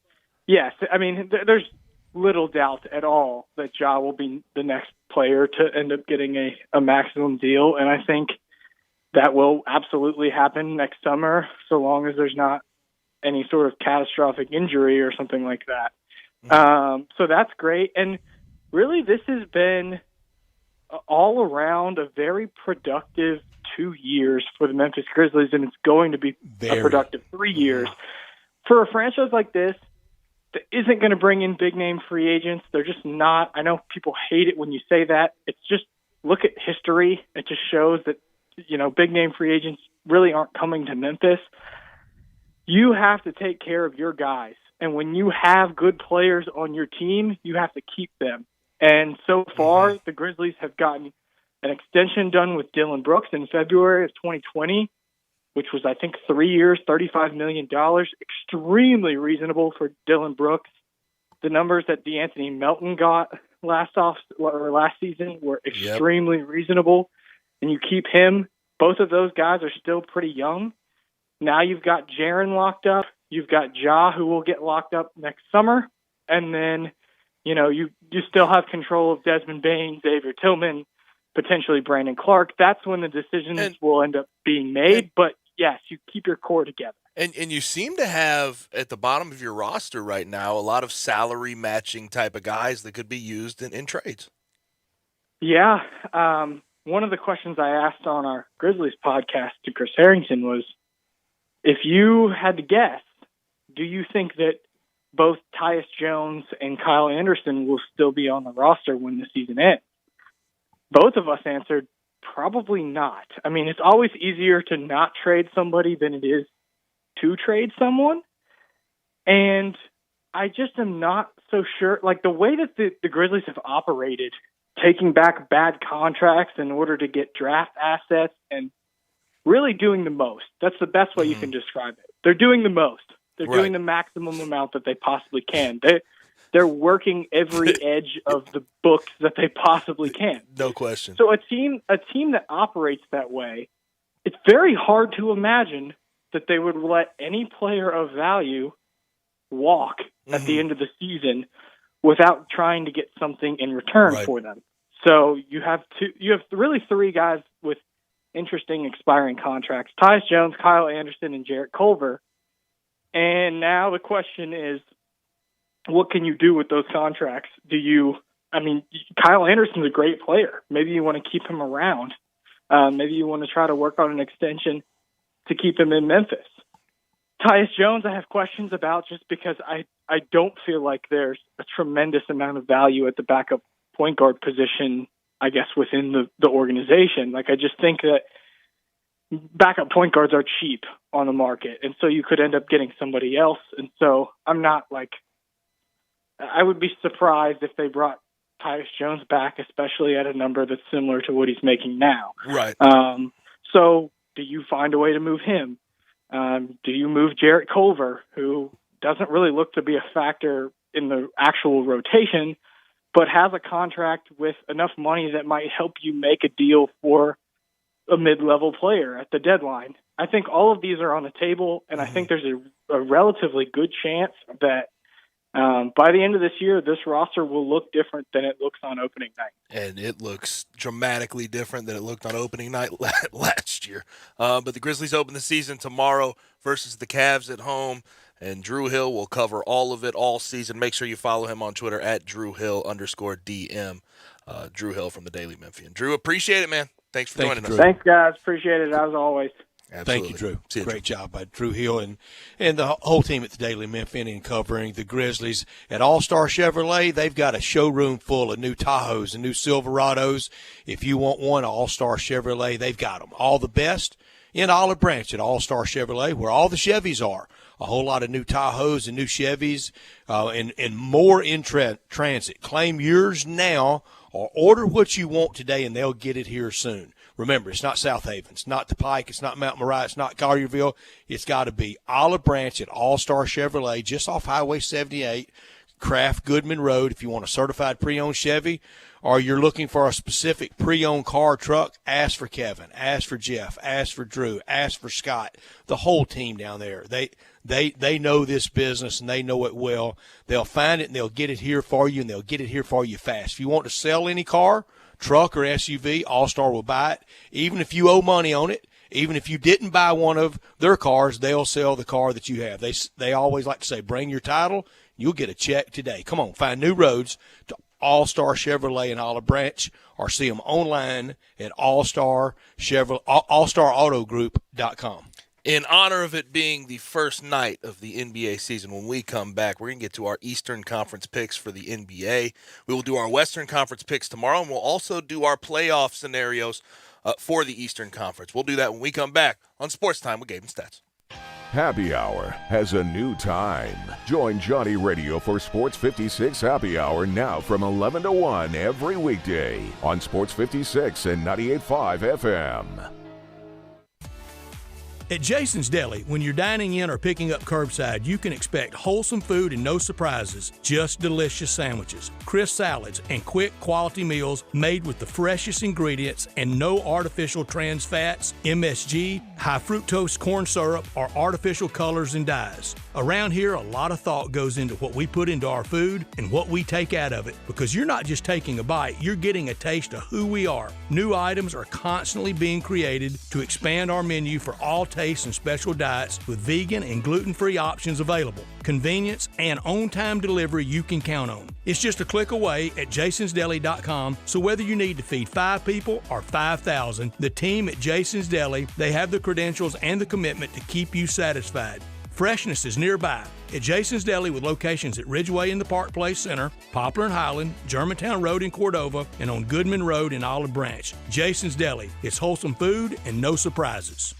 [SPEAKER 24] yes, I mean, there's little doubt at all that Ja will be the next player to end up getting a maximum deal. And I think that will absolutely happen next summer, so long as there's not any sort of catastrophic injury or something like that. So that's great. And really, this has been all around a very productive 2 years for the Memphis Grizzlies, and it's going to be a productive 3 years. For a franchise like this that isn't going to bring in big-name free agents, they're just not. I know people hate it when you say that. It's just, look at history. It just shows that, big-name free agents really aren't coming to Memphis. You have to take care of your guys. And when you have good players on your team, you have to keep them. And so far, the Grizzlies have gotten an extension done with Dillon Brooks in February of 2020, which was, I think, 3 years, $35 million. Extremely reasonable for Dillon Brooks. The numbers that DeAnthony Melton got last season were extremely reasonable. And you keep him. Both of those guys are still pretty young. Now you've got Jaren locked up. You've got Ja, who will get locked up next summer. And then, you still have control of Desmond Bain, Xavier Tillman, potentially Brandon Clark. That's when the decisions will end up being made. But, yes, you keep your core together.
[SPEAKER 2] And you seem to have, at the bottom of your roster right now, a lot of salary matching type of guys that could be used in trades.
[SPEAKER 24] Yeah. One of the questions I asked on our Grizzlies podcast to Chris Harrington was, if you had to guess, do you think that both Tyus Jones and Kyle Anderson will still be on the roster when the season ends? Both of us answered, probably not. I mean, it's always easier to not trade somebody than it is to trade someone. And I just am not so sure. Like, the way that the Grizzlies have operated, taking back bad contracts in order to get draft assets and really doing the most. That's the best way you can describe it. They're doing the most. They're doing the maximum amount that they possibly can. They're working every edge of the books that they possibly can.
[SPEAKER 2] No question.
[SPEAKER 24] So a team that operates that way, it's very hard to imagine that they would let any player of value walk at the end of the season without trying to get something in return for them. So you have really three guys with interesting expiring contracts: Tyus Jones, Kyle Anderson, and Jarrett Culver. And now the question is, what can you do with those contracts? Do you I mean, Kyle Anderson's a great player. Maybe you want to keep him around. Maybe you want to try to work on an extension to keep him in Memphis. Tyus Jones, I have questions about just because I don't feel like there's a tremendous amount of value at the backup point guard position, I guess, within the organization. Like, I just think that backup point guards are cheap on the market, and so you could end up getting somebody else. And so I'm not like, I would be surprised if they brought Tyus Jones back, especially at a number that's similar to what he's making now.
[SPEAKER 2] Right.
[SPEAKER 24] So do you find a way to move him? Do you move Jarrett Culver, who doesn't really look to be a factor in the actual rotation, but has a contract with enough money that might help you make a deal for a mid-level player at the deadline? I think all of these are on the table, and I think there's a relatively good chance that by the end of this year, this roster will look different than it looks on opening night.
[SPEAKER 2] And it looks dramatically different than it looked on opening night last year. But the Grizzlies open the season tomorrow versus the Cavs at home, and Drew Hill will cover all of it all season. Make sure you follow him on Twitter at DrewHill_DM. Drew Hill from the Daily Memphian. Drew, appreciate it, man. Thanks for joining us.
[SPEAKER 24] Thanks, guys. Appreciate it, as always.
[SPEAKER 2] Absolutely.
[SPEAKER 3] Thank you, Drew.
[SPEAKER 2] Great
[SPEAKER 3] Great job by Drew Hill and the whole team at the Daily Memphian in covering the Grizzlies. At All-Star Chevrolet, they've got a showroom full of new Tahoes and new Silverados. If you want one, All-Star Chevrolet, they've got them. All the best in Olive Branch at All-Star Chevrolet, where all the Chevys are. A whole lot of new Tahoes and new Chevys and more in transit. Claim yours now or order what you want today, and they'll get it here soon. Remember, it's not South Haven. It's not the Pike. It's not Mount Moriah. It's not Collierville. It's got to be Olive Branch at All-Star Chevrolet, just off Highway 78, Kraft Goodman Road. If you want a certified pre-owned Chevy or you're looking for a specific pre-owned car or truck, ask for Kevin, ask for Jeff, ask for Drew, ask for Scott, the whole team down there. They know this business, and they know it well. They'll find it, and they'll get it here for you, and they'll get it here for you fast. If you want to sell any car, truck, or SUV, All-Star will buy it. Even if you owe money on it, even if you didn't buy one of their cars, they'll sell the car that you have. They always like to say, bring your title, you'll get a check today. Come on, find new roads to All-Star Chevrolet in Olive Branch, or see them online at allstarautogroup.com.
[SPEAKER 2] In honor of it being the first night of the NBA season, when we come back, we're going to get to our Eastern Conference picks for the NBA. We will do our Western Conference picks tomorrow, and we'll also do our playoff scenarios for the Eastern Conference. We'll do that when we come back on Sports Time with Gabe and Stats.
[SPEAKER 1] Happy Hour has a new time. Join Johnny Radio for Sports 56 Happy Hour now from 11 to 1 every weekday on Sports 56 and 98.5 FM.
[SPEAKER 3] At Jason's Deli, when you're dining in or picking up curbside, you can expect wholesome food and no surprises, just delicious sandwiches, crisp salads, and quick quality meals made with the freshest ingredients and no artificial trans fats, MSG, high fructose corn syrup, or artificial colors and dyes. Around here, a lot of thought goes into what we put into our food and what we take out of it, because you're not just taking a bite, you're getting a taste of who we are. New items are constantly being created to expand our menu for all tastes and special diets with vegan and gluten-free options available. Convenience and on-time delivery you can count on. It's just a click away at jasonsdeli.com, so whether you need to feed 5 people or 5,000, the team at Jason's Deli, they have the credentials and the commitment to keep you satisfied. Freshness is nearby at Jason's Deli, with locations at Ridgeway in the Park Place Center, Poplar and Highland, Germantown Road in Cordova, and on Goodman Road in Olive Branch. Jason's Deli. It's wholesome food and no surprises.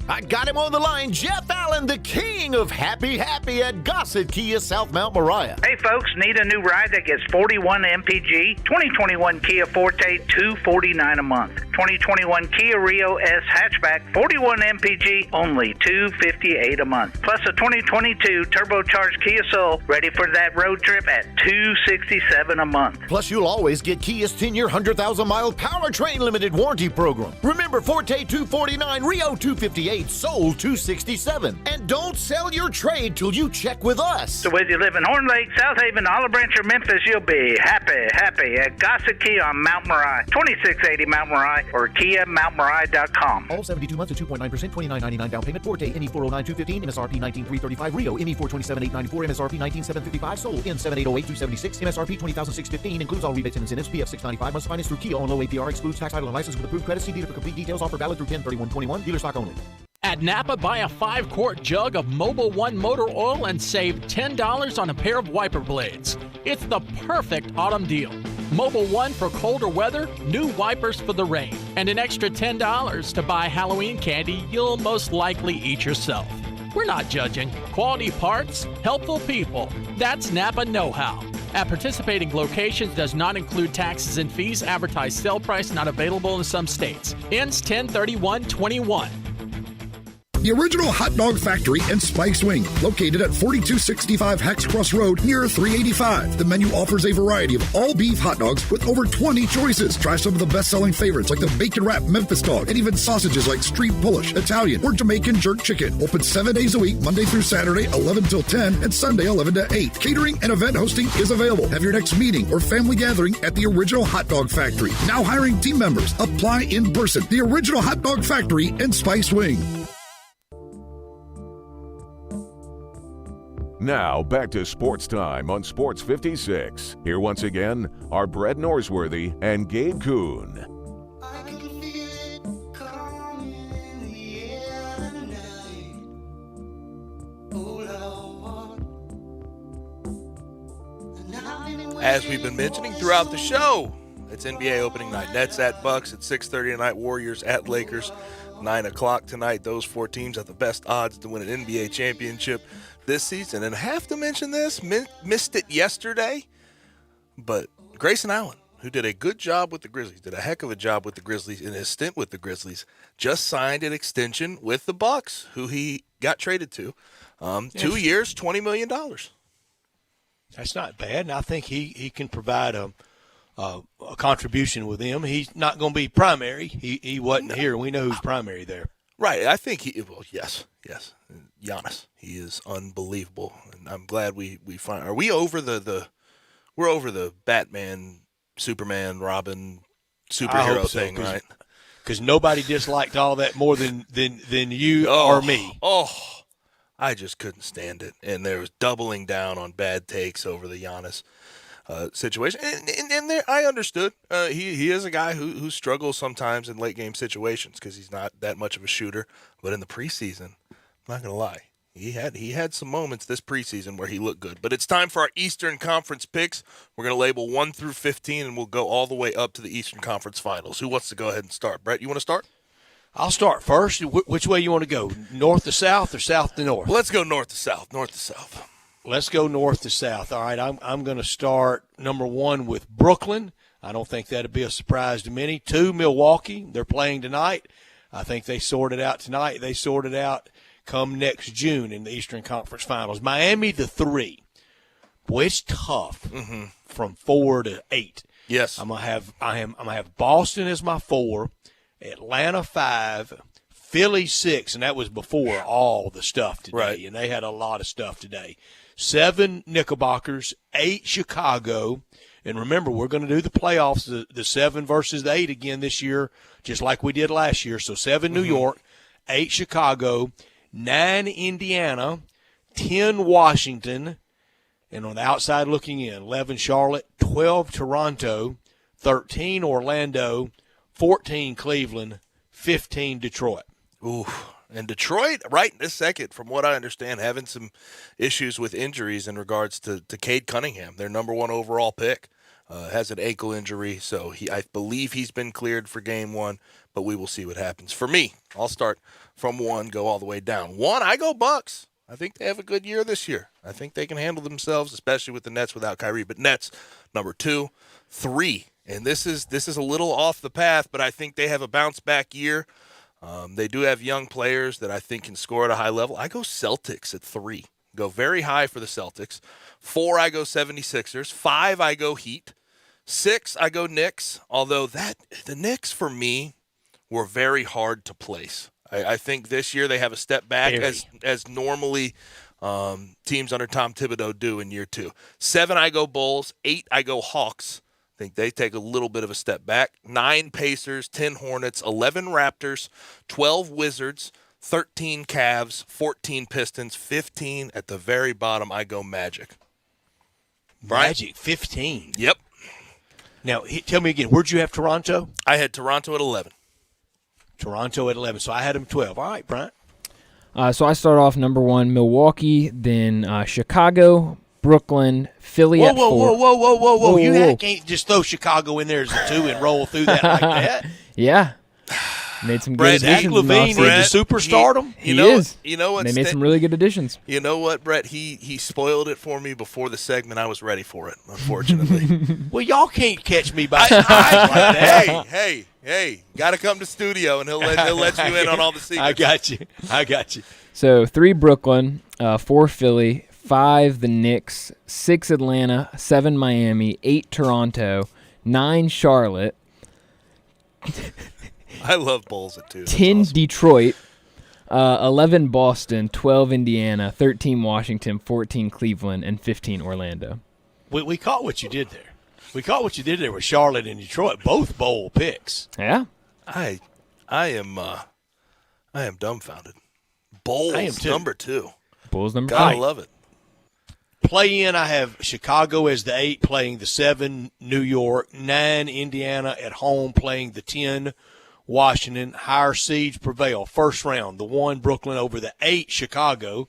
[SPEAKER 16] I got him on the line, Jeff Allen, the king of Happy at Gossett Kia South Mount Moriah.
[SPEAKER 17] Hey folks, need a new ride that gets 41 MPG? 2021 Kia Forte, $249 a month. 2021 Kia Rio S hatchback, 41 MPG, only $258 a month. Plus a 2022 turbocharged Kia Soul, ready for that road trip at $267 a month.
[SPEAKER 16] Plus, you'll always get Kia's 10-year, 100,000-mile powertrain limited warranty program. Remember, Forte $249, Rio $258, Soul $267. And don't sell your trade till you check with us.
[SPEAKER 17] So whether you live in Horn Lake, South Haven, Olive Branch, or Memphis, you'll be happy at Gossett Kia on Mount Moriah, 2680 Mount Moriah, or KiaMountMoriah.com.
[SPEAKER 16] All 72 months at 2.9%, $29.99 down payment. Forte, ME 409,215, MSRP 19,335. Rio, ME 427,894, MSRP 19,755. Sold in 7808,276, MSRP 20,615. Includes all rebates and incentives. PF 695. Must finance through Kia on low APR. Excludes tax, title, and license with approved credit. See dealer for complete details. Offer valid through 10/31/21. Dealer stock only.
[SPEAKER 21] At Napa, buy a 5-quart jug of Mobil 1 motor oil and save $10 on a pair of wiper blades. It's the perfect autumn deal. Mobil 1 for colder weather, new wipers for the rain, and an extra $10 to buy Halloween candy you'll most likely eat yourself. We're not judging. Quality parts, helpful people. That's Napa know-how. At participating locations does not include taxes and fees. Advertised sale price not available in some states. Ends 10/31/21.
[SPEAKER 13] The original hot dog factory and Spice Wing, located at 4265 Hex Cross Road near 385. The menu offers a variety of all beef hot dogs with over 20 choices. Try some of the best-selling favorites like the bacon wrap Memphis dog and even sausages like street Polish, Italian, or Jamaican jerk chicken. Open 7 days a week, Monday through Saturday, 11 till 10, and Sunday, 11 to 8. Catering and event hosting is available. Have your next meeting or family gathering at the original hot dog factory. Now hiring team members. Apply in person. The original hot dog factory and Spice Wing.
[SPEAKER 1] Now, back to Sports Time on Sports 56. Here once again are Brett Norsworthy and Gabe Kuhn.
[SPEAKER 2] As we've been mentioning throughout the show, it's NBA opening night. Nets at Bucks at 6:30 tonight. Warriors at Lakers, 9 o'clock tonight. Those four teams have the best odds to win an NBA championship this season. And I have to mention this, missed it yesterday, but Grayson Allen, who did a good job with the Grizzlies, did a heck of a job with the Grizzlies in his stint with the Grizzlies, just signed an extension with the Bucks, who he got traded to. 2 years, $20 million.
[SPEAKER 3] That's not bad, and I think he can provide a contribution with them. He's not going to be primary. He wasn't here. We know who's primary there.
[SPEAKER 2] Right. I think yes. Giannis. He is unbelievable. And I'm glad we find. Are we over we're over the Batman, Superman, Robin superhero thing, right?
[SPEAKER 3] Because nobody disliked all that more than you or me.
[SPEAKER 2] I just couldn't stand it. And there was doubling down on bad takes over the Giannis situation. And there, I understood. He is a guy who struggles sometimes in late game situations because he's not that much of a shooter. But in the preseason, I'm not going to lie, he had some moments this preseason where he looked good. But it's time for our Eastern Conference picks. We're going to label 1 through 15, and we'll go all the way up to the Eastern Conference Finals. Who wants to go ahead and start? Brett, you want to start?
[SPEAKER 3] I'll start first. Which way you want to go, north to south or south to north?
[SPEAKER 2] Let's go north to south. North to south.
[SPEAKER 3] Let's go north to south. All right, I'm going to start number 1 with Brooklyn. I don't think that'd be a surprise to many. 2, Milwaukee. They're playing tonight. I think they sort it out tonight. They sort it out come next June in the Eastern Conference Finals. Miami, the 3. Boy, it's tough from 4 to 8.
[SPEAKER 2] Yes,
[SPEAKER 3] I'm gonna have Boston as my 4, Atlanta 5, Philly 6, and that was before all the stuff today.
[SPEAKER 2] Right.
[SPEAKER 3] And they had a lot of stuff today. 7, Knickerbockers, 8, Chicago. And remember, we're going to do the playoffs, the 7 versus the 8 again this year, just like we did last year. So 7, New York, 8, Chicago, 9, Indiana, 10, Washington, and on the outside looking in, 11, Charlotte, 12, Toronto, 13, Orlando, 14, Cleveland, 15, Detroit.
[SPEAKER 2] Ooh. And Detroit, right this second, from what I understand, having some issues with injuries in regards to Cade Cunningham, their number 1 overall pick, has an ankle injury. So I believe he's been cleared for game 1, but we will see what happens. For me, I'll start from 1, go all the way down. 1, I go Bucks. I think they have a good year this year. I think they can handle themselves, especially with the Nets without Kyrie. But Nets, number 2. 3, and this is a little off the path, but I think they have a bounce-back year. They do have young players that I think can score at a high level. I go Celtics at 3. Go very high for the Celtics. 4, I go 76ers. 5, I go Heat. 6, I go Knicks, although the Knicks for me were very hard to place. I think this year they have a step back as normally teams under Tom Thibodeau do in year 2. 7, I go Bulls. 8, I go Hawks. think they take a little bit of a step back. 9 Pacers, 10 Hornets, 11 Raptors, 12 Wizards, 13 Cavs, 14 Pistons, 15 at the very bottom. I go Magic.
[SPEAKER 3] Magic, 15.
[SPEAKER 2] Yep.
[SPEAKER 3] Now, tell me again, where'd you have Toronto?
[SPEAKER 2] I had Toronto at 11.
[SPEAKER 3] Toronto at 11, so I had them 12. All right, Bryant.
[SPEAKER 5] So I start off number 1, Milwaukee, then Chicago, Brooklyn, Philly at 4.
[SPEAKER 3] Whoa. You can't just throw Chicago in there as a 2 and roll through that like that.
[SPEAKER 5] Yeah. Made some good
[SPEAKER 3] Brett,
[SPEAKER 5] additions.
[SPEAKER 3] Zach LaVine into superstardom?
[SPEAKER 5] He is.
[SPEAKER 2] You know what?
[SPEAKER 5] They made some really good additions.
[SPEAKER 2] You know what, Brett? He spoiled it for me before the segment. I was ready for it, unfortunately.
[SPEAKER 3] Well, y'all can't catch me by surprise like that.
[SPEAKER 2] Hey, got to come to studio, and he'll let you in on all the secrets.
[SPEAKER 3] I got you.
[SPEAKER 5] So 3 Brooklyn, 4 Philly, 5 the Knicks, 6 Atlanta, 7 Miami, 8 Toronto, 9 Charlotte.
[SPEAKER 2] I love Bulls at 2.
[SPEAKER 5] 10 awesome. Detroit, 11 Boston, 12 Indiana, 13 Washington, 14 Cleveland, and 15 Orlando.
[SPEAKER 3] We caught what you did there. We caught what you did there with Charlotte and Detroit, both bowl picks.
[SPEAKER 5] Yeah.
[SPEAKER 2] I am dumbfounded. Bulls number 2.
[SPEAKER 5] Bulls number 2.
[SPEAKER 2] Gotta love it.
[SPEAKER 3] Play in, I have Chicago as the 8, playing the 7, New York, 9, Indiana at home, playing the 10, Washington. Higher seeds prevail. First round, the 1, Brooklyn over the 8, Chicago.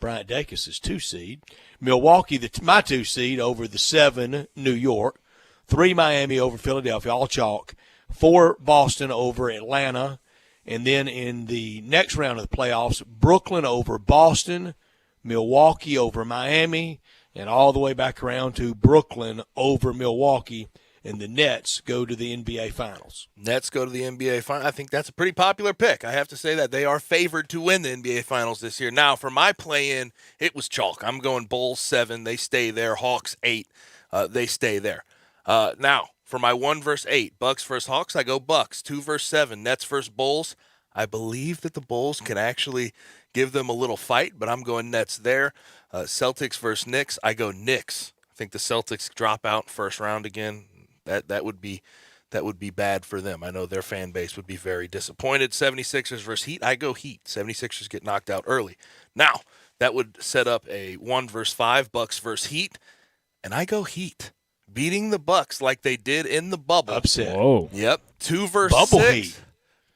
[SPEAKER 3] Bryant Dacus' 2 seed. Milwaukee, my 2 seed, over the 7, New York. 3, Miami over Philadelphia, all chalk. 4, Boston over Atlanta. And then in the next round of the playoffs, Brooklyn over Boston, Milwaukee over Miami, and all the way back around to Brooklyn over Milwaukee. And the Nets go to the NBA Finals.
[SPEAKER 2] Nets go to the NBA Finals. I think that's a pretty popular pick. I have to say that. They are favored to win the NBA Finals this year. Now, for my play-in, it was chalk. I'm going Bulls 7. They stay there. Hawks 8. They stay there. Now, for my 1 versus 8, Bucks versus Hawks, I go Bucks. 2 versus 7, Nets versus Bulls. I believe that the Bulls can actually give them a little fight, but I'm going Nets there. Celtics versus Knicks, I go Knicks. I think the Celtics drop out first round again. That would be bad for them. I know their fan base would be very disappointed. 76ers versus Heat, I go Heat. 76ers get knocked out early. Now, that would set up a 1 versus 5, Bucks versus Heat, and I go Heat. Beating the Bucks like they did in the bubble.
[SPEAKER 3] Upset.
[SPEAKER 5] Whoa.
[SPEAKER 2] Yep. 2 versus
[SPEAKER 3] Bubble
[SPEAKER 2] 6.
[SPEAKER 3] Heat.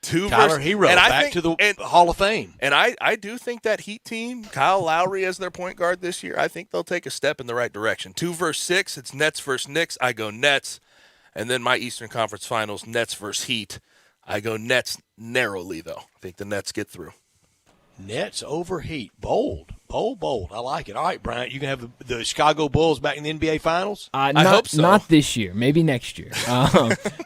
[SPEAKER 2] 2
[SPEAKER 3] Tyler
[SPEAKER 2] versus
[SPEAKER 3] Hero back to the Hall of Fame.
[SPEAKER 2] And I do think that Heat team, Kyle Lowry as their point guard this year, I think they'll take a step in the right direction. 2 versus 6, it's Nets versus Knicks. I go Nets. And then my Eastern Conference Finals, Nets versus Heat. I go Nets narrowly, though. I think the Nets get through.
[SPEAKER 3] Nets over Heat. Bold. I like it. All right, Bryant, you can have the Chicago Bulls back in the NBA Finals?
[SPEAKER 2] I hope so.
[SPEAKER 5] Not this year. Maybe next year.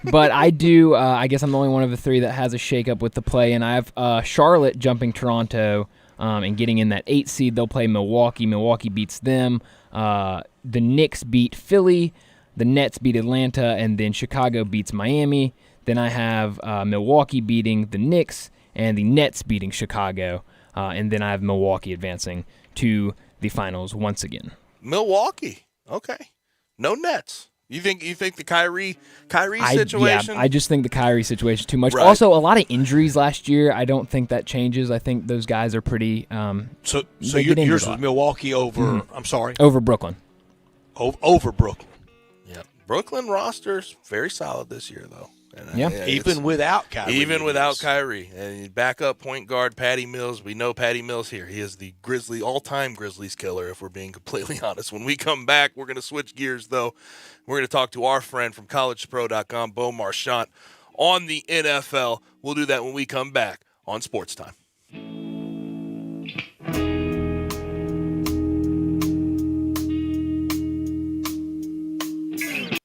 [SPEAKER 5] But I do. I guess I'm the only one of the 3 that has a shakeup with the play, and I have Charlotte jumping Toronto and getting in that 8 seed. They'll play Milwaukee. Milwaukee beats them. The Knicks beat Philly. The Nets beat Atlanta, and then Chicago beats Miami. Then I have Milwaukee beating the Knicks and the Nets beating Chicago. And then I have Milwaukee advancing to the finals once again.
[SPEAKER 2] Milwaukee. Okay. No Nets. You think the Kyrie situation?
[SPEAKER 5] Yeah, I just think the Kyrie situation is too much.
[SPEAKER 2] Right.
[SPEAKER 5] Also, a lot of injuries last year. I don't think that changes. I think those guys are pretty
[SPEAKER 3] So yours was Milwaukee over, I'm sorry?
[SPEAKER 5] Over Brooklyn.
[SPEAKER 3] Over Brooklyn.
[SPEAKER 2] Yeah. Brooklyn roster's very solid this year, though. And,
[SPEAKER 5] yeah.
[SPEAKER 3] Even without Kyrie.
[SPEAKER 2] Even without Kyrie. And backup point guard Patty Mills. We know Patty Mills here. He is the all-time Grizzlies killer, if we're being completely honest. When we come back, we're going to switch gears, though. We're going to talk to our friend from collegepro.com, Bo Marchant, on the NFL. We'll do that when we come back on Sports Time.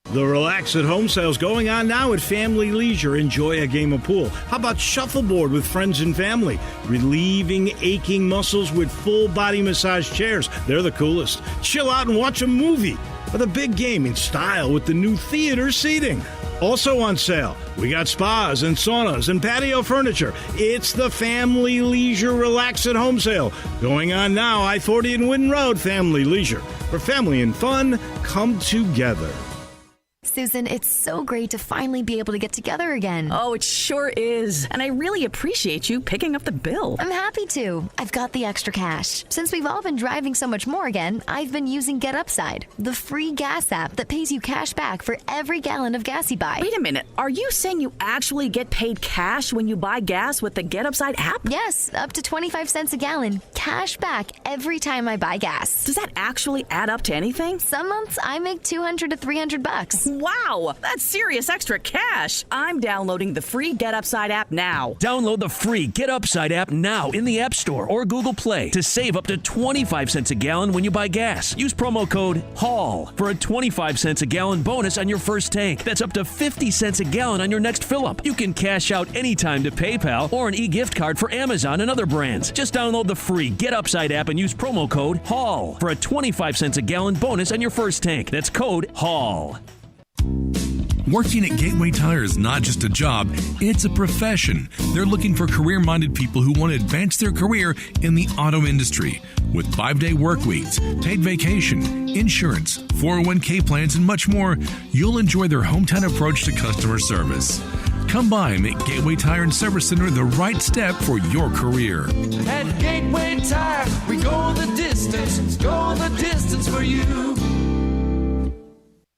[SPEAKER 11] The Relax at Home sale's going on now at Family Leisure. Enjoy a game of pool. How about shuffleboard with friends and family? Relieving aching muscles with full body massage chairs. They're the coolest. Chill out and watch a movie. Or the big game in style with the new theater seating. Also on sale, we got spas and saunas and patio furniture. It's the Family Leisure Relax at Home sale. Going on now, I-40 and Wynn Road, Family Leisure. For family and fun, come together.
[SPEAKER 6] Susan, it's so great to finally be able to get together again.
[SPEAKER 7] Oh, it sure is. And I really appreciate you picking up the bill.
[SPEAKER 6] I'm happy to. I've got the extra cash. Since we've all been driving so much more again, I've been using Get Upside, the free gas app that pays you cash back for every gallon of gas you buy.
[SPEAKER 7] Wait a minute. Are you saying you actually get paid cash when you buy gas with the Get Upside app?
[SPEAKER 6] Yes, up to 25 cents a gallon. Cash back every time I buy gas.
[SPEAKER 7] Does that actually add up to anything?
[SPEAKER 6] Some months I make $200 to $300.
[SPEAKER 7] Wow, that's serious extra cash. I'm downloading the free Get Upside app now.
[SPEAKER 8] Download the free Get Upside app now in the App Store or Google Play to save up to 25 cents a gallon when you buy gas. Use promo code HAUL for a 25 cents a gallon bonus on your first tank. That's up to 50 cents a gallon on your next fill-up. You can cash out anytime to PayPal or an e-gift card for Amazon and other brands. Just download the free Get Upside app and use promo code HAUL for a 25 cents a gallon bonus on your first tank. That's code HAUL.
[SPEAKER 10] Working at Gateway Tire is not just a job, it's a profession. They're looking for career-minded people who want to advance their career in the auto industry. With 5-day work weeks, paid vacation, insurance, 401k plans, and much more, you'll enjoy their hometown approach to customer service. Come by and make Gateway Tire and Service Center the right step for your career.
[SPEAKER 12] At Gateway Tire, we go the distance for you.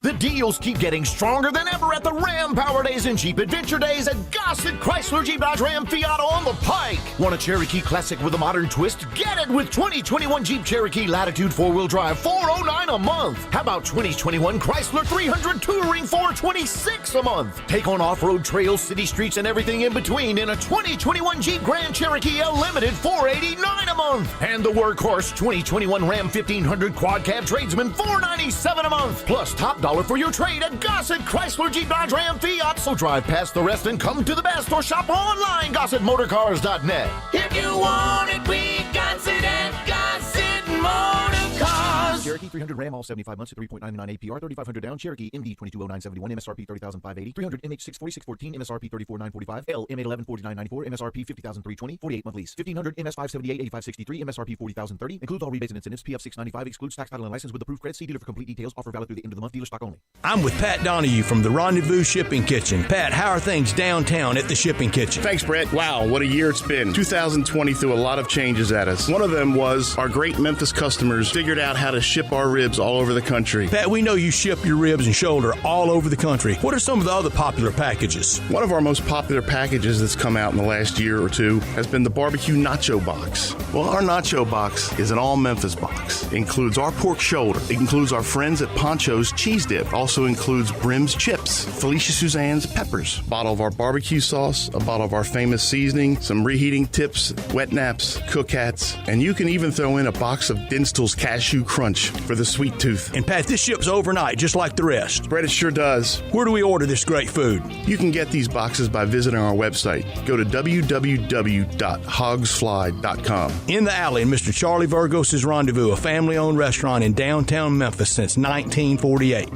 [SPEAKER 16] The deals keep getting stronger than ever at the Ram Power Days and Jeep Adventure Days at Gossett Chrysler Jeep Dodge Ram Fiat on the Pike. Want a Cherokee Classic with a modern twist? Get it with 2021 Jeep Cherokee Latitude 4-wheel drive, $409 a month. How about 2021 Chrysler 300 Touring, $426 a month? Take on off-road trails, city streets, and everything in between in a 2021 Jeep Grand Cherokee L Limited, $489 a month. And the workhorse 2021 Ram 1500 Quad Cab Tradesman, $497 a month. Plus top dollar for your trade at Gossett Chrysler Jeep Dodge Ram Fiat. So drive past the rest and come to the best, or shop online, GossettMotorCars.net.
[SPEAKER 12] If you want it, we got it at Gossett Motorcars.
[SPEAKER 16] Cherokee 300 Ram, all 75 months at 3.99 APR, 3,500 down. Cherokee MD 220971, MSRP 30,580. 300 MH 64614, MSRP 34,945. L M 114994, MSRP 50,320. 48 month lease. 1500 MS 578 8563, MSRP 40,030. Includes all rebates and incentives. PF 695. Excludes tax, title, and license with approved credit. See dealer for complete details. Offer valid through the end of the month. Dealer stock only.
[SPEAKER 15] I'm with Pat Donahue from the Rendezvous Shipping Kitchen. Pat, how are things downtown at the Shipping Kitchen?
[SPEAKER 25] Thanks, Brett. Wow, what a year it's been. 2020 threw a lot of changes at us. One of them was our great Memphis customers figured out how to ship our ribs all over the country.
[SPEAKER 15] Pat, we know you ship your ribs and shoulder all over the country. What are some of the other popular packages?
[SPEAKER 25] One of our most popular packages that's come out in the last year or two has been the barbecue nacho box. Well, our nacho box is an all Memphis box. It includes our pork shoulder. It includes our friends at Poncho's cheese dip. Also includes Brim's chips, Felicia Suzanne's peppers, a bottle of our barbecue sauce, a bottle of our famous seasoning, some reheating tips, wet naps, cook hats, and you can even throw in a box of Dinstall's Cashew Crunch for the sweet tooth.
[SPEAKER 15] And Pat, this ships overnight just like the rest.
[SPEAKER 25] Brett, it sure does.
[SPEAKER 15] Where do we order this great food?
[SPEAKER 25] You can get these boxes by visiting our website. Go to www.hogsfly.com.
[SPEAKER 15] In the Alley in Mr. Charlie Virgos' Rendezvous, a family-owned restaurant in downtown Memphis since 1948.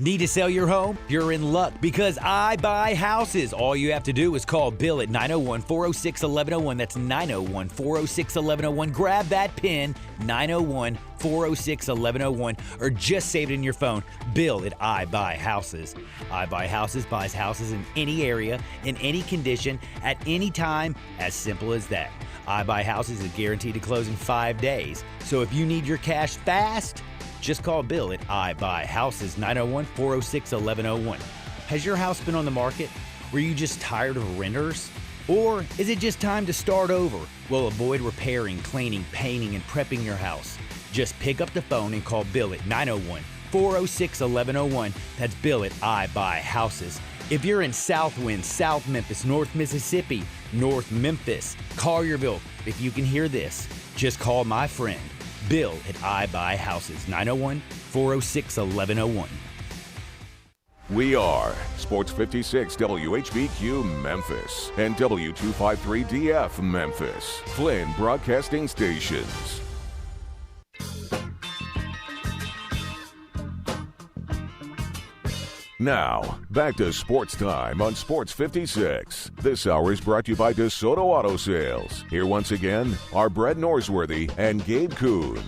[SPEAKER 26] Need to sell your home? You're in luck because I buy houses. All you have to do is call Bill at 901-406-1101. That's 901-406-1101. Grab that pin, 901-406-1101, or just save it in your phone. Bill at I Buy Houses. I Buy Houses buys houses in any area, in any condition, at any time. As simple as that. I Buy Houses is guaranteed to close in 5 days. So if you need your cash fast, just call Bill at I Buy Houses, 901-406-1101. Has your house been on the market? Were you just tired of renters? Or is it just time to start over? Well, avoid repairing, cleaning, painting, and prepping your house. Just pick up the phone and call Bill at 901-406-1101. That's Bill at I Buy Houses. If you're in Southwind, South Memphis, North Mississippi, North Memphis, Collierville, if you can hear this, just call my friend Bill at I Buy Houses, 901-406-1101.
[SPEAKER 1] We are Sports 56 WHBQ Memphis and W253DF Memphis, Flynn Broadcasting Stations. Now, back to Sports Time on Sports 56. This hour is brought to you by DeSoto Auto Sales. Here once again are Brett Norsworthy and Gabe Kuhn.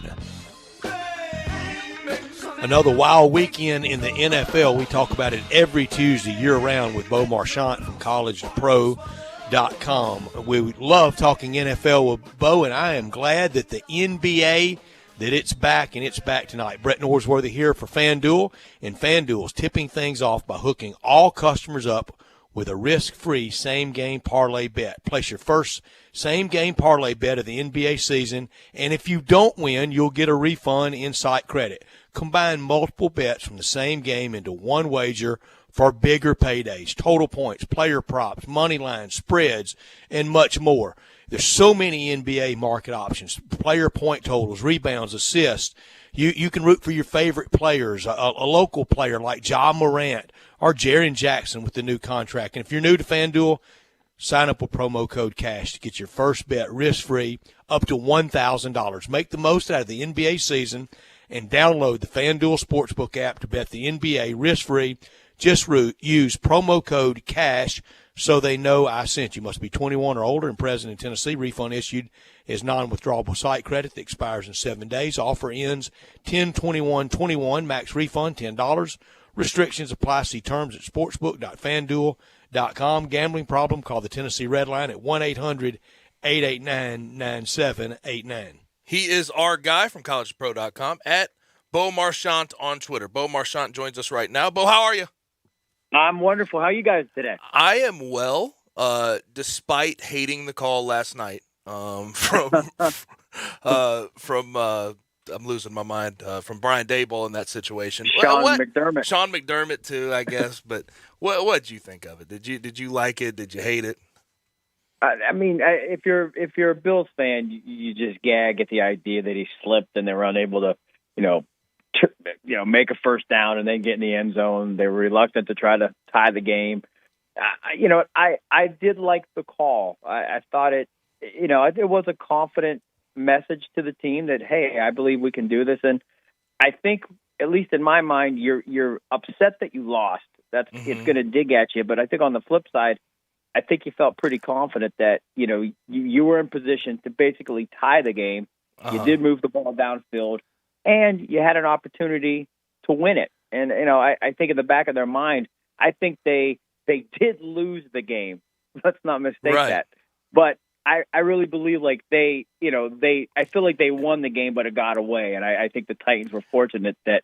[SPEAKER 3] Another wild weekend in the NFL. We talk about it every Tuesday year-round with Bo Marchant from collegetopro.com. We love talking NFL with Bo, and I am glad that the NBA, that it's back, and it's back tonight. Brett Norsworthy here for FanDuel, and FanDuel's tipping things off by hooking all customers up with a risk-free same-game parlay bet. Place your first same-game parlay bet of the NBA season, and if you don't win, you'll get a refund in site credit. Combine multiple bets from the same game into one wager for bigger paydays, total points, player props, money lines, spreads, and much more. There's so many NBA market options, player point totals, rebounds, assists. You can root for your favorite players, a local player like Ja Morant or Jaren Jackson with the new contract. And if you're new to FanDuel, sign up with promo code CASH to get your first bet risk-free up to $1,000. Make the most out of the NBA season and download the FanDuel Sportsbook app to bet the NBA risk-free. Just use promo code CASH so they know I sent you. Must be 21 or older and present in Tennessee. Refund issued is non-withdrawable site credit that expires in 7 days. Offer ends 10/21/21. Max refund $10. Restrictions apply. See terms at sportsbook.fanduel.com. Gambling problem? Call the Tennessee Red Line at 1-800-889-9789.
[SPEAKER 2] He is our guy from collegepro.com at Bo Marchant on Twitter. Bo Marchant joins us right now. Bo, how are you?
[SPEAKER 14] I'm wonderful. How are you guys today?
[SPEAKER 2] I am well, despite hating the call last night from I'm losing my mind, from Brian Daboll in that situation.
[SPEAKER 14] Sean McDermott.
[SPEAKER 2] Sean McDermott too, I guess. But what did you think of it? Did you like it? Did you hate it?
[SPEAKER 14] I mean, if you're a Bills fan, you just gag at the idea that he slipped and they were unable to, make a first down and then get in the end zone. They were reluctant to try to tie the game. I did like the call. I thought it was a confident message to the team that, hey, I believe we can do this. And I think, at least in my mind, you're upset that you lost. It's going to dig at you. But I think on the flip side, I think you felt pretty confident that, you were in position to basically tie the game. You did move the ball downfield, and you had an opportunity to win it. And, I think in the back of their mind, I think they did lose the game. Let's not mistake that. But I really believe I feel like they won the game, but it got away. And I think the Titans were fortunate that,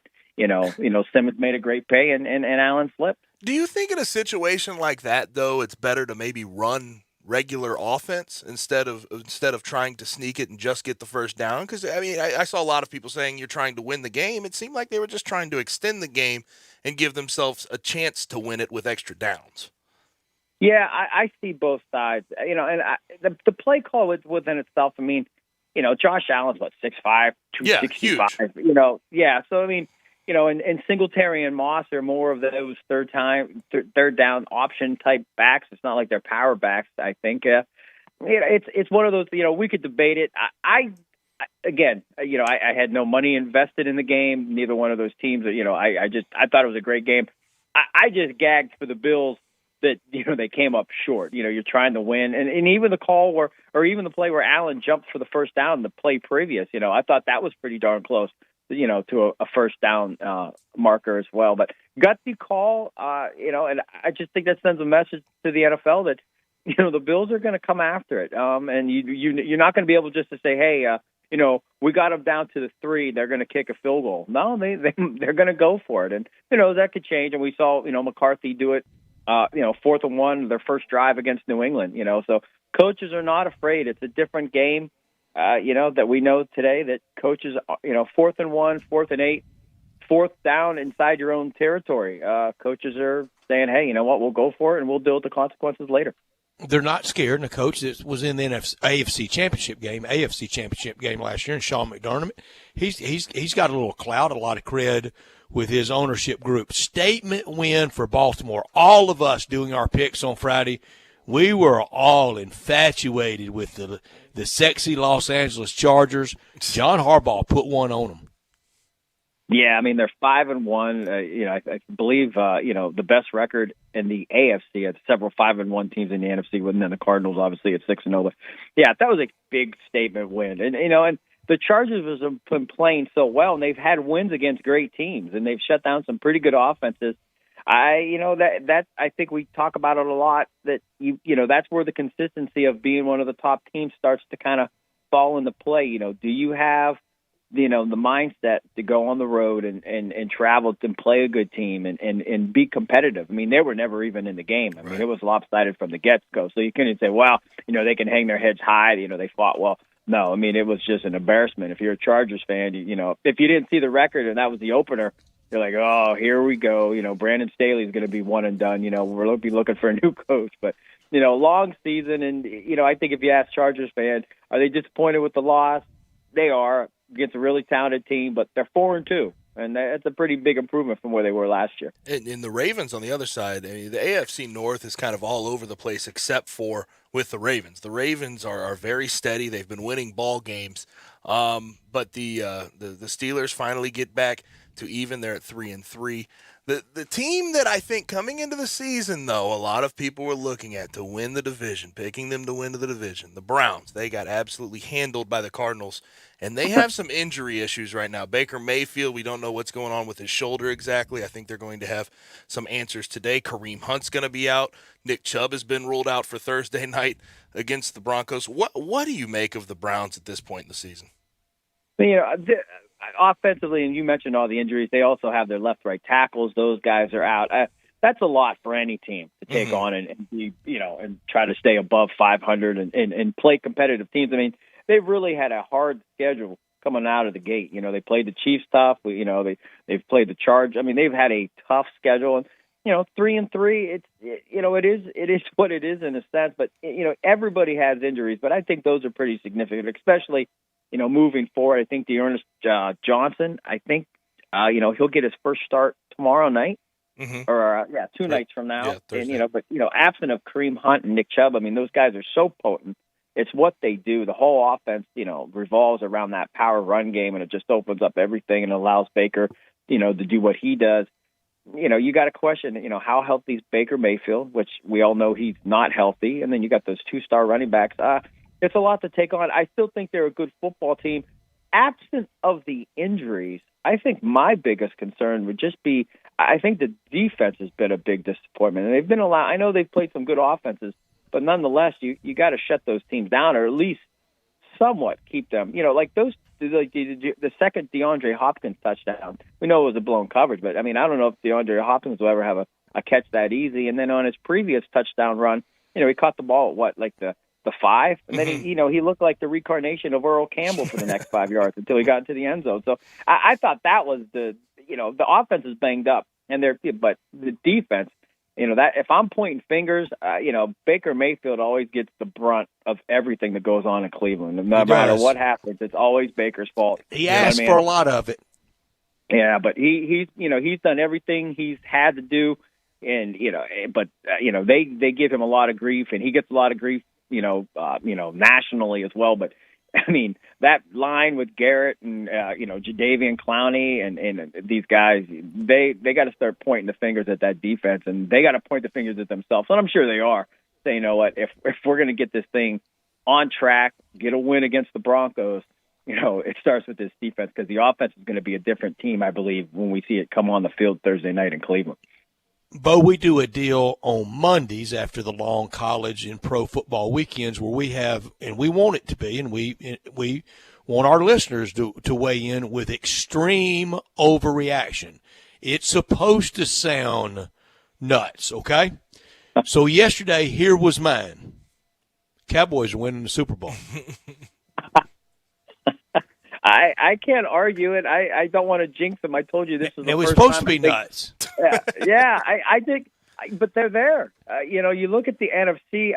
[SPEAKER 14] Simmons made a great pay and Allen slipped.
[SPEAKER 2] Do you think in a situation like that, though, it's better to maybe run regular offense instead of trying to sneak it and just get the first down? Because, I saw a lot of people saying you're trying to win the game. It seemed like they were just trying to extend the game and give themselves a chance to win it with extra downs.
[SPEAKER 14] Yeah, I see both sides. And the play call within itself, Josh Allen's, 6'5", 265.
[SPEAKER 2] Yeah,
[SPEAKER 14] huge. So, and Singletary and Moss are more of those third down option type backs. It's not like they're power backs, I think. It's one of those, we could debate it. I had no money invested in the game, neither one of those teams. I thought it was a great game. I just gagged for the Bills that, they came up short. You're trying to win. And even the call or even the play where Allen jumped for the first down, the play previous, I thought that was pretty darn close, to a first down marker as well. But gutsy call, and I just think that sends a message to the NFL that, the Bills are going to come after it. And you're not going to be able just to say, hey, we got them down to the 3. They're going to kick a field goal. No, they're going to go for it. And, that could change. And we saw, McCarthy do it, 4th and 1, their first drive against New England, So coaches are not afraid. It's a different game. That we know today that coaches, 4th and 1, 4th and 8, 4th down inside your own territory. Coaches are saying, hey, you know what, we'll go for it and we'll deal with the consequences later.
[SPEAKER 3] They're not scared. And a coach that was in the AFC Championship game last year, and Sean McDermott, he's got a little clout, a lot of cred with his ownership group. Statement win for Baltimore. All of us doing our picks on Friday, we were all infatuated with the sexy Los Angeles Chargers. John Harbaugh put one on them.
[SPEAKER 14] Yeah, they're 5-1. I believe the best record in the AFC. Had several 5-1 teams in the NFC, and then the Cardinals obviously at 6-0. But yeah, that was a big statement win. And the Chargers have been playing so well, and they've had wins against great teams, and they've shut down some pretty good offenses. I think we talk about it a lot, that that's where the consistency of being one of the top teams starts to kind of fall into play. Do you have the mindset to go on the road and travel and play a good team and be competitive? I mean, they were never even in the game. I mean, it was lopsided from the get-go. So you couldn't say, well, they can hang their heads high. They fought well. No, I mean, it was just an embarrassment. If you're a Chargers fan, if you didn't see the record and that was the opener, you're like, oh, here we go. Brandon Staley's going to be one and done. We'll be looking for a new coach. But, long season. And, I think if you ask Chargers fans, are they disappointed with the loss? They are. Against a really talented team, but they're 4-2. And that's a pretty big improvement from where they were last year.
[SPEAKER 2] And the Ravens on the other side, I mean, the AFC North is kind of all over the place except for with the Ravens. The Ravens are very steady. They've been winning ball games. But the Steelers finally get back to even. They're at 3-3. The team that I think coming into the season, though, a lot of people were looking at to win the division, picking them to win the division, the Browns. They got absolutely handled by the Cardinals, and they have some injury issues right now. Baker Mayfield, we don't know what's going on with his shoulder exactly. I think they're going to have some answers today. Kareem Hunt's going to be out. Nick Chubb has been ruled out for Thursday night against the Broncos. What do you make of the Browns at this point in the season?
[SPEAKER 14] Offensively, and you mentioned all the injuries, they also have their left-right tackles. Those guys are out. That's a lot for any team to take on and be, and try to stay above 500 and play competitive teams. I mean, they've really had a hard schedule coming out of the gate. They played the Chiefs tough. They've played the Chargers. I mean, they've had a tough schedule. And 3-3, it is what it is in a sense. But everybody has injuries. But I think those are pretty significant, especially moving forward. I think Dearness Johnson, he'll get his first start tomorrow night, or 2 nights from now. Yeah, and absent of Kareem Hunt and Nick Chubb, I mean, those guys are so potent. It's what they do. The whole offense, revolves around that power run game, and it just opens up everything and allows Baker, to do what he does. You got to question, how healthy is Baker Mayfield, which we all know he's not healthy, and then you got those 2-star running backs. It's a lot to take on. I still think they're a good football team. Absent of the injuries, I think my biggest concern would just be, I think the defense has been a big disappointment. And they've been I know they've played some good offenses, but nonetheless, you got to shut those teams down, or at least somewhat keep them. Like the second DeAndre Hopkins touchdown, we know it was a blown coverage, but I mean, I don't know if DeAndre Hopkins will ever have a catch that easy. And then on his previous touchdown run, he caught the ball at the 5, and then he looked like the reincarnation of Earl Campbell for the next 5 yards until he got into the end zone. So I thought that was the offense is banged up, but the defense, that if I'm pointing fingers, Baker Mayfield always gets the brunt of everything that goes on in Cleveland. No matter what happens, it's always Baker's fault.
[SPEAKER 3] He asked for a lot of it.
[SPEAKER 14] Yeah, but he's done everything he's had to do, and they give him a lot of grief, and he gets a lot of grief. Nationally as well. But I mean, that line with Garrett and Jadeveon Clowney and these guys, they got to start pointing the fingers at that defense, and they got to point the fingers at themselves. And I'm sure they are. Say, you know what, if we're going to get this thing on track, get a win against the Broncos, it starts with this defense, because the offense is going to be a different team, I believe, when we see it come on the field Thursday night in Cleveland.
[SPEAKER 3] Bo, we do a deal on Mondays after the long college and pro football weekends where we have, and we want it to be, and we want our listeners to weigh in with extreme overreaction. It's supposed to sound nuts, okay? So yesterday, here was mine. Cowboys are winning the Super Bowl.
[SPEAKER 14] I can't argue it. I don't want to jinx them. I told you this is the
[SPEAKER 3] it was
[SPEAKER 14] first
[SPEAKER 3] supposed
[SPEAKER 14] time
[SPEAKER 3] to be nuts.
[SPEAKER 14] Yeah, I think, but they're there. You look at the NFC.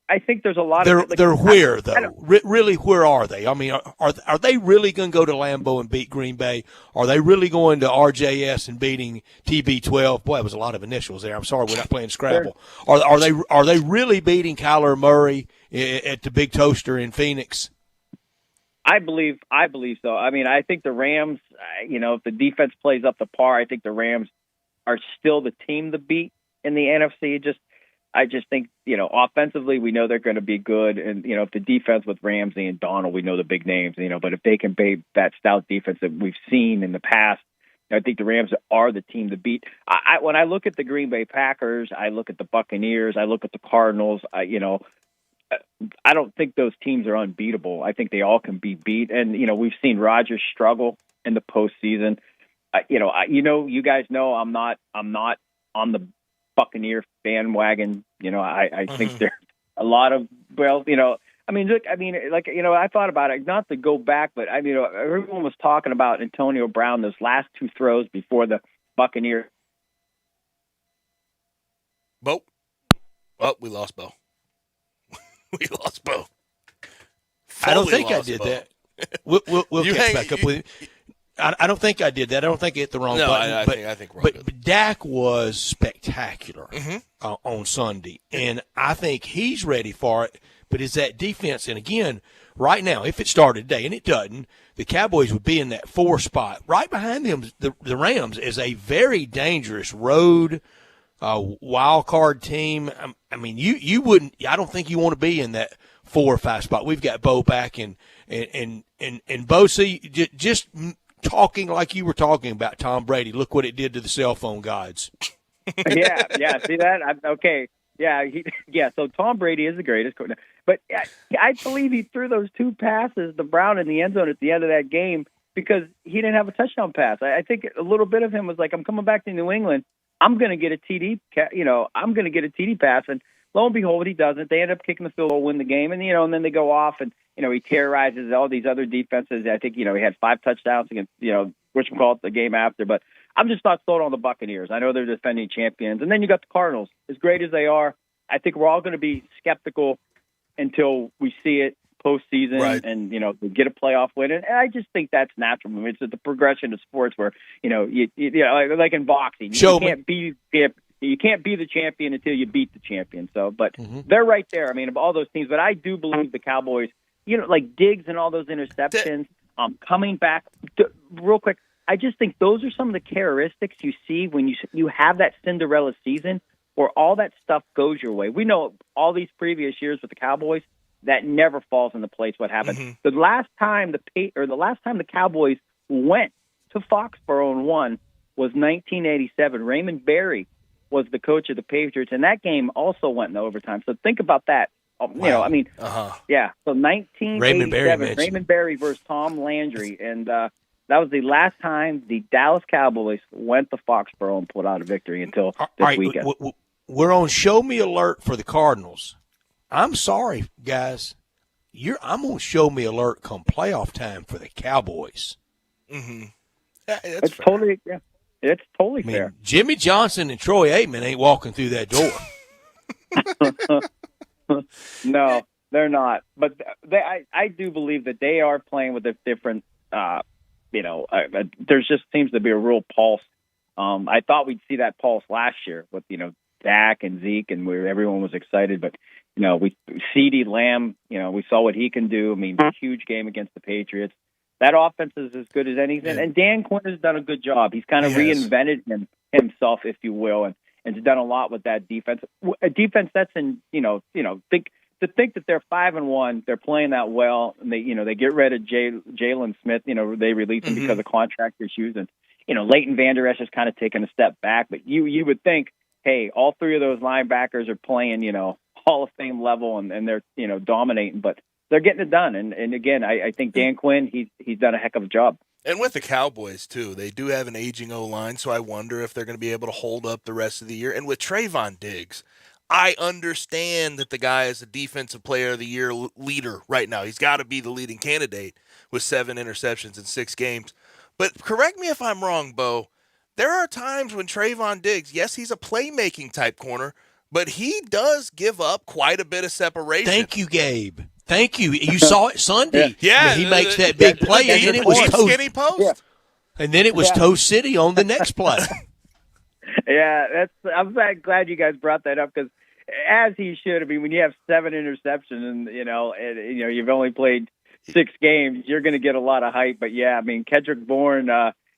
[SPEAKER 14] I think there's a lot of.
[SPEAKER 3] They're where though? Really, where are they? I mean, are they really going to go to Lambeau and beat Green Bay? Are they really going to RJS and beating TB12? Boy, that was a lot of initials there. I'm sorry, we're not playing Scrabble. Sure. Are they really beating Kyler Murray at the Big Toaster in Phoenix?
[SPEAKER 14] I believe so. I mean, I think the Rams, if the defense plays up to par, I think the Rams are still the team to beat in the NFC. Just I just think, offensively, we know they're going to be good. And, if the defense with Ramsey and Donald, we know the big names, but if they can beat that stout defense that we've seen in the past, I think the Rams are the team to beat. When I look at the Green Bay Packers, I look at the Buccaneers, I look at the Cardinals, I don't think those teams are unbeatable. I think they all can be beat. And, we've seen Rodgers struggle in the postseason. You guys know I'm not on the Buccaneer bandwagon. I think there's a lot of, I thought about it, not to go back, but everyone was talking about Antonio Brown, those last two throws before the Buccaneers.
[SPEAKER 2] Bo. Oh, we lost Bo. We lost Bo.
[SPEAKER 3] I don't think I
[SPEAKER 2] lost
[SPEAKER 3] did
[SPEAKER 2] Bo.
[SPEAKER 3] that. We'll catch back up with you. I don't think I did that. I don't think I hit the wrong button.
[SPEAKER 2] I think we're good.
[SPEAKER 3] But Dak was spectacular on Sunday, and I think he's ready for it. But is that defense? And again, right now, if it started today, and it doesn't, the Cowboys would be in that 4 spot. Right behind them, the Rams is a very dangerous road wild card team. You wouldn't. I don't think you want to be in that 4 or 5 spot. We've got Bo back and Bo. See, just talking like you were talking about Tom Brady. Look what it did to the cell phone gods.
[SPEAKER 14] Yeah. See that? Okay. Yeah. So Tom Brady is the greatest. But I believe he threw those 2 passes, the Brown in the end zone at the end of that game, because he didn't have a touchdown pass. I think a little bit of him was like, I'm coming back to New England. I'm going to get a TD. I'm going to get a TD pass. And lo and behold, he doesn't. They end up kicking the field goal, win the game, and and then they go off and he terrorizes all these other defenses. I think he had 5 touchdowns against whatchamacallit the game after. But I'm just not sold on the Buccaneers. I know they're defending champions, and then you got the Cardinals. As great as they are, I think we're all going to be skeptical until we see it postseason,
[SPEAKER 2] right.
[SPEAKER 14] And we get a playoff win. And I just think that's natural. It's the progression of sports where like in boxing, you can't be the champion until you beat the champion. So, but they're right there. Of all those teams, but I do believe the Cowboys, like Diggs and all those interceptions, coming back real quick. I just think those are some of the characteristics you see when you have that Cinderella season where all that stuff goes your way. We know all these previous years with the Cowboys, that never falls into place. What happened the last time the Cowboys went to Foxborough and won was 1987. Raymond Berry was the coach of the Patriots, and that game also went in overtime. So think about that. So 1987, Raymond Berry versus Tom Landry, and that was the last time the Dallas Cowboys went to Foxborough and put out a victory until this weekend.
[SPEAKER 3] We're on Show Me Alert for the Cardinals. I'm sorry, guys. I'm on Show Me Alert come playoff time for the Cowboys.
[SPEAKER 2] Yeah,
[SPEAKER 14] it's totally fair.
[SPEAKER 3] Jimmy Johnson and Troy Aikman ain't walking through that door.
[SPEAKER 14] No, they're not. But I do believe that they are playing with a different. There just seems to be a real pulse. I thought we'd see that pulse last year with Dak and Zeke, and where everyone was excited, but. CeeDee Lamb, we saw what he can do. Huge game against the Patriots. That offense is as good as anything. Yeah. And Dan Quinn has done a good job. He's kind of reinvented himself, if you will, and has done a lot with that defense. A defense that's think that they're 5-1, they're playing that well, and they get rid of Jalen Smith. They release him because of contract issues, and Leighton Vander Esch has kind of taken a step back. But you would think, hey, all 3 of those linebackers are playing, Hall of Fame level, and they're dominating, but they're getting it done. And again, I think Dan Quinn he's done a heck of a job.
[SPEAKER 2] And with the Cowboys too, they do have an aging O-line, so I wonder if they're going to be able to hold up the rest of the year. And with Trayvon Diggs, I understand that the guy is a defensive player of the year leader right now. He's got to be the leading candidate with 7 interceptions in 6 games. But correct me if I'm wrong, Bo. There are times when Trayvon Diggs, yes, he's a playmaking type corner, but he does give up quite a bit of separation.
[SPEAKER 3] Thank you, Gabe. Thank you. You saw it Sunday.
[SPEAKER 2] Yeah.
[SPEAKER 3] He makes that big play, and then it was
[SPEAKER 2] skinny post.
[SPEAKER 3] Yeah. And then it was Toast City on the next play.
[SPEAKER 14] I'm glad you guys brought that up, because as he should. When you have 7 interceptions and you've only played 6 games, you're going to get a lot of hype. But Kendrick Bourne,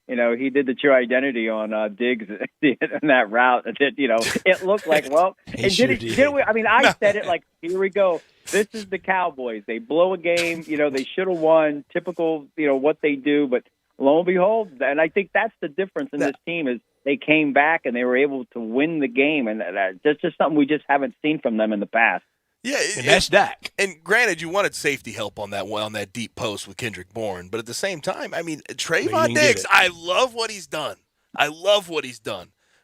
[SPEAKER 14] he did the true identity on Diggs in that route. It looked like, well, and did we? I mean, I said it like, here we go. This is the Cowboys. They blow a game. They should have won. Typical, what they do. But lo and behold, and I think that's the difference in this team is they came back and they were able to win the game, and that's just something we just haven't seen from them in the past.
[SPEAKER 2] Yeah,
[SPEAKER 3] and that's Dak.
[SPEAKER 2] And granted, you wanted safety help on that deep post with Kendrick Bourne, but at the same time, I mean, Trayvon Diggs, I love what he's done.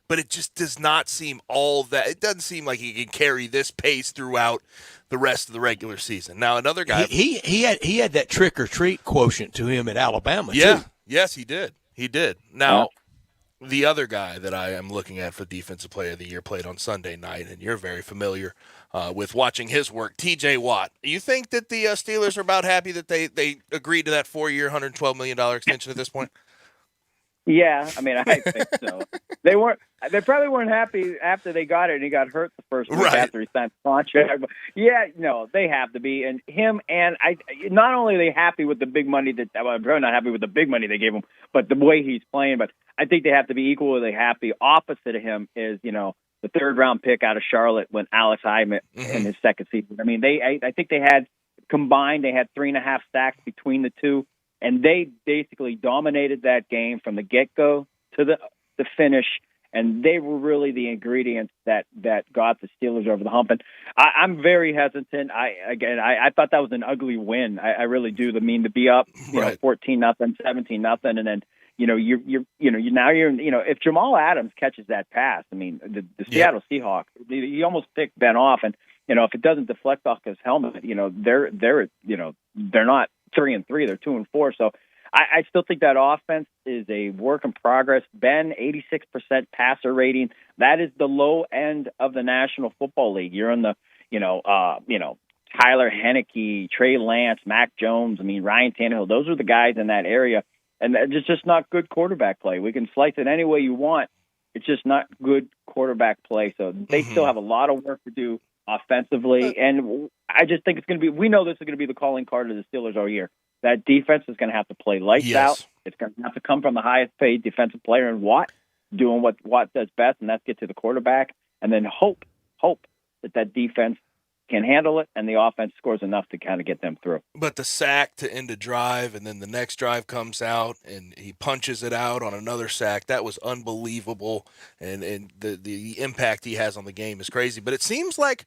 [SPEAKER 2] But it just does not seem all that. It doesn't seem like he can carry this pace throughout the rest of the regular season. Now, another guy,
[SPEAKER 3] he had that trick or treat quotient to him at Alabama.
[SPEAKER 2] Yeah,
[SPEAKER 3] too.
[SPEAKER 2] Yes, he did. Now. The other guy that I am looking at for Defensive Player of the Year played on Sunday night, and you're very familiar with watching his work, T.J. Watt. You think that the Steelers are about happy that they agreed to that 4-year, $112 million extension at this point?
[SPEAKER 14] Yeah, I mean, I think so. They probably weren't happy after they got it and he got hurt the first week after he signed the contract. But yeah, no, they have to be. And him and not only are they happy with the big money I'm probably not happy with the big money they gave him, but the way he's playing. But I think they have to be equally happy. Opposite of him is, the third-round pick out of Charlotte when Alex Hyman in his second season. I mean, I think they had 3.5 sacks between the two. And they basically dominated that game from the get-go to the finish, and they were really the ingredients that got the Steelers over the hump. And I'm very hesitant. I thought that was an ugly win. I really do. I mean, to be up, 14-0, 17-0, and then if Jamal Adams catches that pass, I mean, the Seattle Seahawks, he almost picked Ben off, and if it doesn't deflect off his helmet, they're not 3-3, they're 2-4. So I still think that offense is a work in progress. Ben, 86% passer rating. That is the low end of the National Football League. You're in the, Tyler Heineke, Trey Lance, Mac Jones. I mean, Ryan Tannehill. Those are the guys in that area. And it's just not good quarterback play. We can slice it any way you want. It's just not good quarterback play. So they still have a lot of work to do offensively, and I just think it's going to be. We know this is going to be the calling card of the Steelers all year. That defense is going to have to play lights out. It's going to have to come from the highest paid defensive player in Watt, doing what Watt does best, and that's get to the quarterback, and then hope that defense can handle it, and the offense scores enough to kind of get them through.
[SPEAKER 2] But the sack to end a drive, and then the next drive comes out, and he punches it out on another sack. That was unbelievable, and the impact he has on the game is crazy. But it seems like,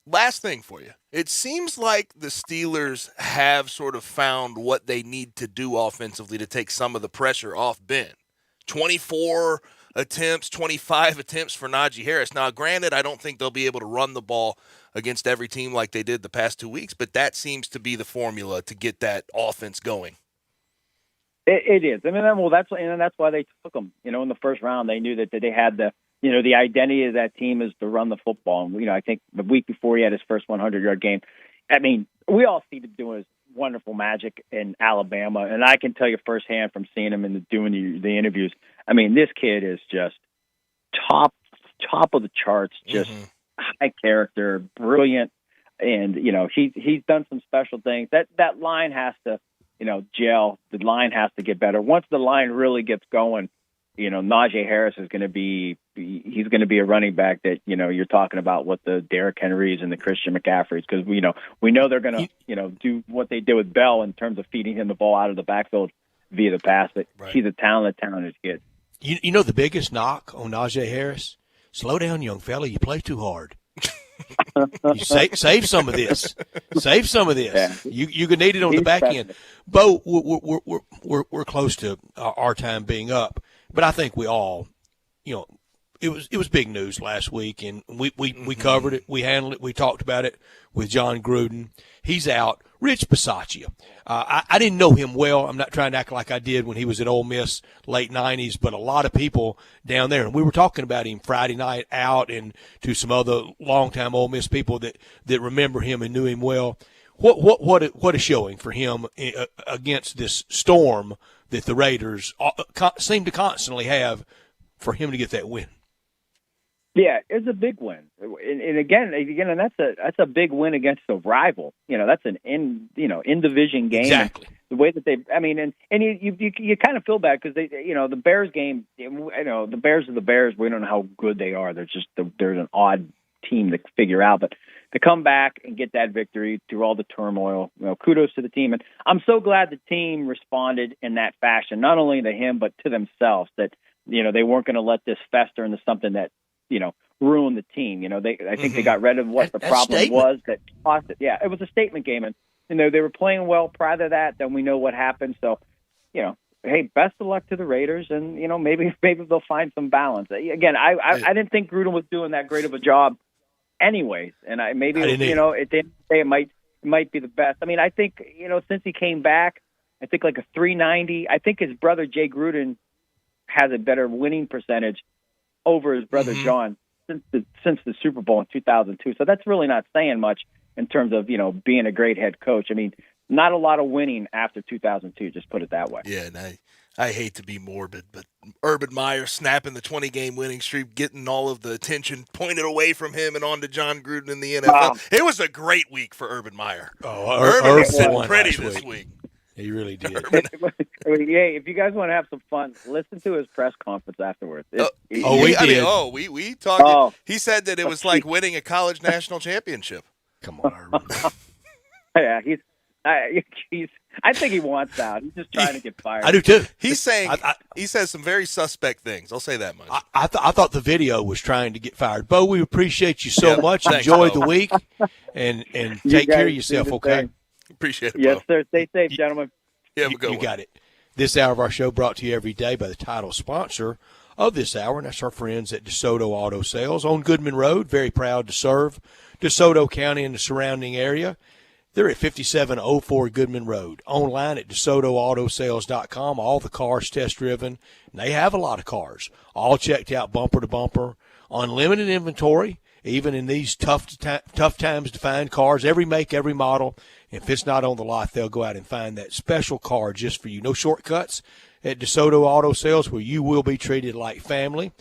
[SPEAKER 2] last thing for you, it seems like the Steelers have sort of found what they need to do offensively to take some of the pressure off Ben. 24 attempts, 25 attempts for Najee Harris. Now, granted, I don't think they'll be able to run the ball against every team like they did the past 2 weeks, but that seems to be the formula to get that offense going.
[SPEAKER 14] It is. I mean, that's why they took them. In the first round, they knew that they had the identity of that team is to run the football. And, I think the week before he had his first 100-yard game. I mean, we all see him doing his wonderful magic in Alabama, and I can tell you firsthand from seeing him and doing the interviews. I mean, this kid is just top of the charts, just high character, brilliant, and he's done some special things. That line has to gel. The line has to get better. Once the line really gets going, Najee Harris is going to be a running back that you're talking about with the Derrick Henrys and the Christian McCaffreys, because we know they're going to do what they did with Bell in terms of feeding him the ball out of the backfield via the pass. But he's a talented kid.
[SPEAKER 3] The biggest knock on Najee Harris? Slow down, young fella. You play too hard. You save some of this. Save some of this. Yeah. You're gonna need it on the back end. Bo, we're close to our time being up, but I think we all, it was big news last week, and we covered it, we handled it, we talked about it with John Gruden. He's out. Rich Bisaccia. I didn't know him well. I'm not trying to act like I did when he was at Ole Miss late 90s, but a lot of people down there, and we were talking about him Friday night out, and to some other longtime Ole Miss people that remember him and knew him well. What a showing for him against this storm that the Raiders seem to constantly have, for him to get that win.
[SPEAKER 14] Yeah, it's a big win, and again, and that's a big win against a rival. That's an in division game.
[SPEAKER 3] Exactly.
[SPEAKER 14] The way that you kind of feel bad because the Bears game. The Bears are the Bears. We don't know how good they are. They're an odd team to figure out, but to come back and get that victory through all the turmoil, kudos to the team. And I'm so glad the team responded in that fashion, not only to him but to themselves. That they weren't going to let this fester into something that ruin the team. I think they got rid of what the problem was that cost it. Yeah, it was a statement game, and they were playing well prior to that. Then we know what happened. So, hey, best of luck to the Raiders, and maybe they'll find some balance. Again, I didn't think Gruden was doing that great of a job, anyways, and at the end of the day, it might be the best. I mean, I think since he came back, I think like a 390. I think his brother Jay Gruden has a better winning percentage over his brother John since the Super Bowl in 2002. So that's really not saying much in terms of being a great head coach. I mean, not a lot of winning after 2002. Just put it that way.
[SPEAKER 2] Yeah, and I hate to be morbid, but Urban Meyer snapping the 20-game winning streak, getting all of the attention pointed away from him and on to John Gruden in the NFL. It was a great week for Urban Meyer. Urban was sitting pretty this week.
[SPEAKER 3] He really did.
[SPEAKER 14] If you guys want to have some fun, listen to his press conference afterwards.
[SPEAKER 2] We talked. He said that it was like winning a college national championship.
[SPEAKER 3] Come on, Urban.
[SPEAKER 14] Yeah, I think he wants out. He's just trying to get fired.
[SPEAKER 3] I do too.
[SPEAKER 2] He's saying he says some very suspect things. I'll say that much.
[SPEAKER 3] I thought the video was trying to get fired. Bo, we appreciate you so much. Enjoy the week, and take care of yourself. Okay.
[SPEAKER 2] Appreciate it,
[SPEAKER 14] Yes,
[SPEAKER 2] Bo.
[SPEAKER 14] sir. Stay safe, gentlemen.
[SPEAKER 2] Yeah,
[SPEAKER 3] you got it. This hour of our show brought to you every day by the title sponsor of this hour, and that's our friends at DeSoto Auto Sales on Goodman Road. Very proud to serve DeSoto County and the surrounding area. They're at 5704 Goodman Road. Online at DeSotoAutosales.com. All the cars test-driven. And they have a lot of cars, all checked out bumper to bumper. Unlimited inventory, even in these tough times to find cars. Every make, every model. If it's not on the lot, they'll go out and find that special car just for you. No shortcuts at DeSoto Auto Sales, where you will be treated like family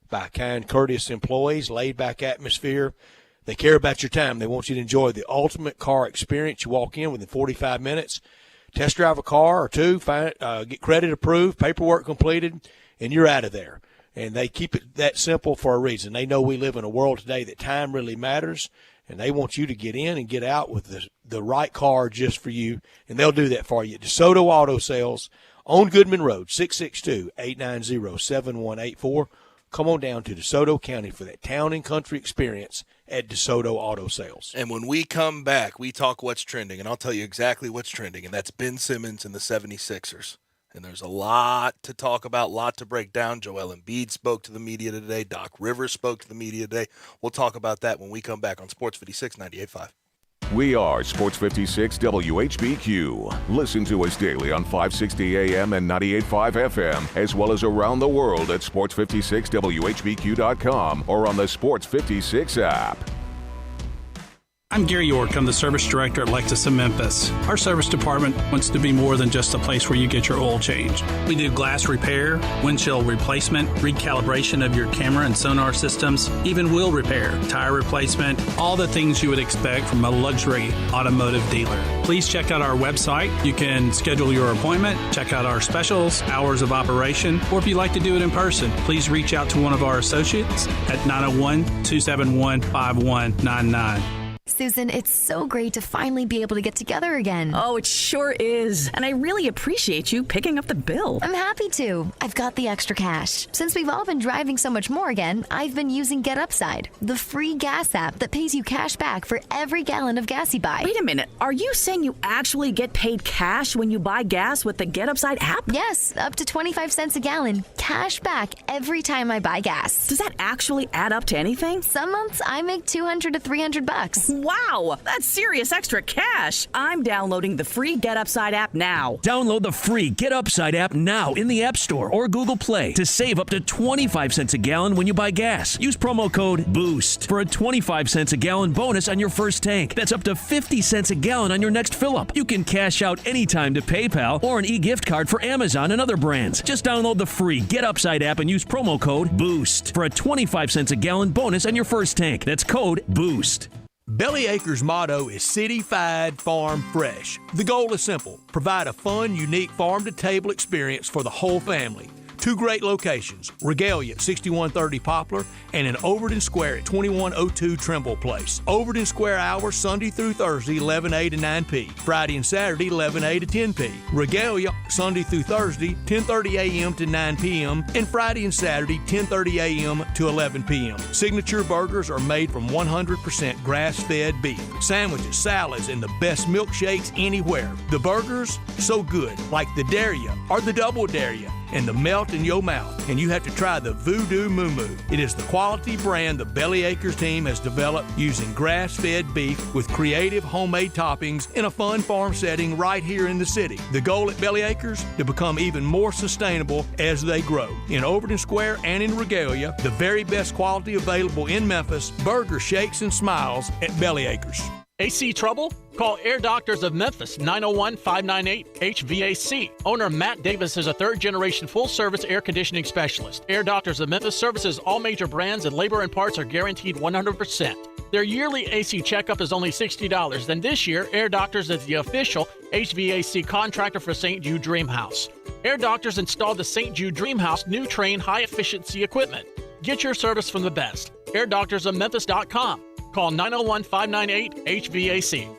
[SPEAKER 3] by kind, courteous employees, laid-back atmosphere. They care about your time. They want you to enjoy the ultimate car experience. You walk in within 45 minutes, test drive a car or two, get credit approved, paperwork completed, and you're out of there. And they keep it that simple for a reason. They know we live in a world today that time really matters, and they want you to get in and get out with the right car just for you, and they'll do that for you. DeSoto Auto Sales on Goodman Road, 662-890-7184. Come on down to DeSoto County for that town and country experience at DeSoto Auto Sales.
[SPEAKER 2] And when we come back, we talk what's trending, and I'll tell you exactly what's trending, and that's Ben Simmons and the 76ers. And there's a lot to talk about, a lot to break down. Joel Embiid spoke to the media today. Doc Rivers spoke to the media today. We'll talk about that when we come back on Sports 56 98.5.
[SPEAKER 1] We are Sports 56 WHBQ. Listen to us daily on 560 AM and 98.5 FM, as well as around the world at sports56whbq.com or on the Sports 56 app.
[SPEAKER 4] I'm Gary York. I'm the service director at Lexus of Memphis. Our service department wants to be more than just a place where you get your oil changed. We do glass repair, windshield replacement, recalibration of your camera and sonar systems, even wheel repair, tire replacement, all the things you would expect from a luxury automotive dealer. Please check out our website. You can schedule your appointment, check out our specials, hours of operation, or if you'd like to do it in person, please reach out to one of our associates at 901-271-5199.
[SPEAKER 6] Susan, it's so great to finally be able to get together again.
[SPEAKER 7] Oh, it sure is. And I really appreciate you picking up the bill.
[SPEAKER 6] I'm happy to. I've got the extra cash. Since we've all been driving so much more again, I've been using Get Upside, the free gas app that pays you cash back for every gallon of gas you buy.
[SPEAKER 7] Wait a minute. Are you saying you actually get paid cash when you buy gas with the Get Upside app?
[SPEAKER 6] Yes, up to 25 cents a gallon. Cash back every time I buy gas.
[SPEAKER 7] Does that actually add up to anything?
[SPEAKER 6] Some months I make $200 to $300.
[SPEAKER 7] Wow, that's serious extra cash. I'm downloading the free Get Upside app now.
[SPEAKER 8] Download the free Get Upside app now in the App Store or Google Play to save up to 25 cents a gallon when you buy gas. Use promo code BOOST for a 25 cents a gallon bonus on your first tank. That's up to 50 cents a gallon on your next fill-up. You can cash out anytime to PayPal or an e-gift card for Amazon and other brands. Just download the free Get Upside app and use promo code BOOST for a 25 cents a gallon bonus on your first tank. That's code BOOST.
[SPEAKER 15] Bellyacre's motto is City-Fied Farm Fresh. The goal is simple: provide a fun, unique farm-to-table experience for the whole family. 2 great locations, Regalia at 6130 Poplar and in Overton Square at 2102 Trimble Place. Overton Square hours Sunday through Thursday 11A to 9P, Friday and Saturday 11A to 10P. Regalia Sunday through Thursday 10:30 a.m. to 9 p.m. and Friday and Saturday 10:30 a.m. to 11 p.m. Signature burgers are made from 100% grass-fed beef. Sandwiches, salads, and the best milkshakes anywhere. The burgers, so good, like the Daria or the Double Daria, and the melt in your mouth. And you have to try the Voodoo Moo Moo. It is the quality brand the Bellyacres team has developed using grass-fed beef with creative homemade toppings in a fun farm setting right here in the city. The goal at Bellyacres, to become even more sustainable as they grow. In Overton Square and in Regalia, the very best quality available in Memphis, burger shakes and smiles at Bellyacres.
[SPEAKER 21] AC trouble? Call Air Doctors of Memphis, 901-598-HVAC. Owner Matt Davis is a third-generation full-service air conditioning specialist. Air Doctors of Memphis services all major brands, and labor and parts are guaranteed 100%. Their yearly AC checkup is only $60. Then this year, Air Doctors is the official HVAC contractor for St. Jude Dream House. Air Doctors installed the St. Jude Dream House new Train high-efficiency equipment. Get your service from the best. AirDoctorsOfMemphis.com. Call 901-598-HVAC.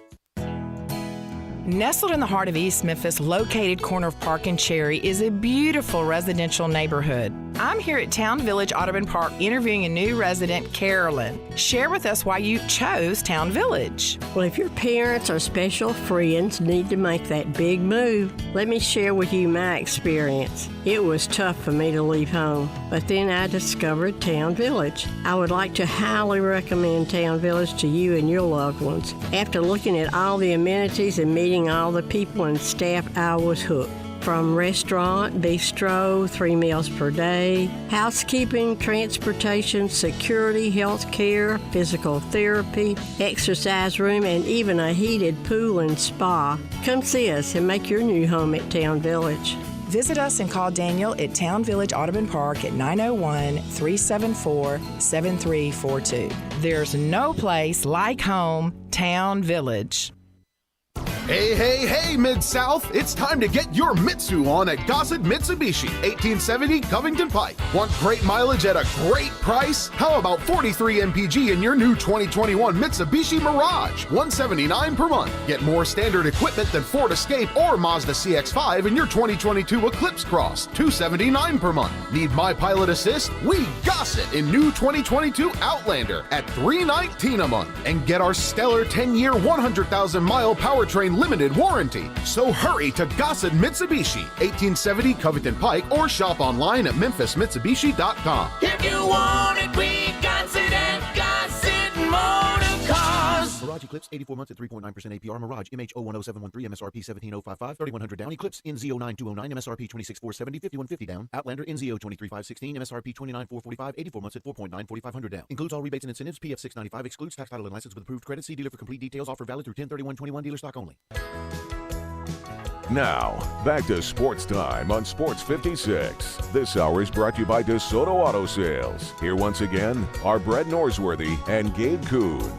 [SPEAKER 9] Nestled in the heart of East Memphis, located corner of Park and Cherry, is a beautiful residential neighborhood. I'm here at Town Village Audubon Park interviewing a new resident, Carolyn. Share with us why you chose Town Village.
[SPEAKER 18] Well, if your parents or special friends need to make that big move, let me share with you my experience. It was tough for me to leave home, but then I discovered Town Village. I would like to highly recommend Town Village to you and your loved ones. After looking at all the amenities and meeting all the people and staff, I was hooked. From restaurant, bistro, 3 meals per day, housekeeping, transportation, security, health care, physical therapy, exercise room, and even a heated pool and spa. Come see us and make your new home at Town Village.
[SPEAKER 9] Visit us and call Daniel at Town Village Audubon Park at 901-374-7342. There's no place like home, Town Village.
[SPEAKER 19] Hey, hey, hey, Mid-South! It's time to get your Mitsu on at Gossett Mitsubishi, 1870 Covington Pike. Want great mileage at a great price? How about 43 MPG in your new 2021 Mitsubishi Mirage, $179 per month. Get more standard equipment than Ford Escape or Mazda CX-5 in your 2022 Eclipse Cross, $279 per month. Need My Pilot Assist? We Gossett in new 2022 Outlander at $319 a month. And get our stellar 10-year, 100,000-mile powertrain limited warranty. So hurry to Gossett Mitsubishi, 1870 Covington Pike, or shop online at memphismitsubishi.com.
[SPEAKER 12] If you want it, we got it at Gossett Motor Cars.
[SPEAKER 16] Mirage Eclipse, 84 months at 3.9% APR. Mirage MH010713, MSRP 17055, 3100 down. Eclipse NZ09209, MSRP 26470, 5150 down. Outlander NZ023516, MSRP 29445, 84 months at 4.9, 4500 down. Includes all rebates and incentives. PF 695 excludes tax, title, and license with approved credit. See dealer for complete details. Offer valid through 10/31/21. Dealer stock only.
[SPEAKER 1] Now, back to Sports Time on Sports 56. This hour is brought to you by DeSoto Auto Sales. Here once again are Brett Norsworthy and Gabe Kuhn.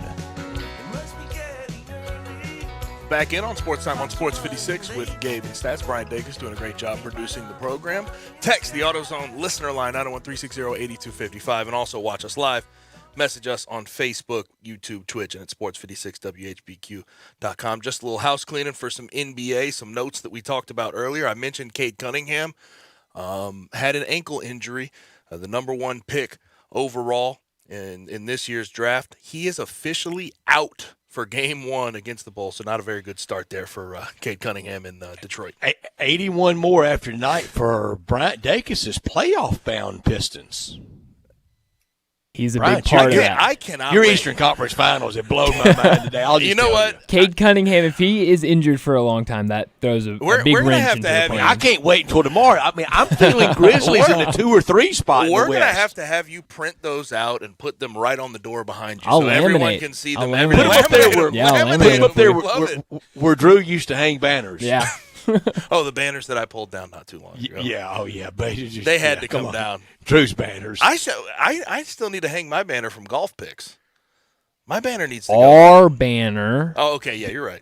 [SPEAKER 2] Back in on Sports Time on Sports 56 with Gabe and Stats. Brian Dacus doing a great job producing the program. Text the AutoZone listener line 901-360-8255 and also watch us live. Message us on Facebook, YouTube, Twitch, and at sports56whbq.com. Just a little house cleaning for some NBA, some notes that we talked about earlier. I mentioned Cade Cunningham had an ankle injury, the number 1 pick overall in this year's draft. He is officially out for Game 1 against the Bulls, so not a very good start there for Cade Cunningham in Detroit.
[SPEAKER 3] 81 more after night for Bryant Dacus' playoff-bound Pistons.
[SPEAKER 5] He's a big part of that.
[SPEAKER 2] I cannot
[SPEAKER 3] Your
[SPEAKER 2] wait.
[SPEAKER 3] Eastern Conference Finals, it blew my mind today. I'll just
[SPEAKER 2] you know what?
[SPEAKER 3] You.
[SPEAKER 5] Cade Cunningham, if he is injured for a long time, that throws a big wrench into the plan.
[SPEAKER 3] I can't wait until tomorrow. I mean, I'm feeling Grizzlies in the 2 or 3 spot.
[SPEAKER 2] We're
[SPEAKER 3] going to
[SPEAKER 2] have to have you print those out and put them right on the door behind you
[SPEAKER 5] I'll
[SPEAKER 2] so
[SPEAKER 5] laminate.
[SPEAKER 2] everyone can see them.
[SPEAKER 3] Put them up there where Drew used to hang banners.
[SPEAKER 5] Yeah.
[SPEAKER 2] Oh, the banners that I pulled down not too long ago.
[SPEAKER 3] Yeah. But
[SPEAKER 2] they had to come down.
[SPEAKER 3] Drew's banners.
[SPEAKER 2] I still need to hang my banner from Golf Picks. My banner needs to go.
[SPEAKER 5] Our banner.
[SPEAKER 2] Oh, okay. Yeah, you're right.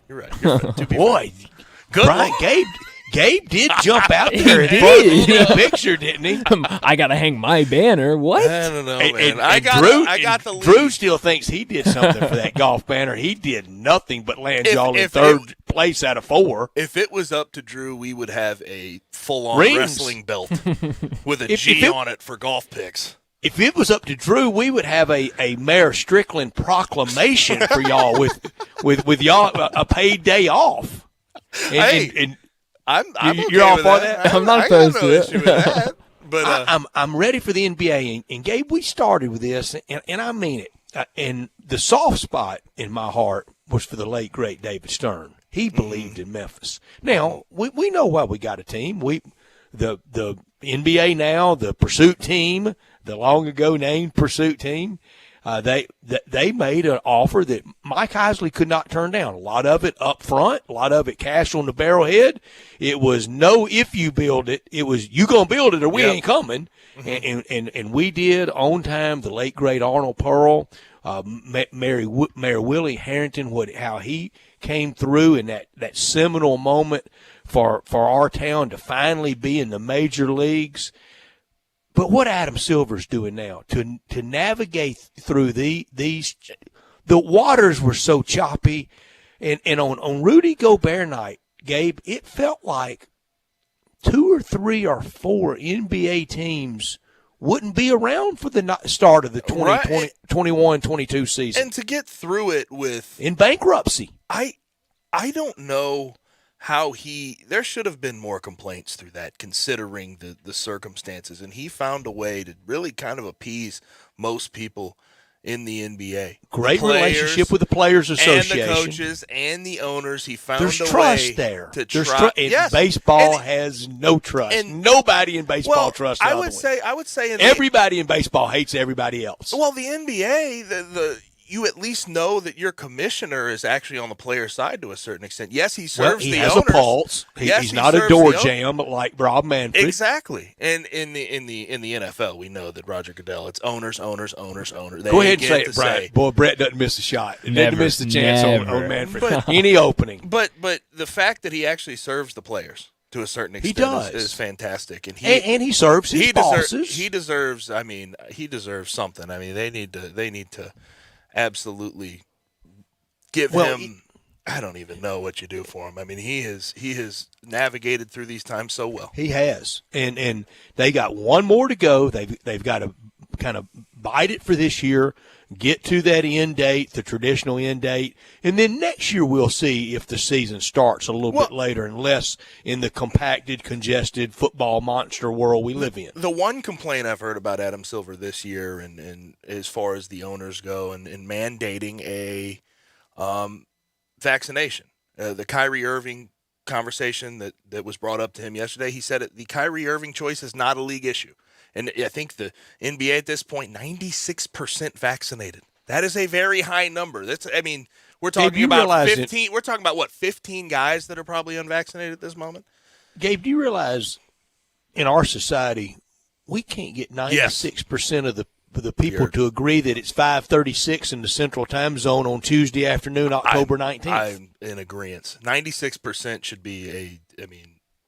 [SPEAKER 3] Boy,
[SPEAKER 2] good
[SPEAKER 3] Brian,
[SPEAKER 2] one.
[SPEAKER 3] Gabe did jump out there and
[SPEAKER 5] did.
[SPEAKER 3] put a picture, didn't he?
[SPEAKER 5] I got to hang my banner. What?
[SPEAKER 2] I don't know, man.
[SPEAKER 3] And
[SPEAKER 2] I got the lead.
[SPEAKER 3] Drew still thinks he did something for that golf banner. He did nothing but land y'all in third place out of 4.
[SPEAKER 2] If it was up to Drew, we would have a full-on
[SPEAKER 3] Rings.
[SPEAKER 2] wrestling belt with a G on it for Golf Picks.
[SPEAKER 3] If it was up to Drew, we would have a Mayor Strickland proclamation for y'all with y'all a paid day off.
[SPEAKER 2] I'm okay
[SPEAKER 3] you're all
[SPEAKER 2] with
[SPEAKER 3] for
[SPEAKER 2] that.
[SPEAKER 3] that?
[SPEAKER 5] I'm not opposed to it.
[SPEAKER 2] Issue with that. But
[SPEAKER 3] I'm ready for the NBA. And Gabe, we started with this, and I mean it. And the soft spot in my heart was for the late, great David Stern. He believed in Memphis. Now, we know why we got a team. The NBA now, the Pursuit team, the long ago named Pursuit team, they made an offer that Mike Heisley could not turn down. A lot of it up front, a lot of it cash on the barrelhead. It was no if you build it. It was you gonna build it or we ain't coming. And we did on time. The late great Arnold Pearl, Mayor Willie Harrington, how he came through in that seminal moment for our town to finally be in the major leagues. But what Adam Silver's doing now to navigate through the waters were so choppy, and on Rudy Gobert night, Gabe, it felt like 2 or 3 or 4 NBA teams wouldn't be around for the start of the 21-22 season.
[SPEAKER 2] And to get through it
[SPEAKER 3] in bankruptcy.
[SPEAKER 2] I don't know how there should have been more complaints through that, considering the circumstances. And he found a way to really kind of appease most people in the NBA.
[SPEAKER 3] Great relationship with the Players Association.
[SPEAKER 2] And the coaches and the owners. He found
[SPEAKER 3] There's
[SPEAKER 2] a
[SPEAKER 3] trust
[SPEAKER 2] way
[SPEAKER 3] there.
[SPEAKER 2] to
[SPEAKER 3] There's
[SPEAKER 2] try.
[SPEAKER 3] Yes. Baseball has no trust. And nobody in baseball trusts the
[SPEAKER 2] I
[SPEAKER 3] other
[SPEAKER 2] would
[SPEAKER 3] one.
[SPEAKER 2] I would say
[SPEAKER 3] everybody in baseball hates everybody else.
[SPEAKER 2] Well, the NBA, you at least know that your commissioner is actually on the player side to a certain extent. Yes, he serves
[SPEAKER 3] he
[SPEAKER 2] the
[SPEAKER 3] has
[SPEAKER 2] owners.
[SPEAKER 3] a pulse. He's not a door jam like Rob Manfred.
[SPEAKER 2] Exactly. And in the NFL, we know that Roger Goodell, it's owners. They
[SPEAKER 3] Go ahead and say it, Brett. Boy, Brett doesn't miss a shot. He doesn't miss the chance on Manfred. Any opening.
[SPEAKER 2] But the fact that he actually serves the players to a certain extent is fantastic. And
[SPEAKER 3] he serves his bosses.
[SPEAKER 2] He deserves something. I mean, they need to absolutely give him. I don't even know what you do for him. I mean, he has navigated through these times so well.
[SPEAKER 3] He has, and they got one more to go. They've got to kind of bite it for this year, get to that end date, the traditional end date, and then next year we'll see if the season starts a little bit later and less in the compacted, congested football monster world we live in.
[SPEAKER 2] The one complaint I've heard about Adam Silver this year, and as far as the owners go, and mandating a vaccination, the Kyrie Irving conversation that was brought up to him yesterday, he said the Kyrie Irving choice is not a league issue. And I think the NBA at this point, 96% vaccinated. That is a very high number. We're talking about 15. We're talking about 15 guys that are probably unvaccinated at this moment.
[SPEAKER 3] Gabe, do you realize in our society we can't get 96% of the people to agree that it's 5:36 in the Central Time Zone on Tuesday afternoon, October 19th?
[SPEAKER 2] I'm in agreement. 96% should be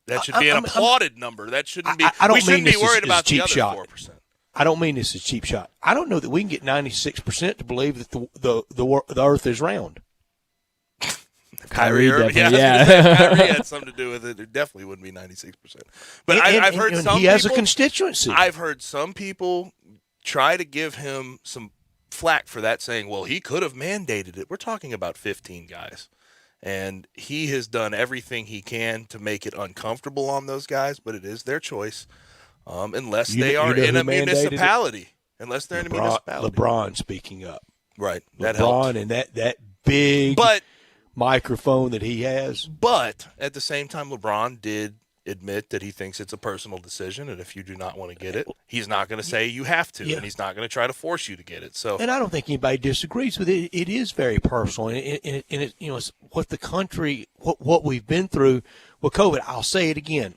[SPEAKER 2] that should be an applauded number. That shouldn't be. We shouldn't be worried about the other 4%.
[SPEAKER 3] I don't mean this as a cheap shot. I don't know that we can get 96% to believe that the Earth is round.
[SPEAKER 2] Kyrie Irving, Kyrie had something to do with it. It definitely wouldn't be 96%. But I've heard some.
[SPEAKER 3] He has a constituency.
[SPEAKER 2] I've heard some people try to give him some flack for that, saying, "Well, he could have mandated it." We're talking about 15 guys. And he has done everything he can to make it uncomfortable on those guys, but it is their choice, unless they are in a municipality. Unless they're in a municipality.
[SPEAKER 3] LeBron speaking up.
[SPEAKER 2] Right.
[SPEAKER 3] That helped. And that big microphone that he has.
[SPEAKER 2] But at the same time, LeBron did admit that he thinks it's a personal decision, and if you do not want to get it, he's not going to say you have to, and he's not going to try to force you to get it. So,
[SPEAKER 3] and I don't think anybody disagrees with it. It is very personal, and it's what the country, what we've been through. Well, COVID, I'll say it again.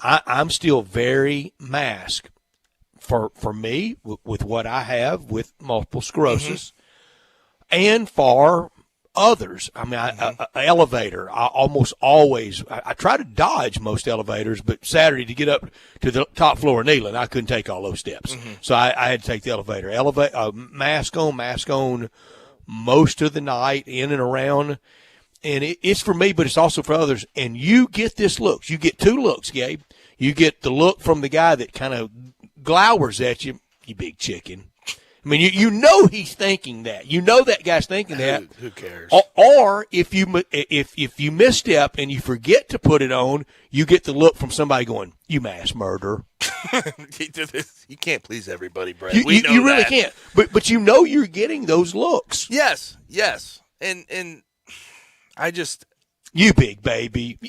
[SPEAKER 3] I'm still very mask for me with what I have with multiple sclerosis, and for others. I mean, elevator. I almost always I try to dodge most elevators, but Saturday to get up to the top floor of Neyland, I couldn't take all those steps, so I had to take the elevator. Mask on most of the night, in and around. And it's for me, but it's also for others. And you get this look. You get two looks, Gabe. You get the look from the guy that kind of glowers at you, you big chicken. I mean, you know he's thinking that. You know that guy's thinking that.
[SPEAKER 2] Who cares?
[SPEAKER 3] Or if you misstep and you forget to put it on, you get the look from somebody going, "You mass murderer."
[SPEAKER 2] You can't please everybody, Brett.
[SPEAKER 3] You really can't. But you know you're getting those looks.
[SPEAKER 2] Yes. And I just...
[SPEAKER 3] You big baby.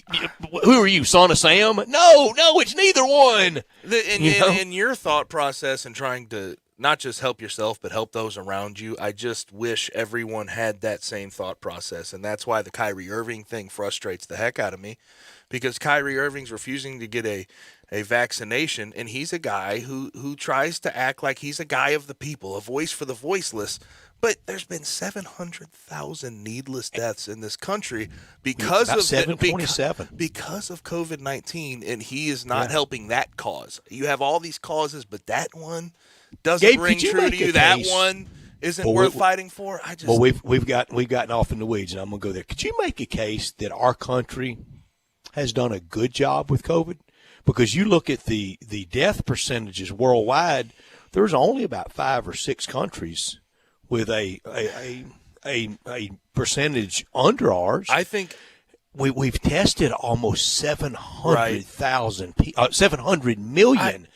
[SPEAKER 3] Who are you, son of Sam? No, it's neither one.
[SPEAKER 2] In your thought process and trying to not just help yourself but help those around you, I just wish everyone had that same thought process. And that's why the Kyrie Irving thing frustrates the heck out of me, because Kyrie Irving's refusing to get a vaccination, and he's a guy who tries to act like he's a guy of the people, a voice for the voiceless. But there's been 700,000 needless deaths in this country because of COVID-19, and he is not helping that cause. You have all these causes, but that one doesn't ring true to you. That one isn't worth fighting for.
[SPEAKER 3] Well, we've gotten off in the weeds, and I'm gonna go there. Could you make a case that our country has done a good job with COVID? Because you look at the death percentages worldwide, there's only about 5 or 6 countries with a percentage under ours.
[SPEAKER 2] I think
[SPEAKER 3] we've tested almost 700,000 people, 700 million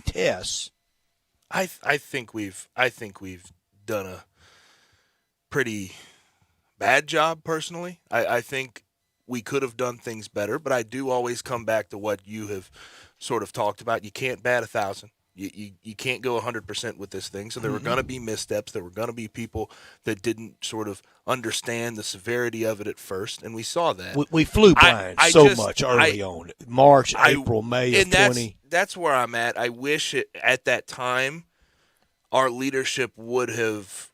[SPEAKER 3] tests.
[SPEAKER 2] I think we've done a pretty bad job personally. I think we could have done things better, but I do always come back to what you have sort of talked about. You can't bat 1,000. You can't go 100% with this thing. So there were going to be missteps. There were going to be people that didn't sort of understand the severity of it at first, and we saw that.
[SPEAKER 3] We flew blind much early on. March, April, May of 20.
[SPEAKER 2] That's where I'm at. I wish at that time our leadership would have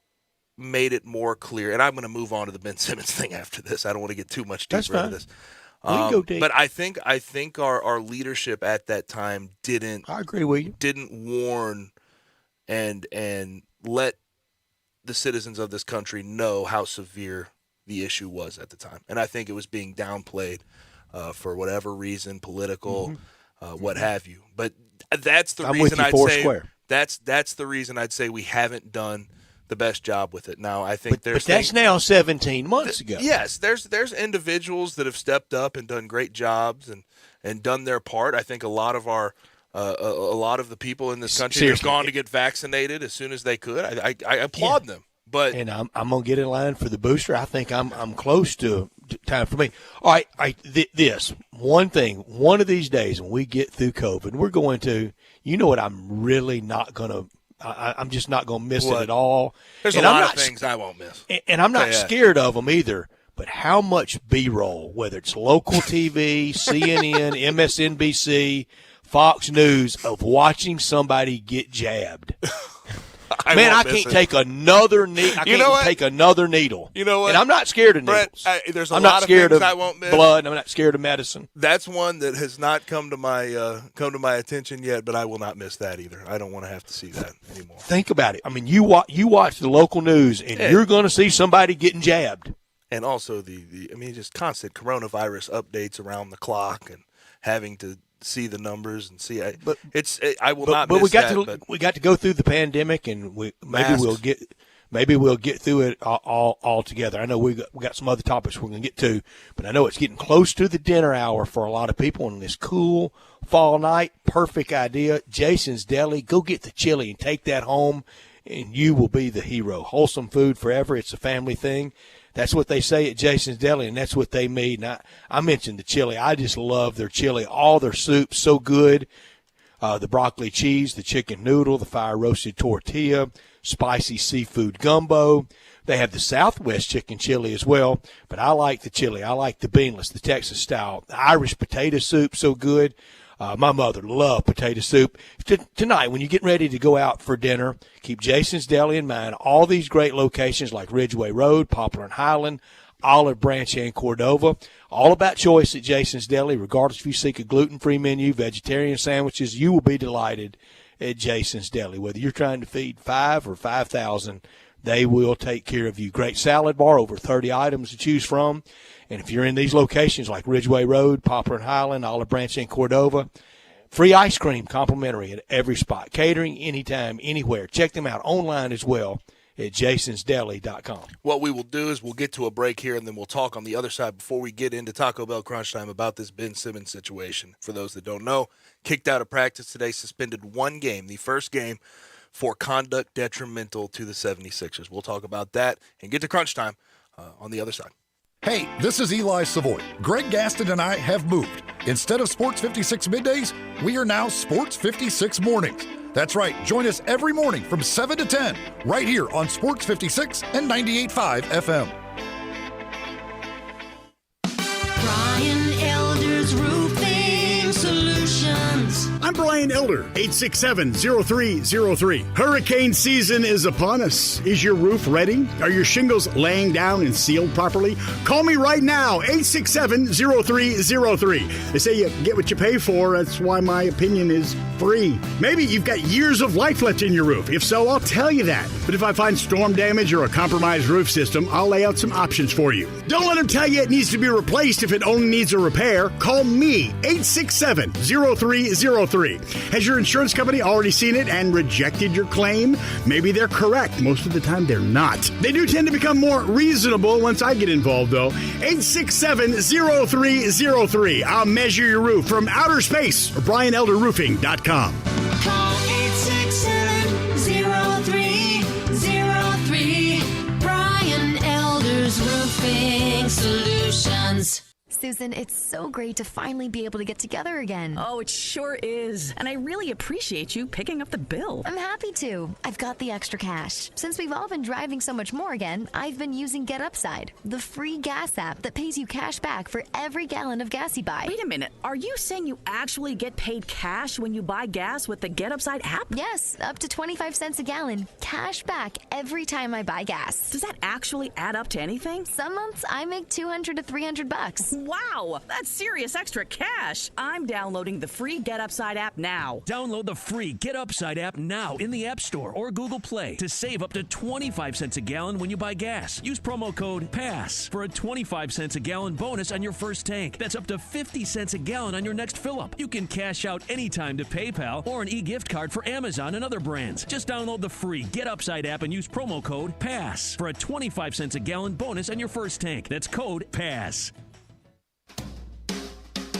[SPEAKER 2] made it more clear. And I'm going to move on to the Ben Simmons thing after this. I don't want to get too much deeper into this.
[SPEAKER 3] We can go deep.
[SPEAKER 2] But I think our leadership at that time didn't.
[SPEAKER 3] I agree with you.
[SPEAKER 2] Didn't warn and let the citizens of this country know how severe the issue was at the time. And I think it was being downplayed for whatever reason, political, what have you. But that's the reason I'd say that's the reason I'd say we haven't done the best job with it. Now, I think
[SPEAKER 3] but that's now 17 months ago.
[SPEAKER 2] Yes, there's individuals that have stepped up and done great jobs and done their part. I think a lot of the people in this country have gone to get vaccinated as soon as they could. I applaud them. But
[SPEAKER 3] I'm gonna get in line for the booster. I think I'm close to time for me. All right, this one thing. One of these days when we get through COVID, we're going to. You know what? I'm really not gonna. I'm just not going to miss it at all.
[SPEAKER 2] There's a lot of things I won't miss.
[SPEAKER 3] And I'm not scared of them either. But how much B-roll, whether it's local TV, CNN, MSNBC, Fox News, of watching somebody get jabbed. I can't take another needle. I can't take another needle.
[SPEAKER 2] You know what?
[SPEAKER 3] And I'm not scared of needles.
[SPEAKER 2] There's a
[SPEAKER 3] I'm
[SPEAKER 2] lot
[SPEAKER 3] not
[SPEAKER 2] of
[SPEAKER 3] scared
[SPEAKER 2] things
[SPEAKER 3] of
[SPEAKER 2] I won't miss.
[SPEAKER 3] blood. I'm not scared of medicine.
[SPEAKER 2] That's one that has not come to my attention yet, but I will not miss that either. I don't want to have to see that anymore.
[SPEAKER 3] Think about it. I mean, you watch the local news, and you're going to see somebody getting jabbed.
[SPEAKER 2] And also just constant coronavirus updates around the clock and having to see the numbers and see. I will not miss that.
[SPEAKER 3] We got to go through the pandemic, and maybe we'll get through it all together. I know we got some other topics we're going to get to, but I know it's getting close to the dinner hour for a lot of people on this cool fall night. Perfect idea. Jason's Deli. Go get the chili and take that home, and you will be the hero. Wholesome food forever. It's a family thing. That's what they say at Jason's Deli, and that's what they mean. I mentioned the chili. I just love their chili. All their soups, so good. The broccoli cheese, the chicken noodle, the fire-roasted tortilla, spicy seafood gumbo. They have the Southwest chicken chili as well, but I like the chili. I like the beanless, the Texas style. The Irish potato soup, so good. My mother loved potato soup. Tonight, when you're getting ready to go out for dinner, keep Jason's Deli in mind. All these great locations like Ridgeway Road, Poplar and Highland, Olive Branch, and Cordova. All about choice at Jason's Deli. Regardless if you seek a gluten-free menu, vegetarian sandwiches, you will be delighted at Jason's Deli. Whether you're trying to feed 5 or 5,000, they will take care of you. Great salad bar, over 30 items to choose from. And if you're in these locations like Ridgeway Road, Poplar and Highland, Olive Branch, and Cordova, free ice cream complimentary at every spot. Catering anytime, anywhere. Check them out online as well at jasonsdeli.com.
[SPEAKER 2] What we will do is we'll get to a break here, and then we'll talk on the other side before we get into Taco Bell Crunch Time about this Ben Simmons situation. For those that don't know, kicked out of practice today, suspended one game, the first game, for conduct detrimental to the 76ers. We'll talk about that and get to Crunch Time on the other side.
[SPEAKER 13] Hey, this is Eli Savoy. Greg Gaston and I have moved. Instead of Sports 56 middays, we are now Sports 56 mornings. That's right. Join us every morning from 7 to 10 right here on Sports 56 and 98.5 FM.
[SPEAKER 12] Brian Elder's Roofing Solutions.
[SPEAKER 11] I'm Brian Elder, 867-0303. Hurricane season is upon us. Is your roof ready? Are your shingles laying down and sealed properly? Call me right now, 867-0303. They say you get what you pay for. That's why my opinion is free. Maybe you've got years of life left in your roof. If so, I'll tell you that. But if I find storm damage or a compromised roof system, I'll lay out some options for you. Don't let them tell you it needs to be replaced if it only needs a repair. Call me, 867-0303. Has your insurance company already seen it and rejected your claim? Maybe they're correct. Most of the time, they're not. They do tend to become more reasonable once I get involved, though. 867-0303. I'll measure your roof from outer space or BrianElderRoofing.com.
[SPEAKER 12] Call 867-0303. Brian Elder's Roofing Solutions.
[SPEAKER 6] Susan, it's so great to finally be able to get together again.
[SPEAKER 7] Oh, it sure is. And I really appreciate you picking up the bill.
[SPEAKER 6] I'm happy to. I've got the extra cash. Since we've all been driving so much more again, I've been using Get Upside, the free gas app that pays you cash back for every gallon of gas you buy.
[SPEAKER 7] Wait a minute. Are you saying you actually get paid cash when you buy gas with the Get Upside app?
[SPEAKER 6] Yes, up to 25 cents a gallon. Cash back every time I buy gas.
[SPEAKER 7] Does that actually add up to anything?
[SPEAKER 6] Some months I make $200 to $300.
[SPEAKER 7] Wow, that's serious extra cash. I'm downloading the free Get Upside app now.
[SPEAKER 8] Download the free Get Upside app now in the App Store or Google Play to save up to 25 cents a gallon when you buy gas. Use promo code PASS for a 25 cents a gallon bonus on your first tank. That's up to 50 cents a gallon on your next fill-up. You can cash out anytime to PayPal or an e-gift card for Amazon and other brands. Just download the free Get Upside app and use promo code PASS for a 25 cents a gallon bonus on your first tank. That's code PASS.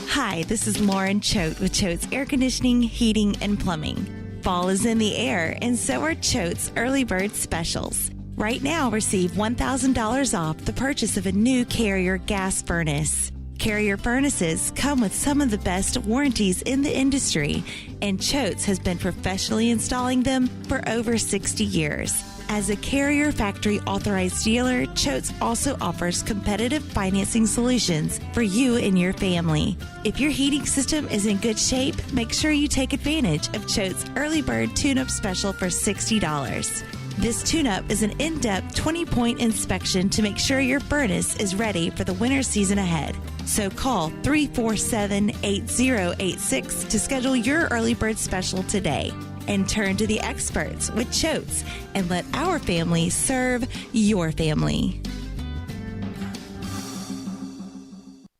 [SPEAKER 17] Hi, this is Lauren Choate with Choate's Air Conditioning, Heating, and Plumbing. Fall is in the air, and so are Choate's Early Bird Specials. Right now, receive $1,000 off the purchase of a new Carrier gas furnace. Carrier furnaces come with some of the best warranties in the industry, and Choate's has been professionally installing them for over 60 years. As a Carrier factory authorized dealer, Choate's also offers competitive financing solutions for you and your family. If your heating system is in good shape, make sure you take advantage of Choate's Early Bird Tune-Up Special for $60. This tune-up is an in-depth 20-point inspection to make sure your furnace is ready for the winter season ahead. So call 347-8086 to schedule your Early Bird Special today. And turn to the experts with Choate's and let our family serve your family.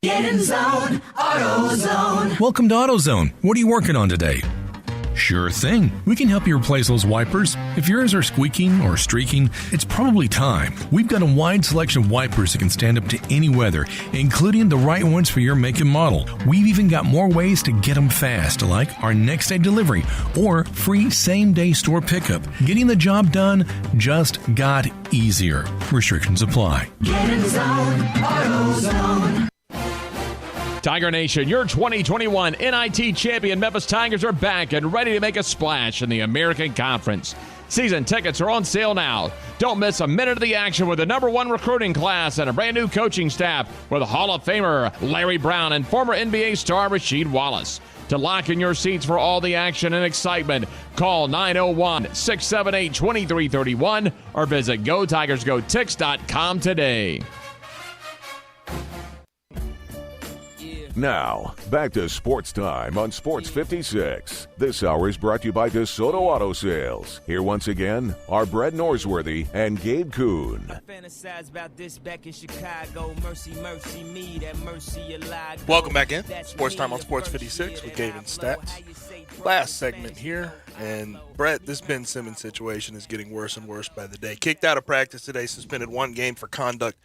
[SPEAKER 12] Get in zone, AutoZone.
[SPEAKER 10] Welcome to AutoZone. What are you working on today? Sure thing. We can help you replace those wipers. If yours are squeaking or streaking, it's probably time. We've got a wide selection of wipers that can stand up to any weather, including the right ones for your make and model. We've even got more ways to get them fast, like our next day delivery or free same-day store pickup. Getting the job done just got easier. Restrictions apply.
[SPEAKER 12] Get in zone, AutoZone.
[SPEAKER 20] Tiger Nation, your 2021 NIT champion Memphis Tigers are back and ready to make a splash in the American Conference. Season tickets are on sale now. Don't miss a minute of the action with the #1 recruiting class and a brand new coaching staff with Hall of Famer Larry Brown and former NBA star Rasheed Wallace. To lock in your seats for all the action and excitement, call 901-678-2331 or visit GoTigersGoTix.com today.
[SPEAKER 1] Now, back to Sports Time on Sports 56. This hour is brought to you by DeSoto Auto Sales. Here once again are Brett Norsworthy and Gabe Kuhn.
[SPEAKER 2] Welcome back in. Sports Time on Sports 56 with Gabe and Stats. Last segment here. And, Brett, this Ben Simmons situation is getting worse and worse by the day. Kicked out of practice today, suspended 1 game for conduct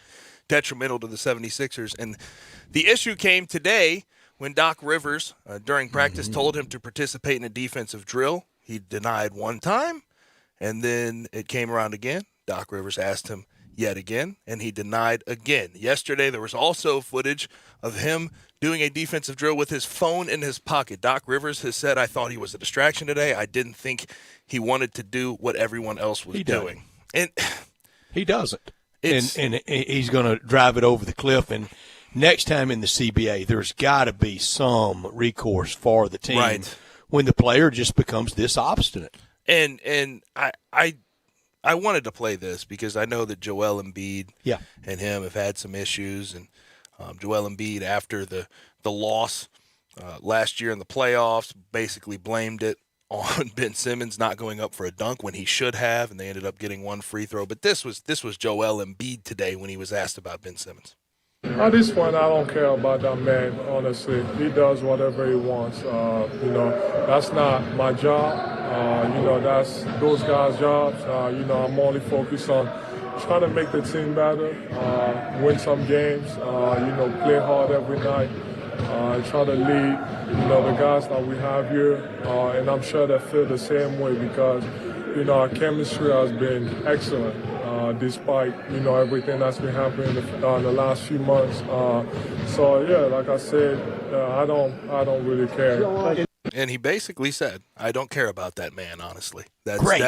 [SPEAKER 2] detrimental to the 76ers. And the issue came today when Doc Rivers, during practice, told him to participate in a defensive drill. He denied 1 time, and then it came around again. Doc Rivers asked him yet again, and he denied again. Yesterday, there was also footage of him doing a defensive drill with his phone in his pocket. Doc Rivers has said, I thought he was a distraction today. I didn't think he wanted to do what everyone else was doing. And
[SPEAKER 3] he doesn't. And he's going to drive it over the cliff. And next time in the CBA, there's got to be some recourse for the team when the player just becomes this obstinate.
[SPEAKER 2] And I wanted to play this because I know that Joel Embiid and him have had some issues. And Joel Embiid, after the loss last year in the playoffs, basically blamed it on Ben Simmons not going up for a dunk when he should have, and they ended up getting 1 free throw. But this was Joel Embiid today when he was asked about Ben Simmons.
[SPEAKER 14] At this point, I don't care about that man, honestly. He does whatever he wants. That's not my job. That's those guys' jobs. I'm only focused on trying to make the team better, win some games, play hard every night. Try to lead, the guys that we have here, and I'm sure they feel the same way because, our chemistry has been excellent despite, everything that's been happening in the last few months. Like I said, I don't really care.
[SPEAKER 2] And he basically said, "I don't care about that man." Honestly,
[SPEAKER 3] That's
[SPEAKER 2] what,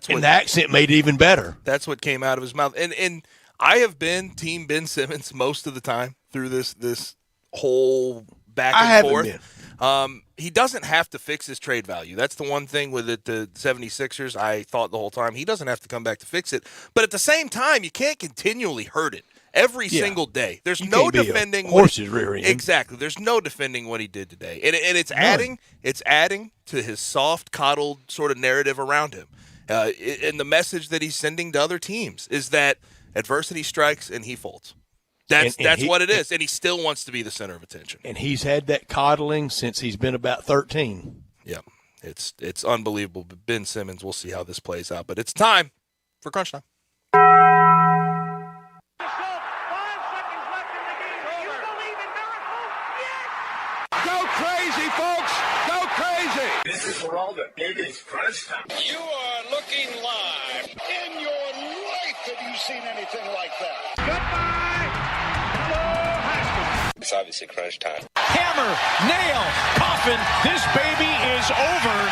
[SPEAKER 3] and the accent made it even better.
[SPEAKER 2] That's what came out of his mouth. And I have been Team Ben Simmons most of the time through this whole back and forth. He doesn't have to fix his trade value. That's the one thing with the 76ers. I thought the whole time he doesn't have to come back to fix it. But at the same time, you can't continually hurt it every single day. There's no defending
[SPEAKER 3] horse's rear end.
[SPEAKER 2] Exactly. There's no defending what he did today. And it's adding to his soft, coddled sort of narrative around him. And the message that he's sending to other teams is that adversity strikes and he folds. That's what it is, and he still wants to be the center of attention.
[SPEAKER 3] And he's had that coddling since he's been about 13.
[SPEAKER 2] Yeah, it's unbelievable. But Ben Simmons, we'll see how this plays out. But it's time for Crunch Time.
[SPEAKER 12] Go crazy, folks! Go crazy! This is for all the biggest Crunch Time.
[SPEAKER 22] You are looking live. In your life have you seen anything like that? Goodbye!
[SPEAKER 23] It's obviously Crunch Time.
[SPEAKER 21] Hammer, nail, coffin, this baby is over.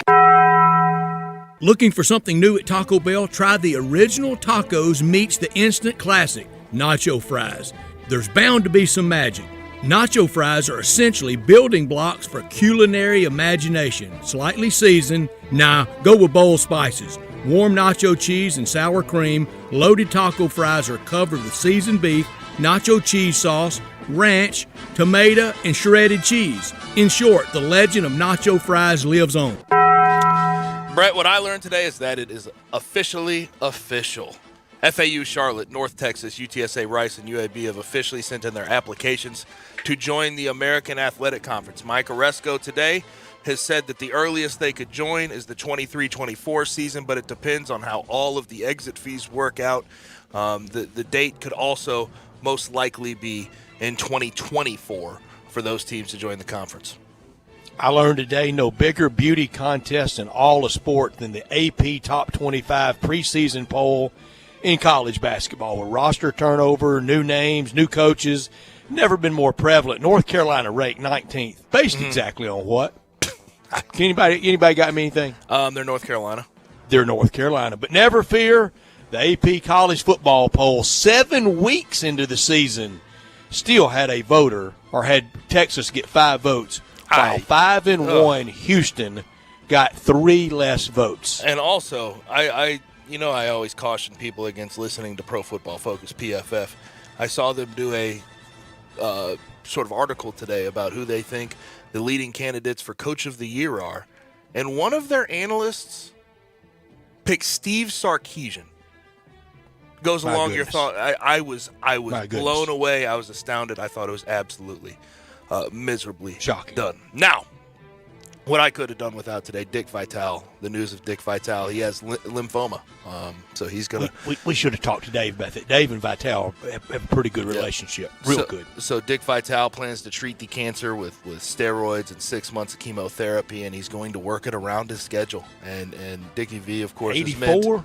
[SPEAKER 11] Looking for something new at Taco Bell? Try the original tacos meets the instant classic, nacho fries. There's bound to be some magic. Nacho fries are essentially building blocks for culinary imagination. Slightly seasoned, go with bold spices. Warm nacho cheese and sour cream, loaded taco fries are covered with seasoned beef, nacho cheese sauce, ranch, tomato, and shredded cheese. In short, the legend of nacho fries lives on.
[SPEAKER 2] Brett, what I learned today is that it is officially official. FAU Charlotte, North Texas, UTSA Rice, and UAB have officially sent in their applications to join the American Athletic Conference. Mike Oresco today has said that the earliest they could join is the 23-24 season, but it depends on how all of the exit fees work out. The date could also most likely be in 2024 for those teams to join the conference.
[SPEAKER 3] I learned today no bigger beauty contest in all of sport than the AP Top 25 preseason poll in college basketball, with roster turnover, new names, new coaches, never been more prevalent. North Carolina ranked 19th. Based exactly on what? Anybody got me anything?
[SPEAKER 2] They're North Carolina.
[SPEAKER 3] they're North Carolina. But never fear, the AP College Football Poll 7 weeks into the season still had a voter, or had Texas get 5 votes, while 5-1 Houston got 3 less votes.
[SPEAKER 2] And also, I always caution people against listening to Pro Football Focus, PFF. I saw them do a sort of article today about who they think the leading candidates for Coach of the Year are. And one of their analysts picked Steve Sarkisian. Goes
[SPEAKER 3] My
[SPEAKER 2] along
[SPEAKER 3] goodness.
[SPEAKER 2] your thought. I was
[SPEAKER 3] My goodness.
[SPEAKER 2] blown away. I was astounded. I thought it was absolutely miserably
[SPEAKER 3] shocking
[SPEAKER 2] done. Now, what I could have done without today, Dick Vitale, the news of Dick Vitale. He has lymphoma, so he's going to...
[SPEAKER 3] We should have talked to Dave about that. Dave and Vitale have a pretty good relationship, real good.
[SPEAKER 2] So Dick Vitale plans to treat the cancer with steroids and 6 months of chemotherapy, and he's going to work it around his schedule. And Dickie V, of course,
[SPEAKER 3] 84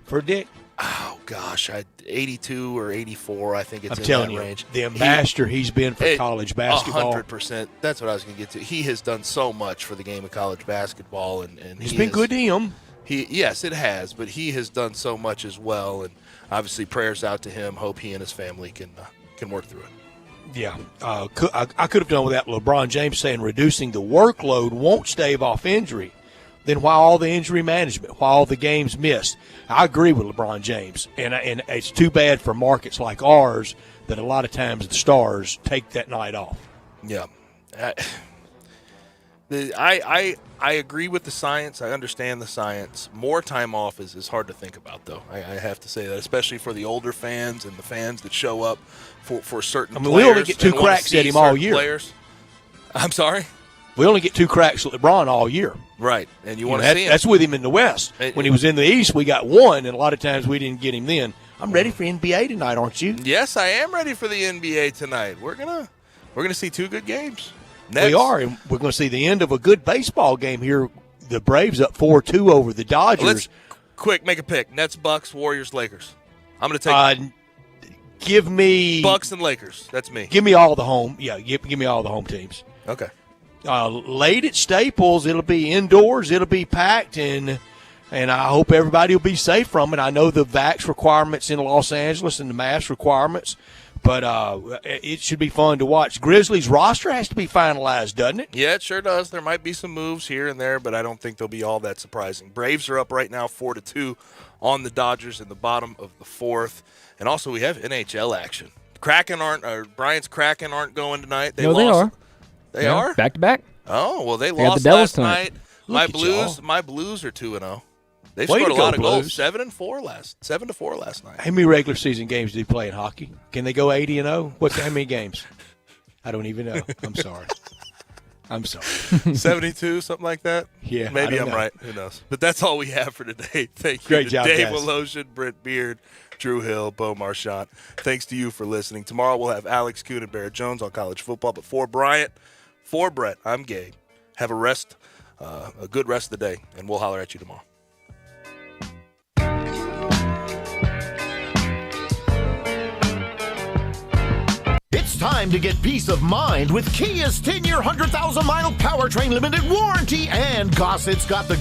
[SPEAKER 3] for Dick?
[SPEAKER 2] Oh, gosh, 82 or 84, I think it's
[SPEAKER 3] I'm
[SPEAKER 2] in
[SPEAKER 3] telling
[SPEAKER 2] that
[SPEAKER 3] you,
[SPEAKER 2] range.
[SPEAKER 3] the ambassador he's been for college basketball.
[SPEAKER 2] 100%. That's what I was going to get to. He has done so much for the game of college basketball. And
[SPEAKER 3] It's been good to him.
[SPEAKER 2] Yes, it has, but he has done so much as well. And obviously prayers out to him. Hope he and his family can work through it.
[SPEAKER 3] Yeah. I could have done without LeBron James saying reducing the workload won't stave off injury. Then why all the injury management? Why all the games missed? I agree with LeBron James, and it's too bad for markets like ours that a lot of times the stars take that night off.
[SPEAKER 2] Yeah, I agree with the science. I understand the science. More time off is hard to think about, though. I have to say that, especially for the older fans and the fans that show up for certain.
[SPEAKER 3] I mean, we only get 2 cracks at him all year.
[SPEAKER 2] Players. I'm sorry.
[SPEAKER 3] We only get 2 cracks at LeBron all year.
[SPEAKER 2] Right, and you want to see him.
[SPEAKER 3] That's with him in the West. When he was in the East, we got 1, and a lot of times we didn't get him then. I'm ready for NBA tonight, aren't you?
[SPEAKER 2] Yes, I am ready for the NBA tonight. We're gonna see 2 good games. Next.
[SPEAKER 3] We are, and we're going to see the end of a good baseball game here. The Braves up 4-2 over the Dodgers.
[SPEAKER 2] Let's quick make a pick: Nets, Bucks, Warriors, Lakers. I'm going to take.
[SPEAKER 3] Give me
[SPEAKER 2] Bucks and Lakers. That's me.
[SPEAKER 3] Give me all the home. Yeah, give me all the home teams.
[SPEAKER 2] Okay.
[SPEAKER 3] Late at Staples, it'll be indoors. It'll be packed, and I hope everybody will be safe from it. I know the vax requirements in Los Angeles and the mask requirements, but it should be fun to watch. Grizzlies roster has to be finalized, doesn't it?
[SPEAKER 2] Yeah, it sure does. There might be some moves here and there, but I don't think they'll be all that surprising. Braves are up right now 4-2 on the Dodgers in the bottom of the 4th. And also we have NHL action. Bryant's Kraken aren't going tonight.
[SPEAKER 5] They are.
[SPEAKER 2] They are?
[SPEAKER 5] Back to back.
[SPEAKER 2] Oh, well, they
[SPEAKER 5] got
[SPEAKER 2] lost
[SPEAKER 5] the Devils
[SPEAKER 2] last night.
[SPEAKER 5] tonight.
[SPEAKER 2] My Blues are 2-0. They
[SPEAKER 3] Way
[SPEAKER 2] scored
[SPEAKER 3] to
[SPEAKER 2] a
[SPEAKER 3] go,
[SPEAKER 2] lot of goals.
[SPEAKER 3] Blues.
[SPEAKER 2] 7-4 last night.
[SPEAKER 3] How many regular season games did he play in hockey? Can they go 80-0? How many games? I don't even know. I'm sorry.
[SPEAKER 2] 72, something like that?
[SPEAKER 3] Yeah,
[SPEAKER 2] Maybe
[SPEAKER 3] I
[SPEAKER 2] I'm
[SPEAKER 3] don't know.
[SPEAKER 2] right. Who knows? But that's all we have for today. Thank you
[SPEAKER 3] Great
[SPEAKER 2] to
[SPEAKER 3] job,
[SPEAKER 2] Dave
[SPEAKER 3] guys.
[SPEAKER 2] Woloshin, Brent Beard, Drew Hill, Bo Marchant. Thanks to you for listening. Tomorrow we'll have Alex Kuhn and Barrett Jones on college football. But for Bryant, for Brett, I'm Gabe. Have a good rest of the day, and we'll holler at you tomorrow.
[SPEAKER 16] It's time to get peace of mind with Kia's 10-year, 100,000-mile powertrain limited warranty, and Gossett's got the